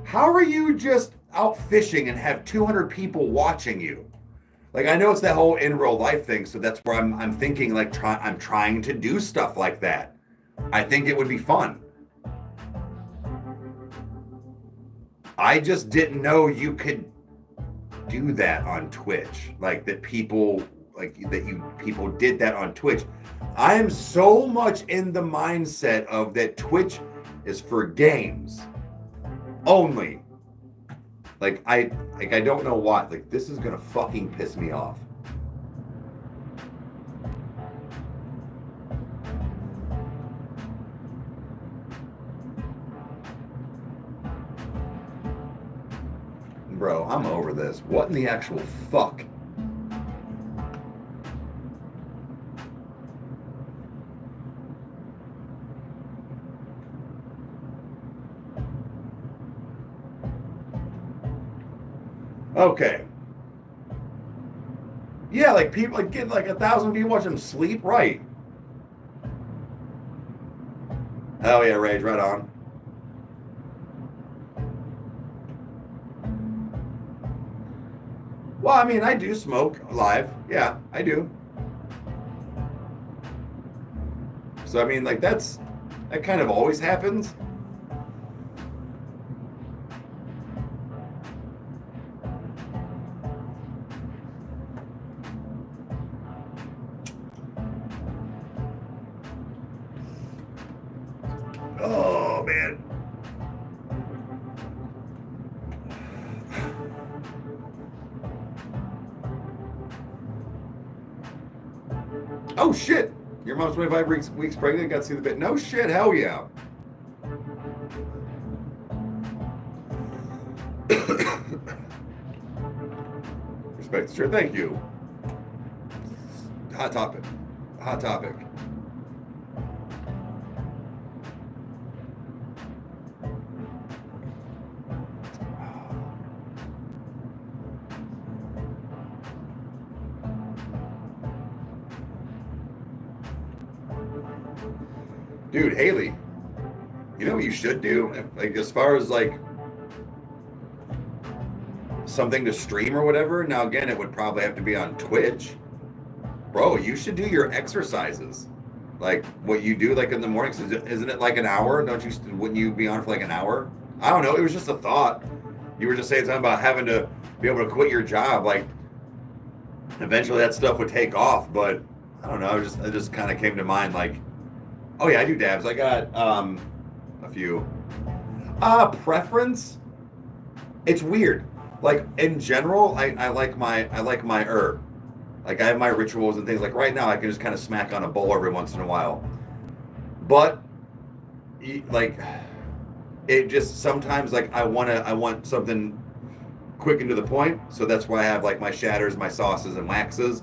how are you just out fishing and have 200 people watching you? Like, I know it's that whole in real life thing, so that's where I'm thinking, like, I'm trying to do stuff like that. I think it would be fun. I just didn't know you could do that on Twitch. Like, that people, people did that on Twitch. I am so much in the mindset of that Twitch is for games only. Like, I don't know why. Like, this is gonna fucking piss me off. Bro, I'm over this. What in the actual fuck? Okay. Yeah, like people like get like 1,000 people watch them sleep, right? Oh yeah, Rage, right on. Well, I mean, I do smoke live. Yeah, I do. So I mean, like that kind of always happens. man. Oh shit! Your mom's 25 weeks pregnant. Got to see the bit. No shit. Hell yeah. Respect. Sure. Thank you. Hot topic. Hot topic. Dude, Haley, you know what you should do? Like, as far as like something to stream or whatever. Now, again, it would probably have to be on Twitch. Bro, you should do your exercises. Like what you do like in the mornings. Isn't it like an hour? Wouldn't you be on for like an hour? I don't know. It was just a thought. You were just saying something about having to be able to quit your job. Like, eventually that stuff would take off, but I don't know. It just kind of came to mind like, oh yeah, I do dabs. I got a few. Preference? It's weird. Like in general, I like my herb. Like I have my rituals and things. Like right now, I can just kind of smack on a bowl every once in a while. But like, it just sometimes like I want something quick and to the point. So that's why I have like my shatters, my sauces and waxes,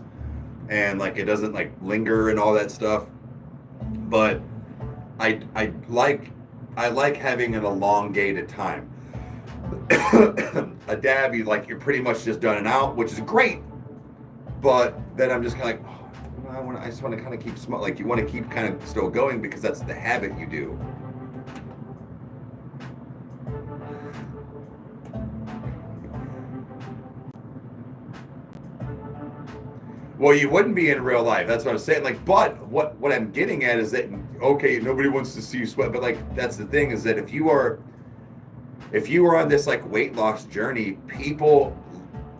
and like it doesn't like linger and all that stuff. But I like having an elongated time. A dab, you're pretty much just done and out, which is great. But then I'm just kind of like, I just want to kind of keep like you want to keep kind of still going because that's the habit you do. Well, you wouldn't be in real life. That's what I'm saying. Like, but what I'm getting at is that, okay, nobody wants to see you sweat, but like that's the thing is that if you are on this like weight loss journey,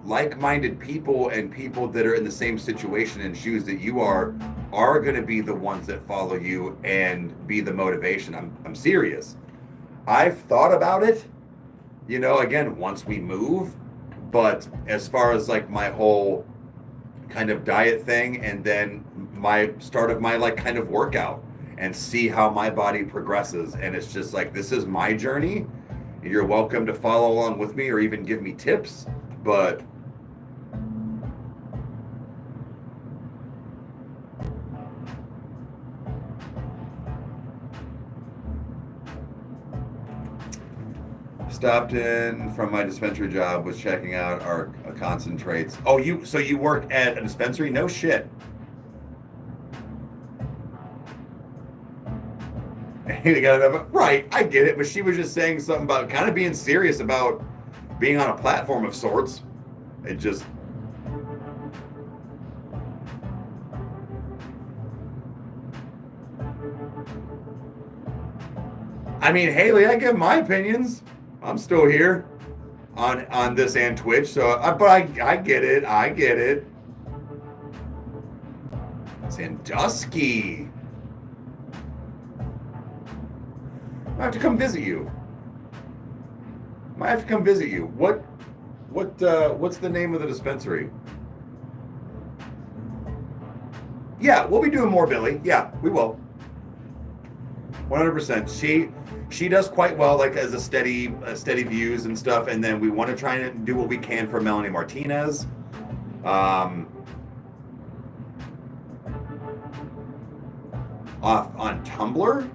like-minded people and people that are in the same situation and shoes that you are going to be the ones that follow you and be the motivation. I'm serious. I've thought about it, again, once we move, but as far as like my whole kind of diet thing and then my start of my like kind of workout and see how my body progresses. And it's just like, this is my journey. You're welcome to follow along with me or even give me tips, but stopped in from my dispensary job, was checking out our concentrates. Oh, so you work at a dispensary? No shit. Right, I get it, but she was just saying something about kind of being serious about being on a platform of sorts. It just... I mean, Haley, I give my opinions. I'm still here on this and Twitch, so but I get it. I get it. Sandusky. I have to come visit you. What's the name of the dispensary? Yeah, we'll be doing more, Billy. Yeah, we will. 100%. She does quite well, like as a steady views and stuff. And then we want to try and do what we can for Melanie Martinez. On Tumblr.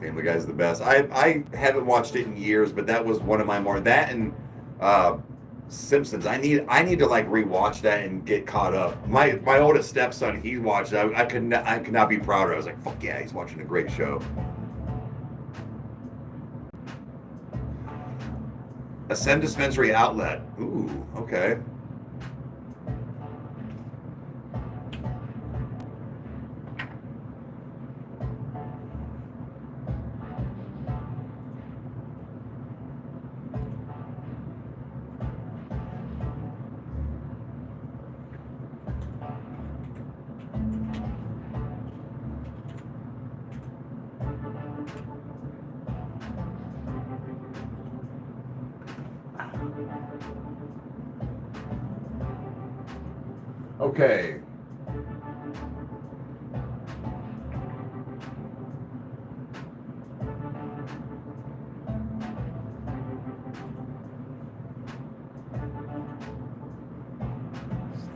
Family Guy's the best. I haven't watched it in years, but that was one of my that and Simpsons. I need to like rewatch that and get caught up. My oldest stepson, he watched it. I could not be prouder. I was like, fuck yeah, he's watching a great show. Ascend Dispensary Outlet. Ooh, okay. Okay.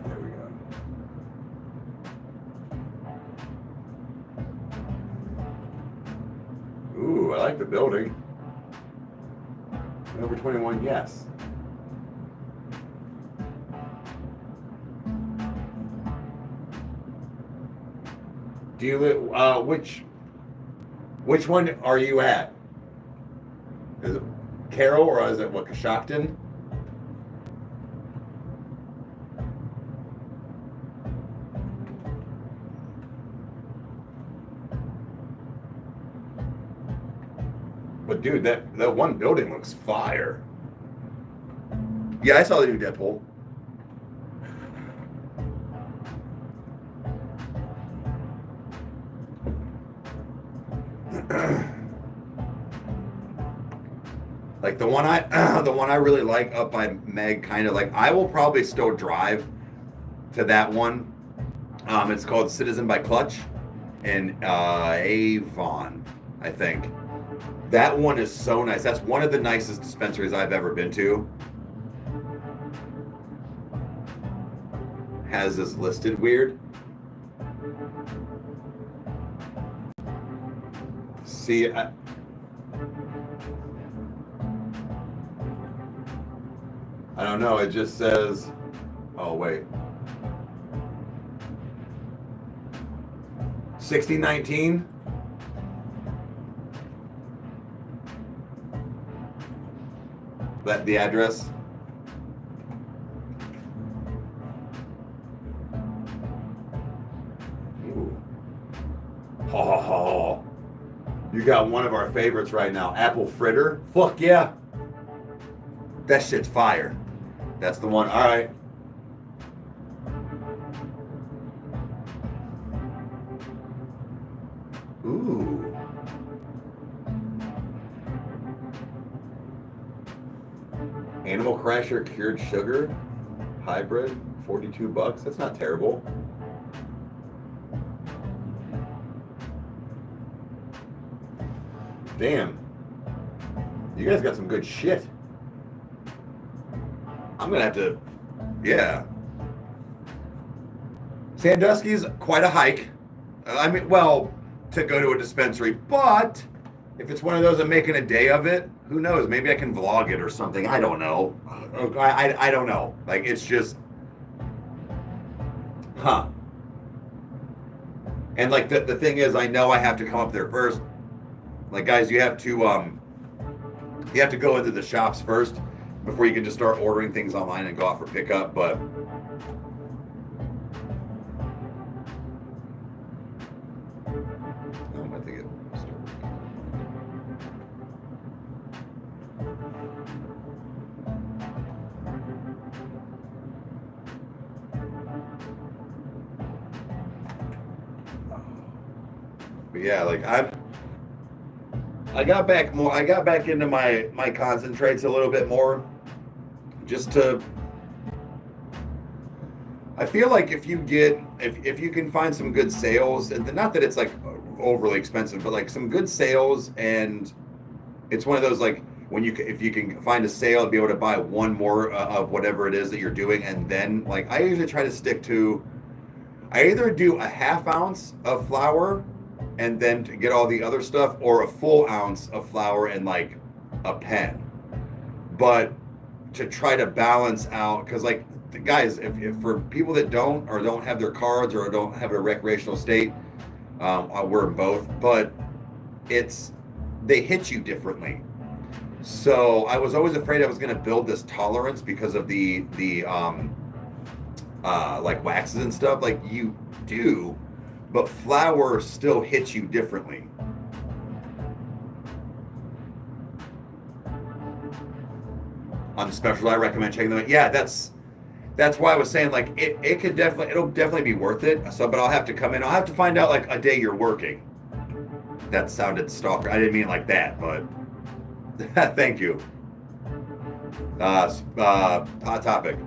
There we go. Ooh, I like the building. Over 21, yes. Do you live, which one are you at? Is it Carroll or is it what, Coshocton? But dude, that one building looks fire. Yeah, I saw the new Deadpool. Like the one I really like up by Meg, kind of like, I will probably still drive to that one. It's called Citizen by Clutch in Avon, I think. That one is so nice. That's one of the nicest dispensaries I've ever been to. Has this listed weird. See, I don't know. It just says, oh wait, 1619. That the address. Ooh. Oh, you got one of our favorites right now, apple fritter. Fuck yeah. That shit's fire. That's the one. All right. Ooh. Animal Crasher cured sugar hybrid, $42. That's not terrible. Damn. You guys got some good shit. I'm gonna have to, yeah. Sandusky's quite a hike. I mean, well, to go to a dispensary, but if it's one of those I'm making a day of it, who knows? Maybe I can vlog it or something. I don't know. I don't know. Like, it's just, huh. And like the thing is, I know I have to come up there first. Like, guys, you have to go into the shops first before you can just start ordering things online and go out for pickup. But I think it started. But yeah, like I got back into my concentrates a little bit more, just to, I feel like if you can find some good sales, and not that it's like overly expensive, but like some good sales, and it's one of those, like, if you can find a sale and be able to buy one more of whatever it is that you're doing, and then, like, I usually try to stick to, I either do a half ounce of flour and then to get all the other stuff, or a full ounce of flour and like a pen. But to try to balance out, because like, guys, if for people that don't have their cards or don't have a recreational state, we're in both, but they hit you differently. So I was always afraid I was going to build this tolerance because of the like waxes and stuff, like you do, but flour still hits you differently. On the specials, I recommend checking them out. Yeah, that's why I was saying, like, it'll definitely be worth it. So, but I'll have to come in. I'll have to find out like a day you're working. That sounded stalker. I didn't mean it like that, but thank you. Hot topic.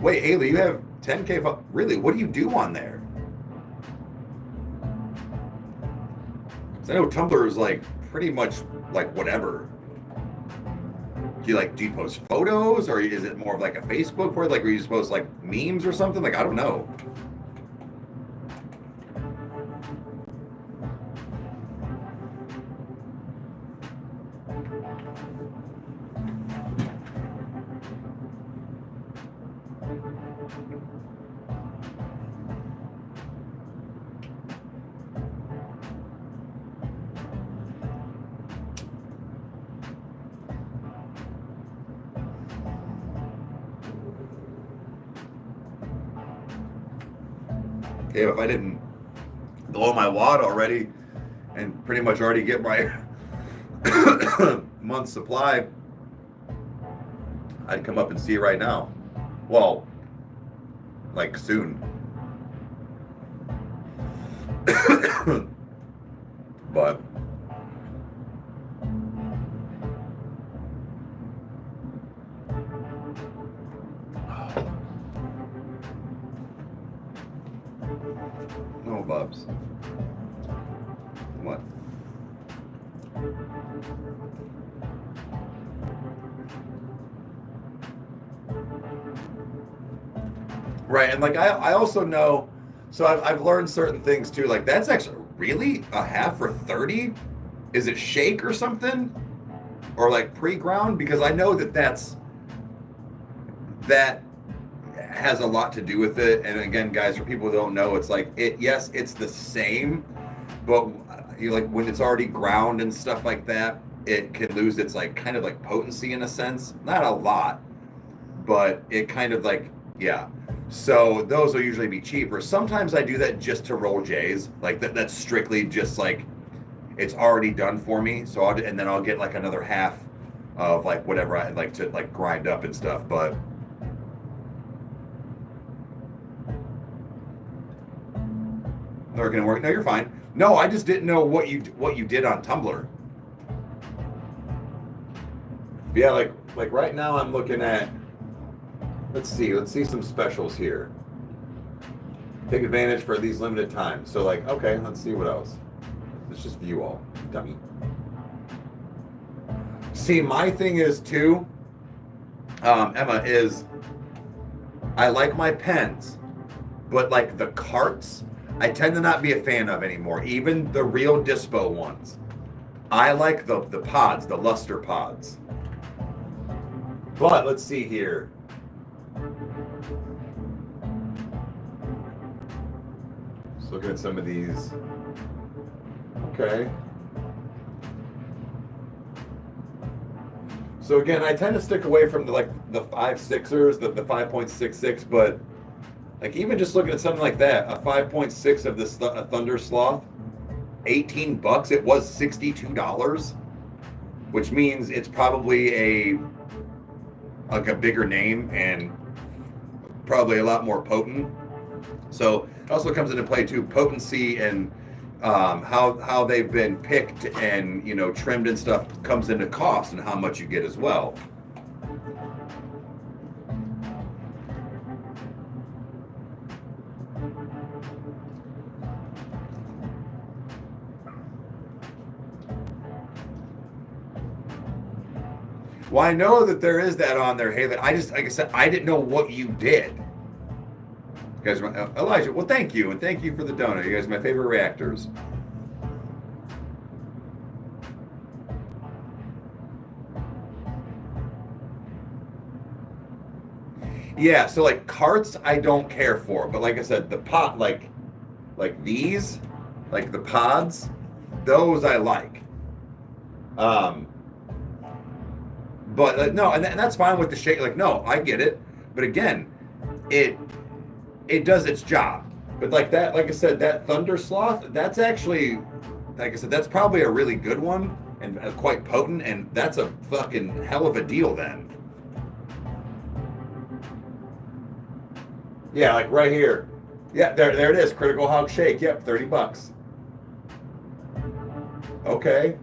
Wait, Haley, you have 10K. Really? What do you do on there? 'Cause I know Tumblr is like pretty much like whatever. Do you post photos, or is it more of like a Facebook where like, where you just post like memes or something? Like, I don't know. Okay, if I didn't blow my wad already and pretty much already get my month's supply, I'd come up and see it right now. Well, like soon. But no, Bubs. What? Right, and like I also know, so I've learned certain things too. Like, that's actually really a half for 30. Is it shake or something, or like pre-ground? Because I know that has a lot to do with it. And again, guys, for people who don't know, it's like yes, it's the same, but you like when it's already ground and stuff like that, it can lose its like kind of like potency in a sense. Not a lot, but it kind of like, yeah. So those will usually be cheaper. Sometimes I do that just to roll J's. Like that's strictly just like it's already done for me. So and then I'll get like another half of like whatever I like to like grind up and stuff. But they're gonna work. No, you're fine. No, I just didn't know what you did on Tumblr. Yeah, like right now I'm looking at. Let's see some specials here. Take advantage for these limited times. So like, okay, let's see what else. Let's just view all, dummy. See, my thing is too, Emma, is I like my pens, but like the carts, I tend to not be a fan of anymore. Even the real Dispo ones. I like the pods, the luster pods. But let's see here. Just looking at some of these. Okay. So again, I tend to stick away from the 5.6ers, the 5.66, but like even just looking at something like that, a 5.6 of this a Thunder Sloth, $18. It was $62, which means it's probably a bigger name and probably a lot more potent. So it also comes into play too, potency and how they've been picked and trimmed and stuff comes into cost and how much you get as well. Well, I know that there is that on there, Haley. I just, like I said, I didn't know what you did. You guys, Elijah, well, thank you. And thank you for the donut. You guys are my favorite reactors. Yeah, so like carts, I don't care for. But like I said, the pot, like these, like the pods, those I like. But no, and that's fine with the shake. Like, no, I get it. But again, it does its job. But like that, like I said, that Thunder Sloth, that's actually, like I said, that's probably a really good one and quite potent. And that's a fucking hell of a deal then. Yeah, like right here. Yeah, there it is. Critical Hog Shake. Yep, $30. Okay.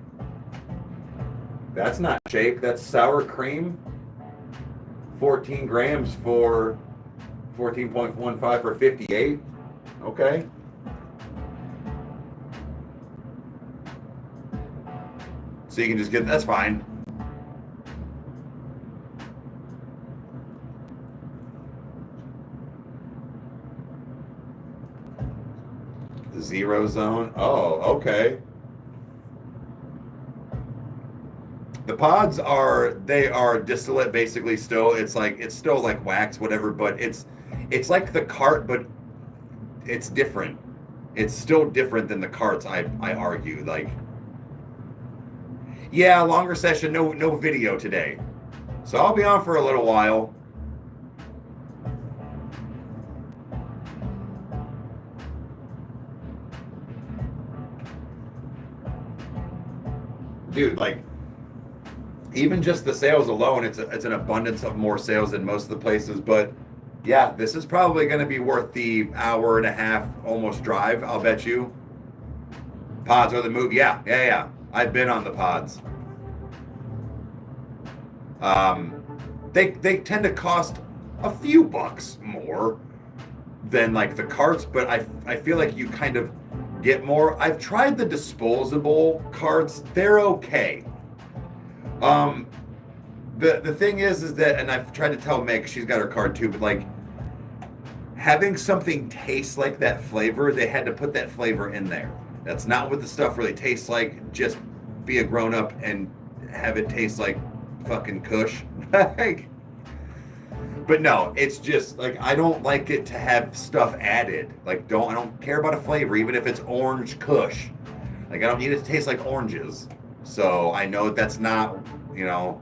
That's not shake, that's sour cream. 14 grams for 14.15 for 58. Okay. So you can just get, that's fine. Zero zone. Oh, okay. The pods they are distillate basically still. It's still like wax, whatever, but it's like the cart, but it's different. It's still different than the carts, I argue. Like, yeah, longer session, no video today. So I'll be on for a little while. Dude, like, even just the sales alone, it's an abundance of more sales than most of the places. But yeah, this is probably going to be worth the hour and a half almost drive, I'll bet you. Pods are the move. Yeah. I've been on the pods. They tend to cost a few bucks more than like the carts, but I feel like you kind of get more. I've tried the disposable carts. They're okay. The thing is that, and I've tried to tell Meg, she's got her card too, but like having something taste like that flavor, they had to put that flavor in there. That's not what the stuff really tastes like. Just be a grown up and have it taste like fucking Kush. Like, but no, it's just like, I don't like it to have stuff added. Like, I don't care about a flavor, even if it's orange Kush. Like, I don't need it to taste like oranges. So I know that's not, you know,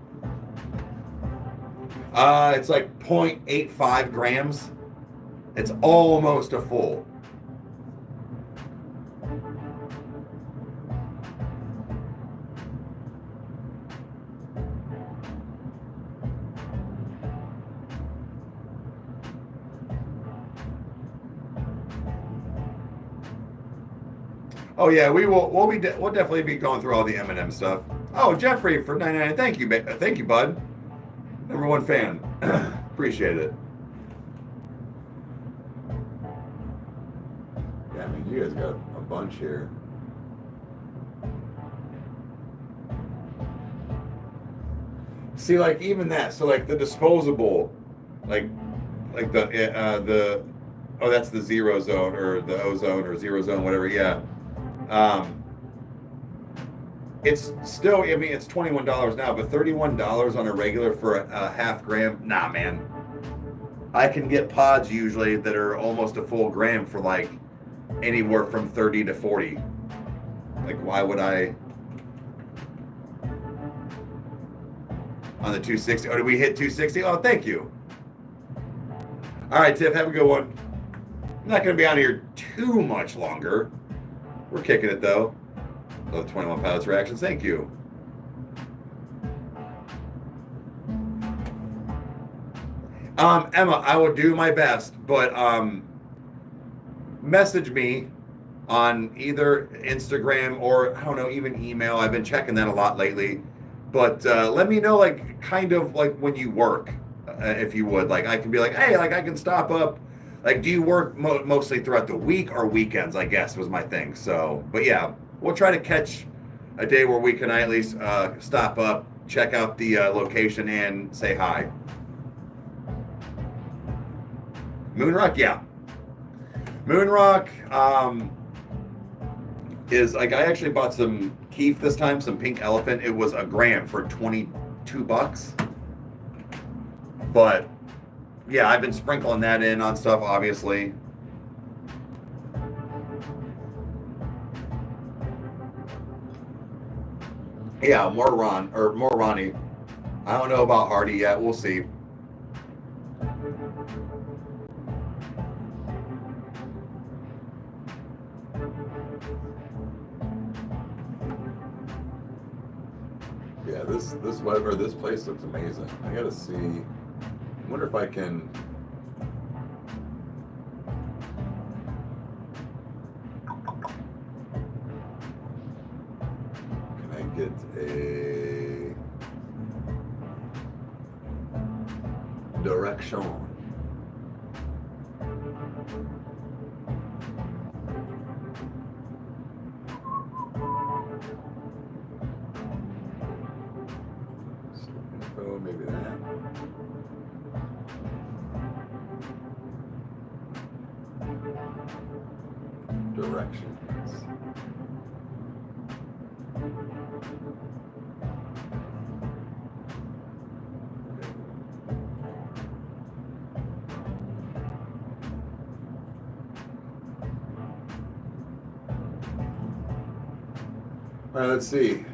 it's like 0.85 grams. It's almost a full. Oh yeah, we'll definitely be going through all the M&M stuff. Oh, Jeffrey for 99. Thank you, bud. #1 fan. Appreciate it. Yeah, I mean, you guys got a bunch here. See, like even that. So like the disposable, like the oh, that's the zero zone or the ozone or zero zone, whatever. Yeah. It's still, I mean, it's $21 now, but $31 on a regular for a half gram. Nah, man. I can get pods usually that are almost a full gram for like anywhere from 30 to 40. Like, why would I? On the 260. Oh, did we hit 260? Oh, thank you. All right, Tiff, have a good one. I'm not going to be on here too much longer. We're kicking it, though. Love 21 Pilots reactions. Thank you. Emma, I will do my best, but message me on either Instagram or, I don't know, even email. I've been checking that a lot lately. But let me know, like, kind of like when you work, if you would. Like, I can be like, hey, like, I can stop up. Like, do you work mostly throughout the week or weekends, I guess, was my thing. So, but yeah, we'll try to catch a day where we can at least stop up, check out the location, and say hi. Moonrock, yeah. Moonrock is, like, I actually bought some Keef this time, some pink elephant. It was a gram for $22. But yeah, I've been sprinkling that in on stuff, obviously. Yeah, more Ronnie. I don't know about Hardy yet. We'll see. Yeah, this place looks amazing. I gotta see. I wonder if I can. Can I get a direction? Oh, maybe that. Directions. All right, let's see.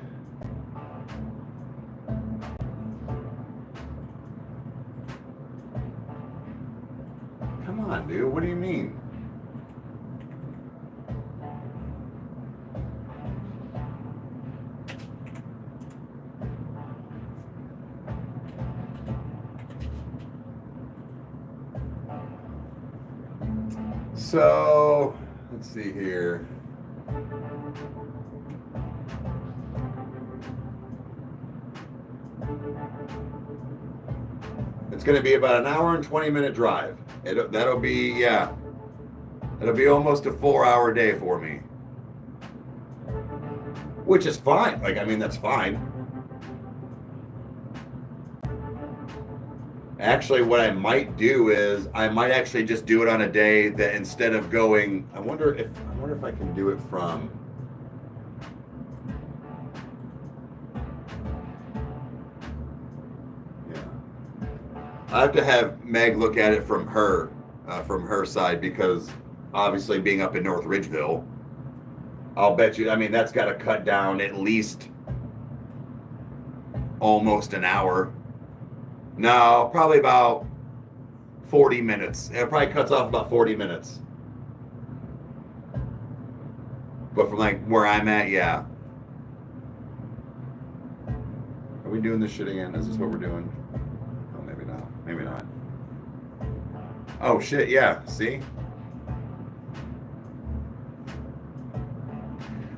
Come on, dude. What do you mean? So, let's see here. It's going to be about an hour and 20-minute drive. That'll be, yeah. It'll be almost a 4-hour day for me. Which is fine. Like, I mean, that's fine. Actually, what I might do is I might actually just do it on a day that instead of going, I wonder if I can do it from. Yeah. I have to have Meg look at it from her side, because obviously being up in North Ridgeville, I'll bet you, I mean, that's got to cut down at least almost an hour. No, probably about 40 minutes. It probably cuts off about 40 minutes. But from like where I'm at, yeah. Are we doing this shit again? Is this what we're doing? Oh, maybe not. Maybe not. Oh shit, yeah. See?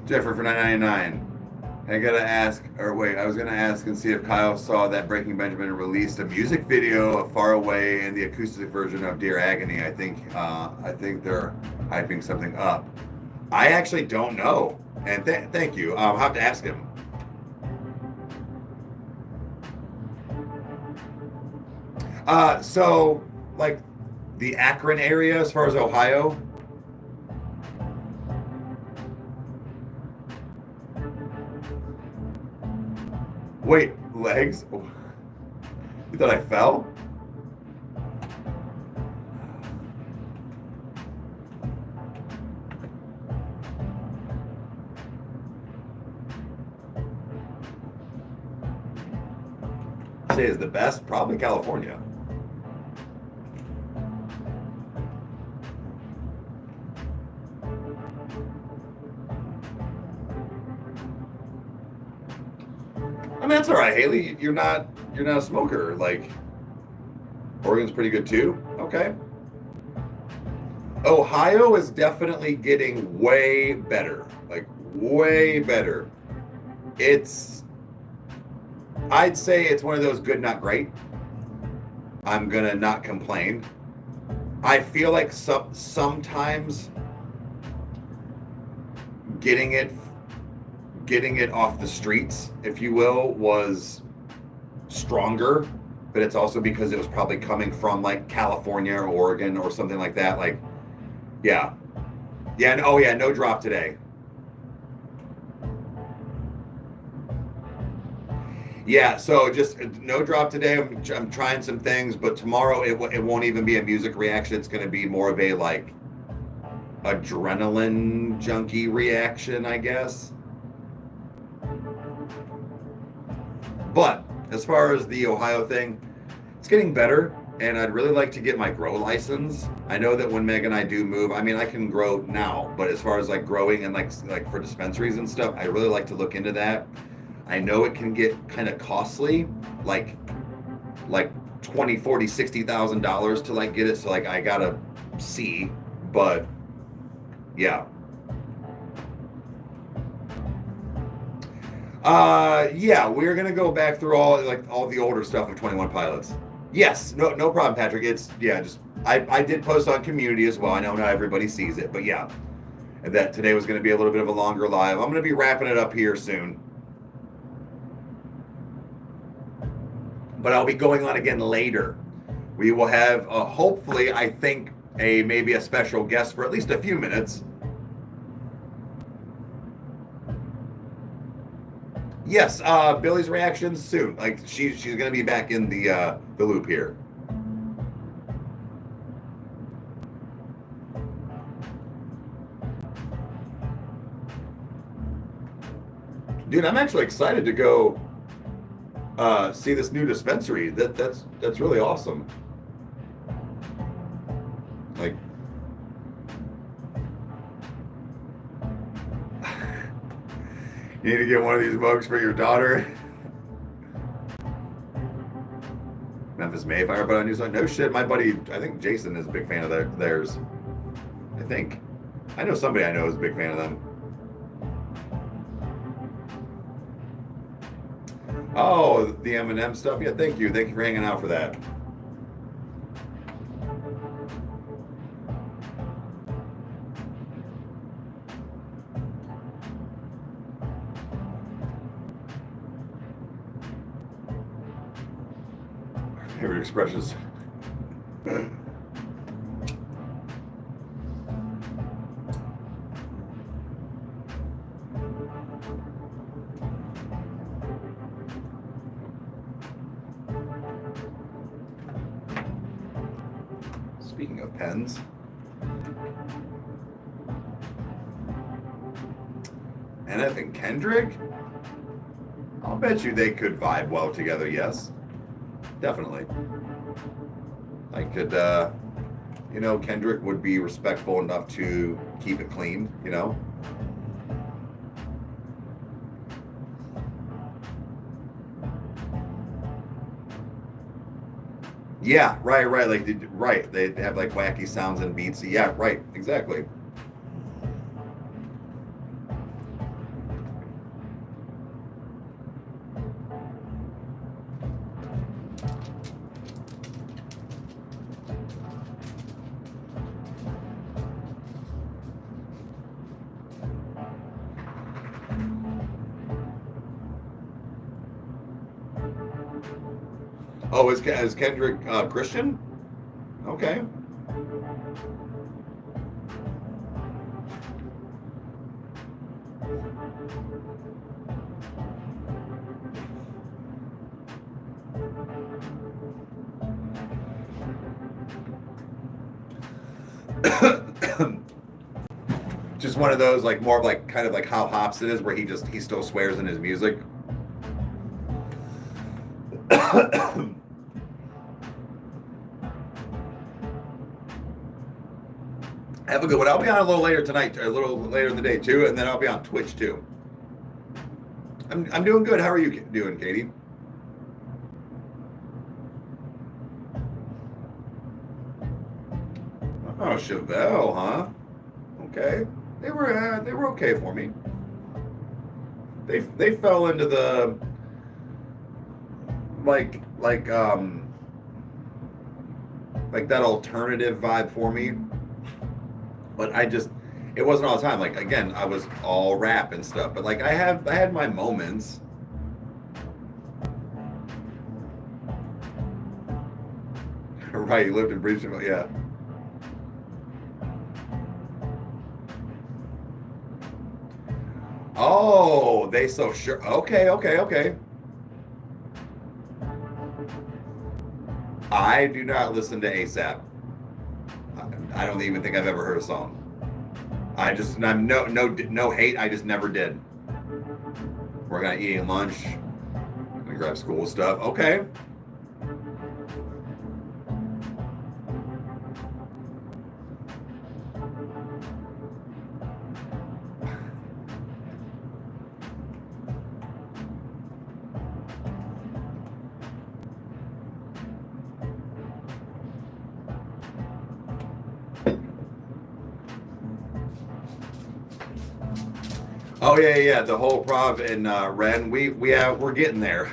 Jeffrey for $9.99. I gotta ask, or wait, I was gonna ask and see if Kyle saw that Breaking Benjamin released a music video of Far Away and the acoustic version of Dear Agony. I think they're hyping something up. I actually don't know, and thank you. I'll have to ask him. So like the Akron area, as far as Ohio. Wait, legs? You thought I fell? Say is the best, probably California. I mean, that's all right, Haley. You're not a smoker. Like, Oregon's pretty good too. Okay. Ohio is definitely getting way better. Like, way better. I'd say it's one of those good, not great. I'm gonna not complain. I feel like sometimes getting it off the streets, if you will, was stronger, but it's also because it was probably coming from like California or Oregon or something like that. Like, yeah. And oh yeah, no drop today. Yeah, so just no drop today. I'm trying some things, but tomorrow it won't even be a music reaction. It's going to be more of a like adrenaline junkie reaction, I guess. But as far as the Ohio thing, it's getting better, and I'd really like to get my grow license. I know that when Meg and I do move, I mean, I can grow now, but as far as like growing and like for dispensaries and stuff, I really like to look into that. I know it can get kind of costly, like $20,000, $40,000, $60,000 to like get it. So like I gotta see, but yeah. Yeah, we're gonna go back through all the older stuff of 21 Pilots. Yes, no problem, Patrick. It's I did post on community as well. I know not everybody sees it, but yeah, and that today was gonna be a little bit of a longer live. I'm gonna be wrapping it up here soon. but I'll be going on again later. We will have, hopefully, I think, maybe a special guest for at least a few minutes. Yes, Billy's reactions soon. Like she's gonna be back in the loop here. Dude, I'm actually excited to go see this new dispensary. That's really awesome. Like, you need to get one of these mugs for your daughter. Memphis Mayfire, but on news like no shit. My buddy, I think Jason is a big fan of theirs. I think. I know somebody I know is a big fan of them. Oh, the M&M stuff. Yeah, thank you. Thank you for hanging out for that. Our favorite expressions. Speaking of pens, NF and Kendrick, I'll bet you they could vibe well together. Yes, definitely. I could, you know, Kendrick would be respectful enough to keep it clean, you know. Yeah, right. Like, right. They have like wacky sounds and beats. Yeah, right. Exactly. Oh, is Kendrick Christian? Okay. Just one of those, like, more of like kind of like how Hops it is, where he still swears in his music. Have a good one. I'll be on a little later tonight, a little later in the day too, and then I'll be on Twitch too. I'm doing good. How are you doing, Katie? Oh, Chevelle, huh? Okay, they were okay for me. They fell into the like that alternative vibe for me. But it wasn't all the time. Like, again, I was all rap and stuff. But like I had my moments. Right, you lived in Bridgeville, yeah. Oh, they so sure. Okay. I do not listen to ASAP. I don't even think I've ever heard a song. I'm no hate. I just never did. We're gonna eat lunch. Gonna grab school stuff. Okay. Oh yeah. The whole prov in Ren. We're getting there.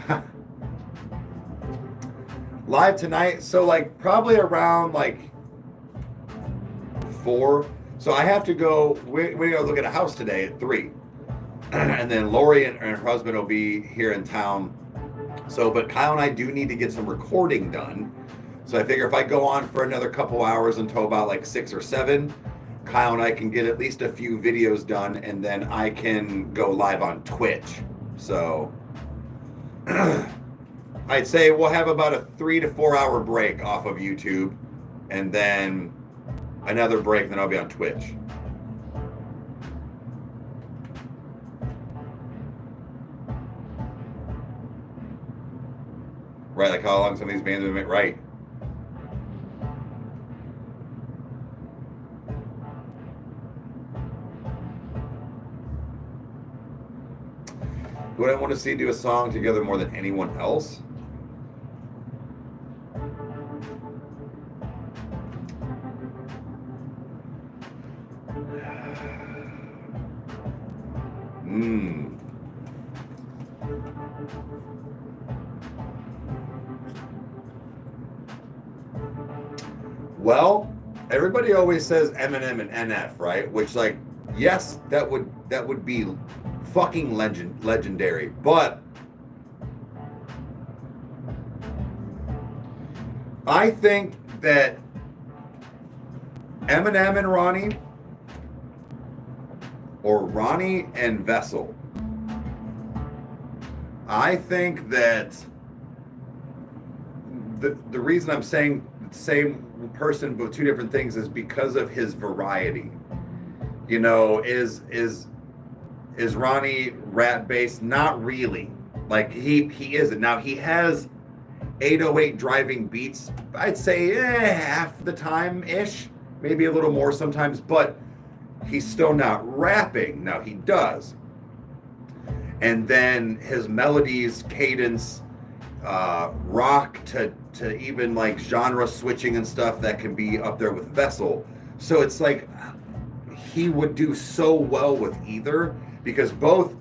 Live tonight. So like probably around like 4. So I have to go. We gotta look at a house today at 3, and then Lori and her husband will be here in town So, but Kyle and I do need to get some recording done. So I figure if I go on for another couple hours until about like 6 or 7, Kyle and I can get at least a few videos done, and then I can go live on Twitch. So I'd say we'll have about a 3 to 4 hour break off of YouTube, and then another break, then I'll be on Twitch. Right, like how long some of these bands have been, right. Would I want to see do a song together more than anyone else? Well, everybody always says Eminem and NF, right? Which, like, yes, that would be fucking legendary. But I think that Eminem and Ronnie, or Ronnie and Vessel, I think that the reason I'm saying the same person but two different things is because of his variety. You know, is Ronnie rap based? Not really. Like he isn't. Now he has 808 driving beats, I'd say half the time ish, maybe a little more sometimes, but he's still not rapping. Now he does. And then his melodies, cadence, rock to even like genre switching and stuff that can be up there with Vessel. So it's like he would do so well with either, because both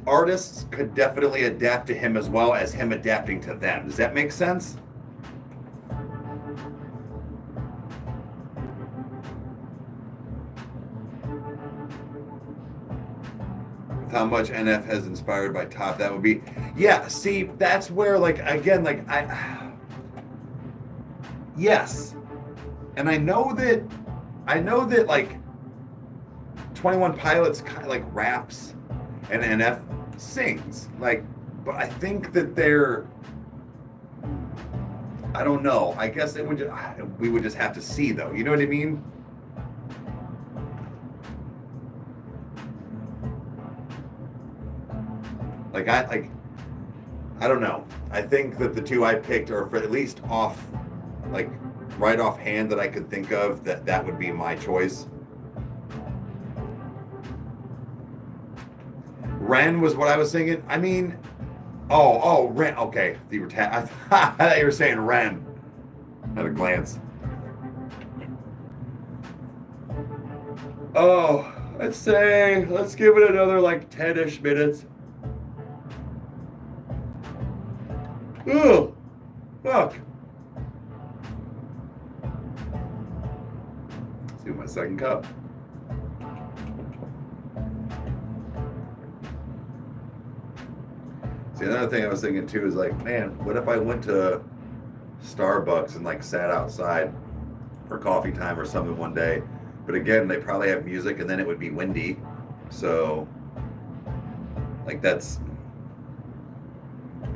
artists could definitely adapt to him as well as him adapting to them. Does that make sense? How much NF has inspired by Top, that would be, yeah, see, that's where, like, again, like, yes, and I know that like 21 Pilots kind of like raps and NF sings, like, but I think that I don't know, I guess we would just have to see, though, you know what I mean? I don't know. I think that the two I picked are for at least right off hand that I could think of, that would be my choice. Ren was what I was thinking. I mean, oh, Ren. Okay, I thought you were saying Ren at a glance. Oh, let's give it another like 10-ish minutes. Ugh, fuck. Let's do my second cup. See, another thing I was thinking too is like, man, what if I went to Starbucks and like sat outside for coffee time or something one day? But again, they probably have music and then it would be windy. So, like, that's,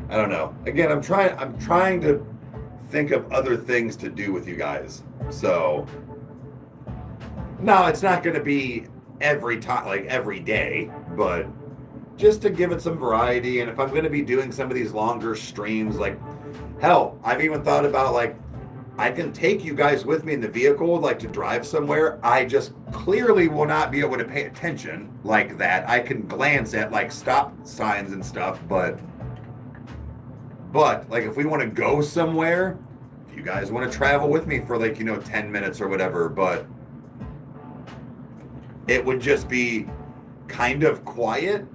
I don't know. Again, I'm trying to think of other things to do with you guys. So, no, it's not going to be every time, like every day, but just to give it some variety. And if I'm going to be doing some of these longer streams, like, hell, I've even thought about, like, I can take you guys with me in the vehicle, like to drive somewhere. I just clearly will not be able to pay attention like that. I can glance at like stop signs and stuff, but like if we want to go somewhere, if you guys want to travel with me for like, 10 minutes or whatever, but it would just be kind of quiet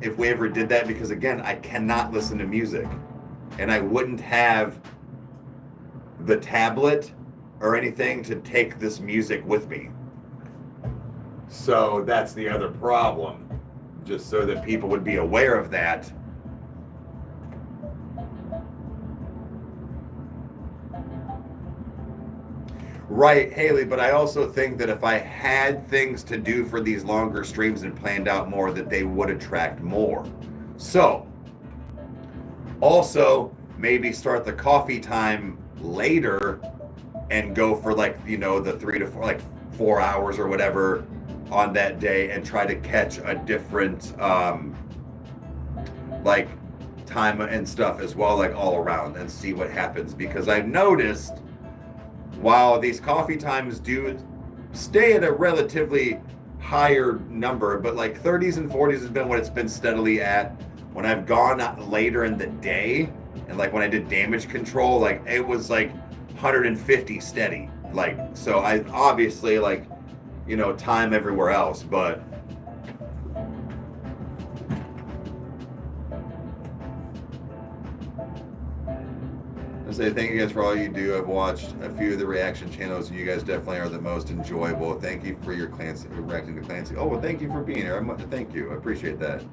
if we ever did that, because again, I cannot listen to music and I wouldn't have the tablet or anything to take this music with me. So that's the other problem, just so that people would be aware of that. Right, Haley, but I also think that if I had things to do for these longer streams and planned out more, that they would attract more. So, also, maybe start the coffee time later and go for like, you know, the 3 to 4, like 4 hours or whatever on that day, and try to catch a different, like time and stuff as well, like all around, and see what happens. Because I've noticed, while these coffee times do stay at a relatively higher number, but like 30s and 40s has been what it's been steadily at. When I've gone later in the day, and like when I did damage control, like it was like 150 steady. Like, so I obviously, like, you know, time everywhere else, but I say thank you guys for all you do. I've watched a few of the reaction channels, and you guys definitely are the most enjoyable. Thank you for your Clancy, reacting to Clancy. Oh, well, thank you for being here. Thank you. I appreciate that.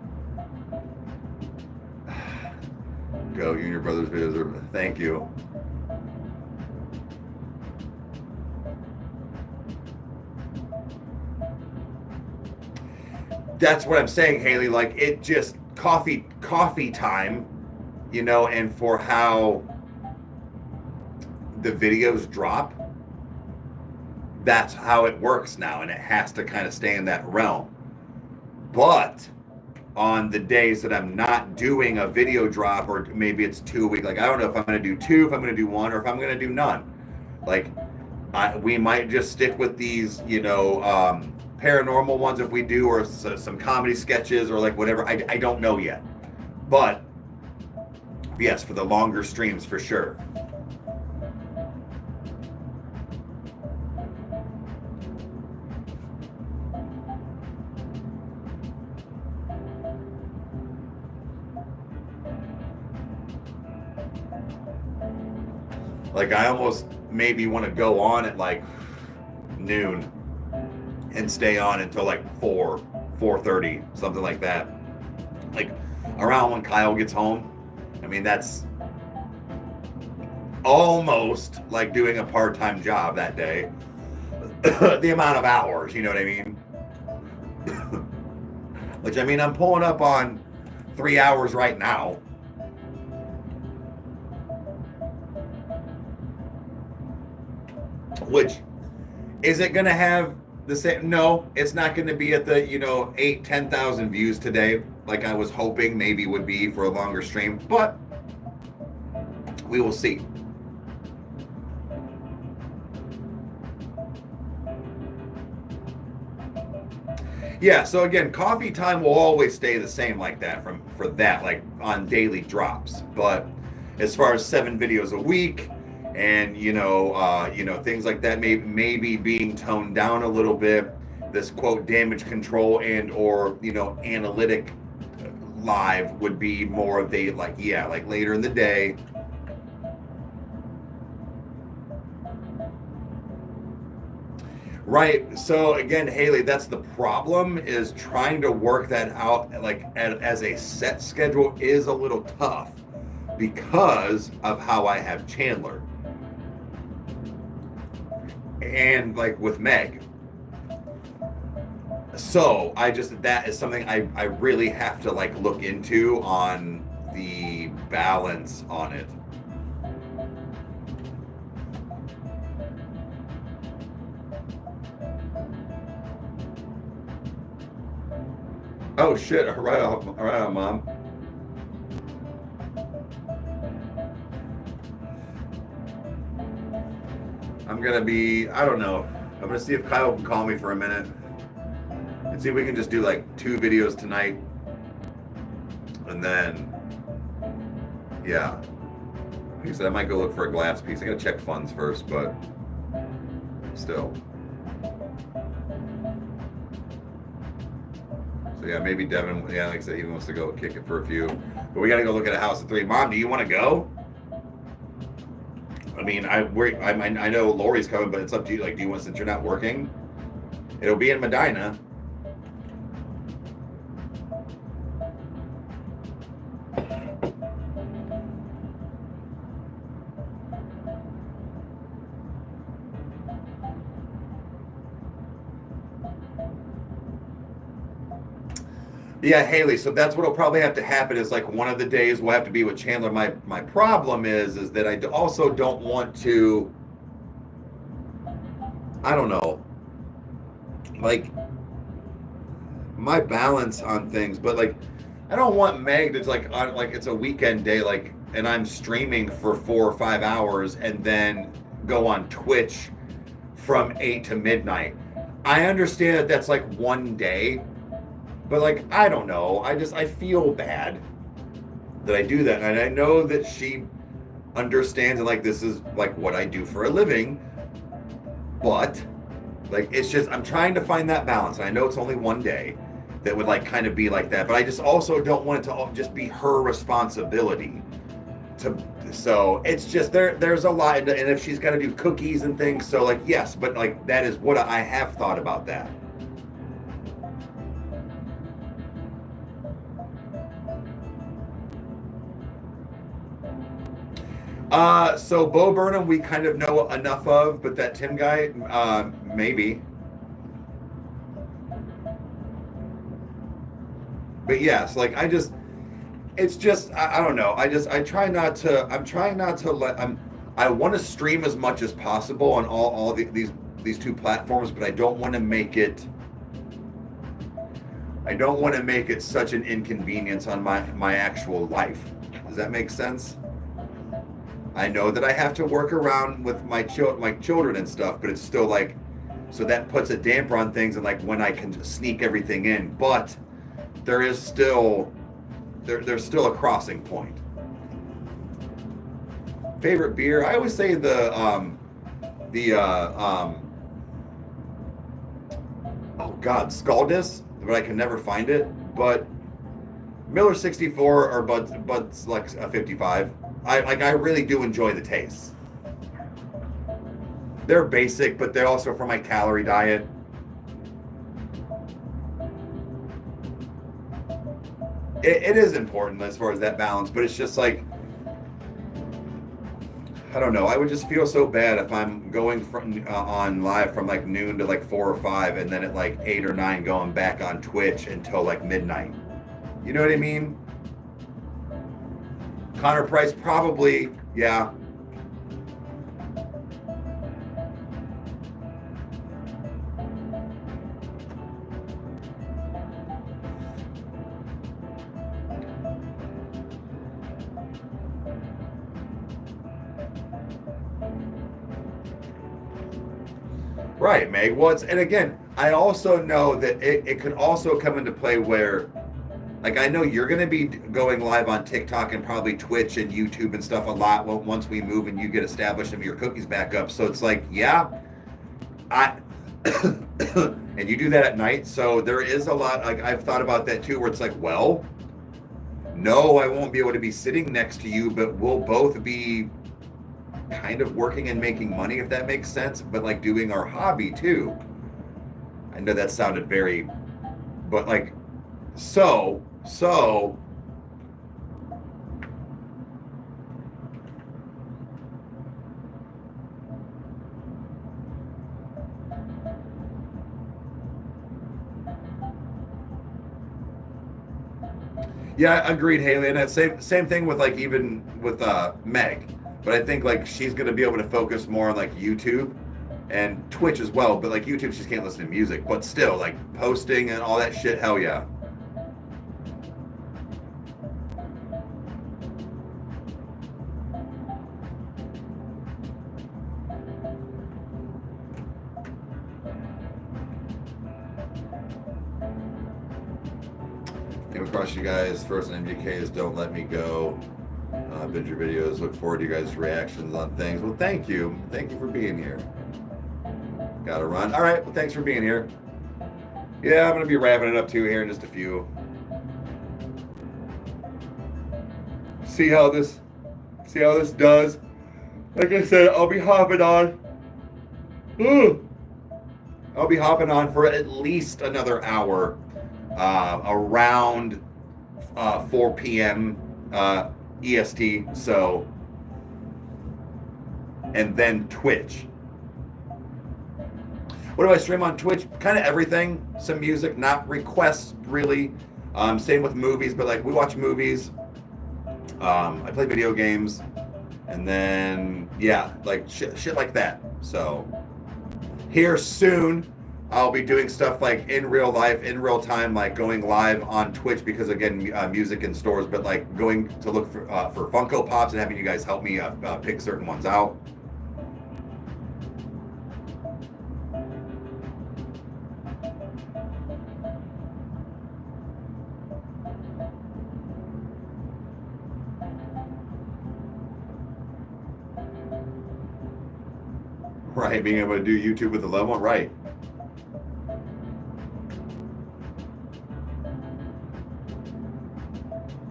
Go, you and your brother's videos are, thank you. That's what I'm saying, Haley. Like, it just coffee time, you know, and for how the videos drop, that's how it works now, and it has to kind of stay in that realm. But on the days that I'm not doing a video drop, or maybe it's 2 a week, like I don't know if I'm going to do 2, if I'm going to do 1, or if I'm going to do none. Like, we might just stick with these, you know, paranormal ones if we do, or some comedy sketches, or like whatever. I don't know yet. But yes, for the longer streams, for sure. Like, I almost maybe want to go on at like noon and stay on until like 4:30, something like that. Like around when Kyle gets home. I mean, that's almost like doing a part-time job that day. The amount of hours, you know what I mean? Which, I mean, I'm pulling up on 3 hours right now. Which, is it going to have the same? No, it's not going to be at the, you know, 8,000-10,000 views today, like I was hoping maybe would be for a longer stream, but we will see. Yeah, so again, coffee time will always stay the same like that for that, like on daily drops. But as far as 7 videos a week, and you know, things like that, maybe being toned down a little bit. This quote damage control and or, you know, analytic live would be more of the, like, yeah, like later in the day. Right. So again, Haley, that's the problem, is trying to work that out like as a set schedule is a little tough because of how I have Chandler. And like with Meg. So that is something I really have to like look into on the balance on it. Oh shit, right on, Mom. I'm gonna be, I don't know. I'm gonna see if Kyle can call me for a minute and see if we can just do like 2 videos tonight. And then, yeah. Like I said, I might go look for a glass piece. I gotta check funds first, but still. So yeah, maybe Devin, yeah, like I said, he wants to go kick it for a few. But we gotta go look at a house at 3. Mom, do you want to go? I mean, I know Lori's coming, but it's up to you. Like, do you want, since you're not working? It'll be in Medina. Yeah, Haley. So that's what'll probably have to happen is like one of the days we'll have to be with Chandler. My problem is that also don't want to. I don't know. Like my balance on things, but like I don't want Meg to like on like it's a weekend day like and I'm streaming for 4 or 5 hours and then go on Twitch from 8 to midnight. I understand that that's like one day, but like I don't know. I feel bad that I do that, and I know that she understands and like this is like what I do for a living, but like it's just I'm trying to find that balance. And I know it's only one day that would like kind of be like that, but I just also don't want it to just be her responsibility to. So it's just there's a lot, and if she's got to do cookies and things, so like yes, but like that is what I have thought about that. So Bo Burnham we kind of know enough of, but that Tim guy, maybe. But yes, like it's just I don't know. I try not to. I'm trying not to let. I want to stream as much as possible on all these two platforms, but I don't want to make it. I don't want to make it such an inconvenience on my actual life. Does that make sense? I know that I have to work around with my children and stuff, but it's still like, so that puts a damper on things and like when I can sneak everything in, but there is still, there's still a crossing point. Favorite beer? I always say oh God, Scaldus, but I can never find it. But Miller 64 or Bud's like a 55. I really do enjoy the taste. They're basic, but they're also for my calorie diet. It is important as far as that balance, but it's just like, I don't know. I would just feel so bad if I'm going from on live from like noon to like 4 or 5, and then at like 8 or 9 going back on Twitch until like midnight. You know what I mean? Connor Price probably, yeah. Right, Meg. Well, and again, I also know that it could also come into play where, like, I know you're going to be going live on TikTok and probably Twitch and YouTube and stuff a lot once we move and you get established and your cookies back up. So it's like, yeah, and you do that at night. So there is a lot, like, I've thought about that too, where it's like, well, no, I won't be able to be sitting next to you, but we'll both be kind of working and making money, if that makes sense, but like doing our hobby too. I know that sounded very, but like, so yeah, agreed, Haley. And that same thing with like even with Meg. But I think like she's gonna be able to focus more on like YouTube and Twitch as well. But like YouTube, she can't listen to music. But still, like posting and all that shit, hell yeah. Came across you guys first on MGK's Don't Let Me Go. Binge your videos. Look forward to you guys' reactions on things. Well, thank you. Thank you for being here. Gotta run. All right. Well, thanks for being here. Yeah, I'm gonna be wrapping it up too here in just a few. See how this does. Like I said, I'll be hopping on. I'll be hopping on for at least another hour, around 4 p.m. EST. So, and then Twitch. What do I stream on Twitch? Kind of everything. Some music, not requests really. Same with movies, but like we watch movies. I play video games, and then yeah, like shit like that. So here soon, I'll be doing stuff like in real life, in real time, like going live on Twitch because again, music in stores, but like going to look for Funko Pops and having you guys help me pick certain ones out. Right, being able to do YouTube with the level, right.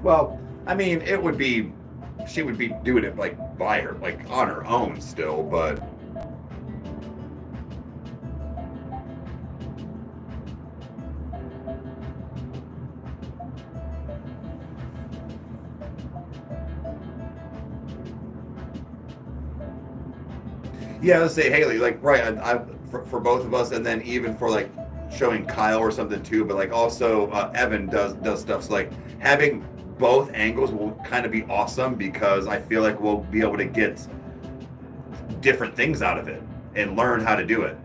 Well, I mean, she would be doing it like by her, like on her own still, but yeah, let's say Haley, like, right, for both of us, and then even for like showing Kyle or something too, but like also Evan does stuff. So like having both angles will kind of be awesome because I feel like we'll be able to get different things out of it and learn how to do it.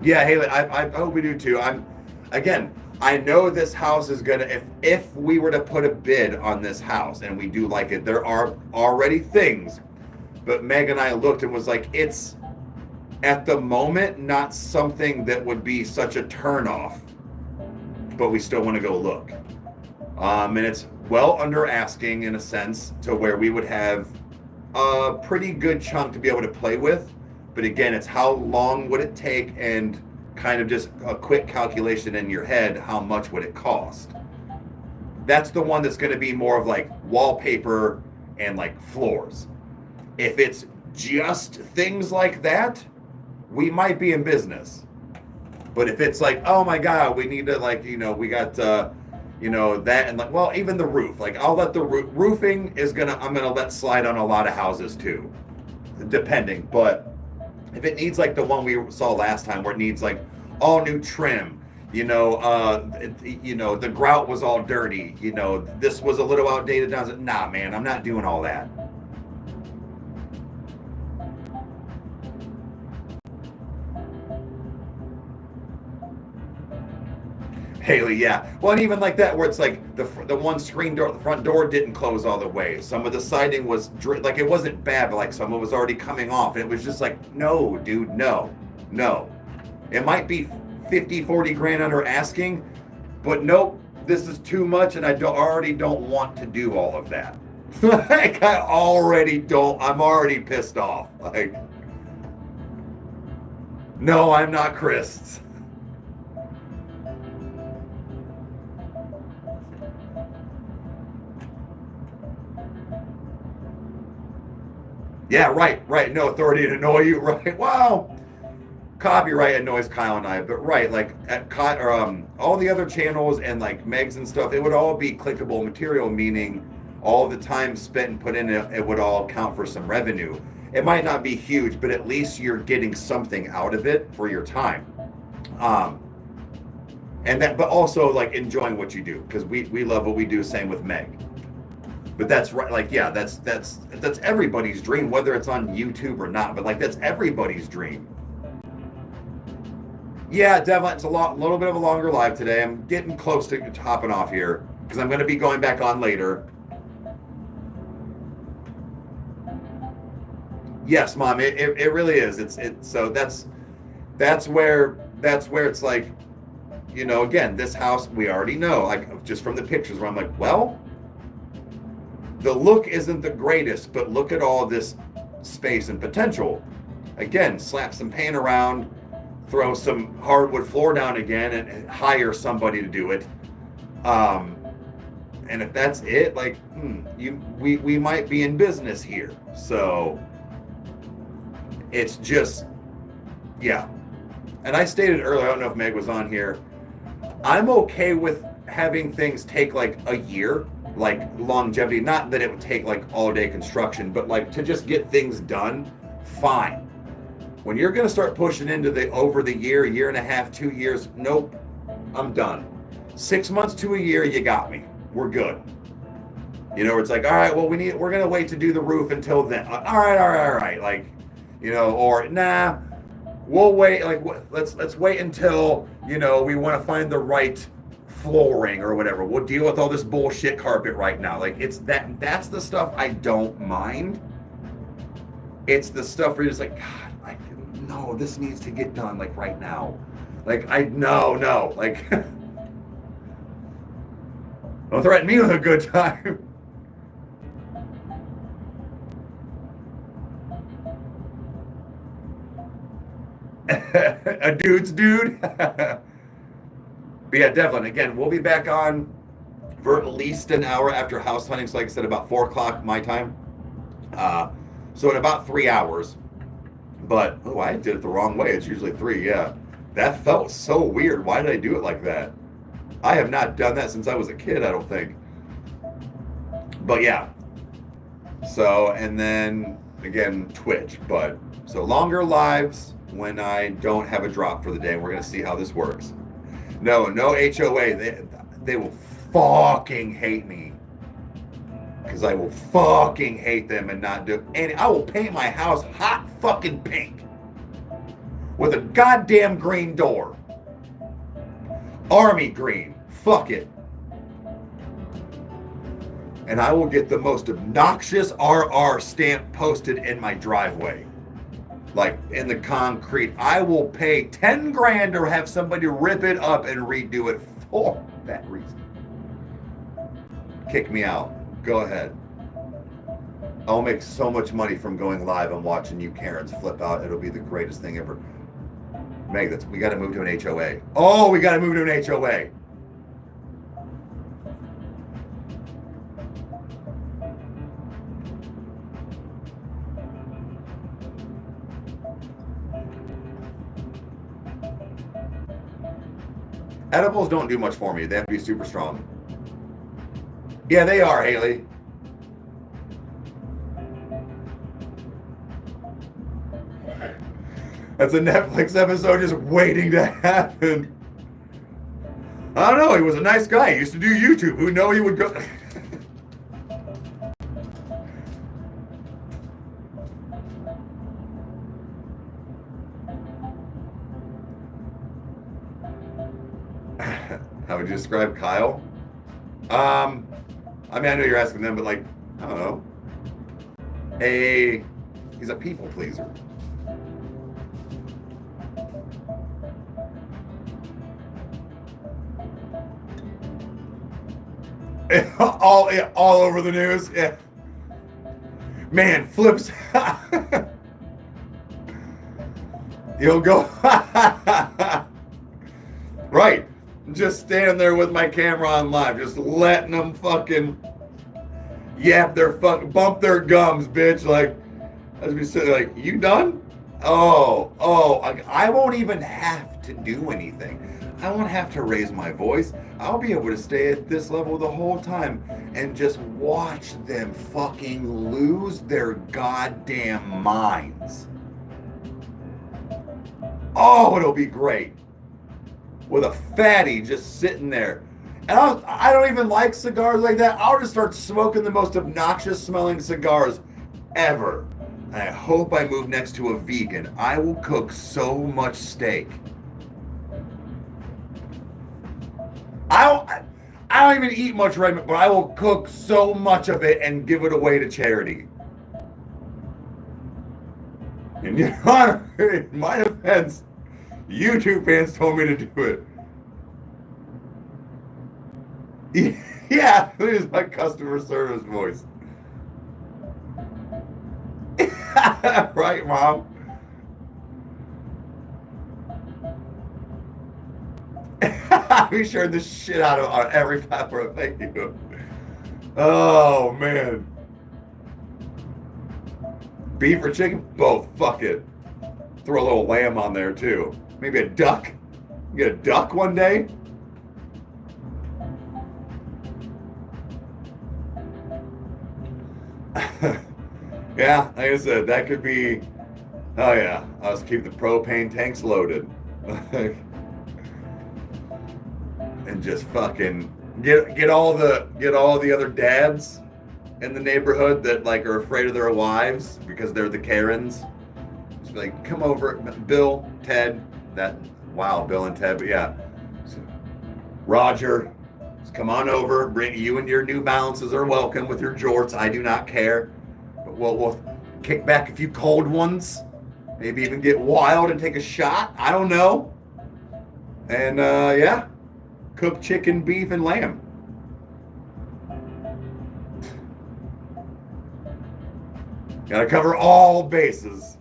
Yeah, Haley, I hope we do too. I know this house is gonna, if we were to put a bid on this house and we do like it, there are already things. But Meg and I looked and was like, it's at the moment not something that would be such a turnoff, but we still want to go look. And it's well under asking in a sense to where we would have a pretty good chunk to be able to play with. But again, it's how long would it take and kind of just a quick calculation in your head, how much would it cost? That's the one that's going to be more of like wallpaper and like floors. If it's just things like that, we might be in business. But if it's like, oh my God, we need to like, we got, that and like, well, even the roof, like I'll let the roofing I'm going to let slide on a lot of houses too, depending. But if it needs like the one we saw last time where it needs like all new trim, the grout was all dirty, this was a little outdated. Nah, man, I'm not doing all that. Haley, yeah. Well, and even like that, where it's like the one screen door, the front door didn't close all the way. Some of the siding was like, it wasn't bad, but like some of it was already coming off. And it was just like, no, dude, no. It might be 50, 40 grand under asking, but nope, this is too much. And already don't want to do all of that. Like I'm already pissed off. Like, no, I'm not Chris. Yeah, right. No authority to annoy you, right? Wow. Copyright annoys Kyle and I, but right, like at all the other channels and like Megs and stuff, it would all be clickable material, meaning all the time spent and put in it would all count for some revenue. It might not be huge, but at least you're getting something out of it for your time. But also like enjoying what you do, because we love what we do, same with Meg. But that's right, like, yeah, that's everybody's dream, whether it's on YouTube or not, but like that's everybody's dream. Yeah, Devlin, it's a little bit of a longer live today. I'm getting close to hopping off here because I'm going to be going back on later. Yes, Mom, it really is. So that's where it's like, again, this house we already know, like just from the pictures where I'm like, well, the look isn't the greatest, but look at all this space and potential. Again, slap some paint around, throw some hardwood floor down again, and hire somebody to do it. And if that's it, like, we might be in business here. So it's just, yeah. And I stated earlier, I don't know if Meg was on here, I'm okay with having things take like a year, like longevity. Not that it would take like all day construction, but like to just get things done, fine. When you're going to start pushing into over the year and a half, 2 years, nope. I'm done. 6 months to a year, you got me. We're good. You know, it's like, all right, well, we're gonna wait to do the roof until then. All right. Like, you know, or nah, we'll wait. Like, let's wait until, you know, we want to find the right flooring or whatever. We'll deal with all this bullshit carpet right now. Like, that's the stuff I don't mind. It's the stuff where you're just like, God, no, this needs to get done like right now. Like, no, like, don't threaten me with a good time. A dude's dude. But yeah, definitely. Again, we'll be back on for at least an hour after house hunting. So like I said, about 4 o'clock my time. So in about 3 hours. But, oh, I did it the wrong way. It's usually 3, yeah. That felt so weird. Why did I do it like that? I have not done that since I was a kid, I don't think. But yeah. So, and then, again, Twitch. But, so longer lives when I don't have a drop for the day. And we're going to see how this works. No HOA. They will fucking hate me. Because I will fucking hate them and not do. And I will paint my house hot fucking pink. With a goddamn green door. Army green. Fuck it. And I will get the most obnoxious RR stamp posted in my driveway. Like in the concrete. I will pay 10 grand or have somebody rip it up and redo it for that reason. Kick me out. Go ahead. I'll make so much money from going live and watching you Karens flip out. It'll be the greatest thing ever. Meg, we got to move to an HOA. Oh, we got to move to an HOA. Edibles don't do much for me. They have to be super strong. Yeah, they are, Haley. That's a Netflix episode just waiting to happen. I don't know. He was a nice guy. He used to do YouTube. Who knew he would go... How would you describe Kyle? I mean, I know you're asking them, but like, I don't know. He's a people pleaser. all over the news. Yeah. Man, flips. You'll go. Right. Just standing there with my camera on live, just letting them fucking yap their bump their gums, bitch. Like, as we said, like, you done? Oh, I won't even have to do anything. I won't have to raise my voice. I'll be able to stay at this level the whole time and just watch them fucking lose their goddamn minds. Oh, it'll be great. With a fatty just sitting there. And I don't even like cigars like that. I'll just start smoking the most obnoxious smelling cigars ever. And I hope I move next to a vegan. I will cook so much steak. I don't even eat much red meat, but I will cook so much of it and give it away to charity. And Your Honor, in my defense, YouTube fans told me to do it. Yeah, this is my customer service voice. Right, Mom? We shared the shit out of on every platform. Thank you. Oh, man. Beef or chicken? Both. Fuck it. Throw a little lamb on there, too. Maybe a duck. Get a duck one day. Yeah, like I said, that could be. Oh yeah, I'll just keep the propane tanks loaded. and just fucking get all the other dads in the neighborhood that like are afraid of their wives because they're the Karens. Just be like, come over, Bill, Ted, Bill and Ted, but yeah. So, Roger, just come on over, bring you and your New Balances are welcome with your jorts. I do not care. But we'll kick back a few cold ones, maybe even get wild and take a shot. I don't know. And yeah, cook chicken, beef, and lamb. Gotta cover all bases.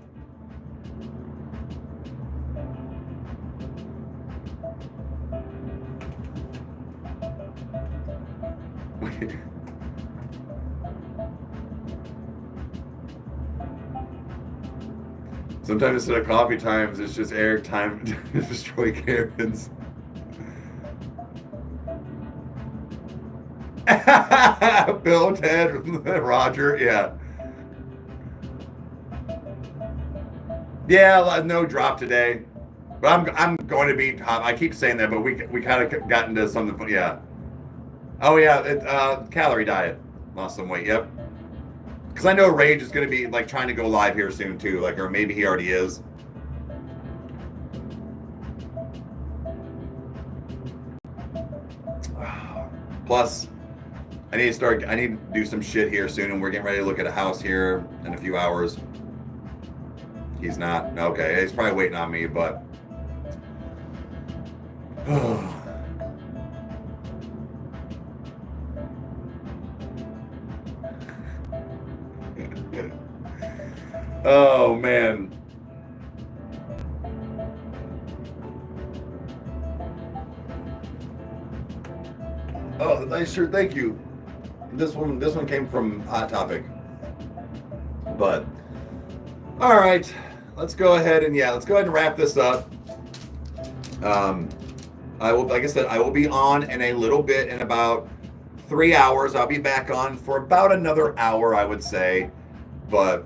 Sometimes instead of coffee times, it's just Eric time to destroy Karens. Bill, Ted, Roger, yeah. Yeah, no drop today. But I'm going to be, I keep saying that, but we kind of got into something, yeah. Oh yeah, calorie diet. Lost some weight, yep. Because I know Rage is going to be like trying to go live here soon too, like, or maybe he already is. Plus, I need to do some shit here soon, and we're getting ready to look at a house here in a few hours. He's not. Okay, he's probably waiting on me, but oh man. Oh, the nice shirt, thank you. This one came from Hot Topic. But all right, let's go ahead and wrap this up. Like I said, I will be on in a little bit, in about 3 hours. I'll be back on for about another hour, I would say. But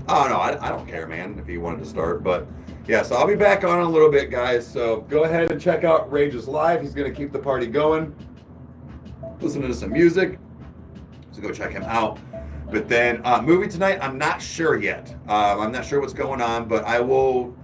oh no, I don't care, man, if you wanted to start. But yeah, so I'll be back on in a little bit, guys. So go ahead and check out Rage's live. He's gonna keep the party going. Listen to some music. So go check him out. But then movie tonight, I'm not sure yet. I'm not sure what's going on, but I will,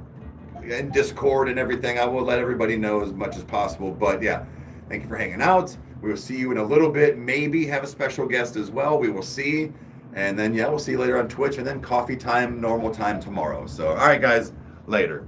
in Discord and everything, I will let everybody know as much as possible. But yeah, thank you for hanging out. We will see you in a little bit. Maybe have a special guest as well. We will see. And then, yeah, we'll see you later on Twitch. And then coffee time, normal time tomorrow. So, all right, guys, later.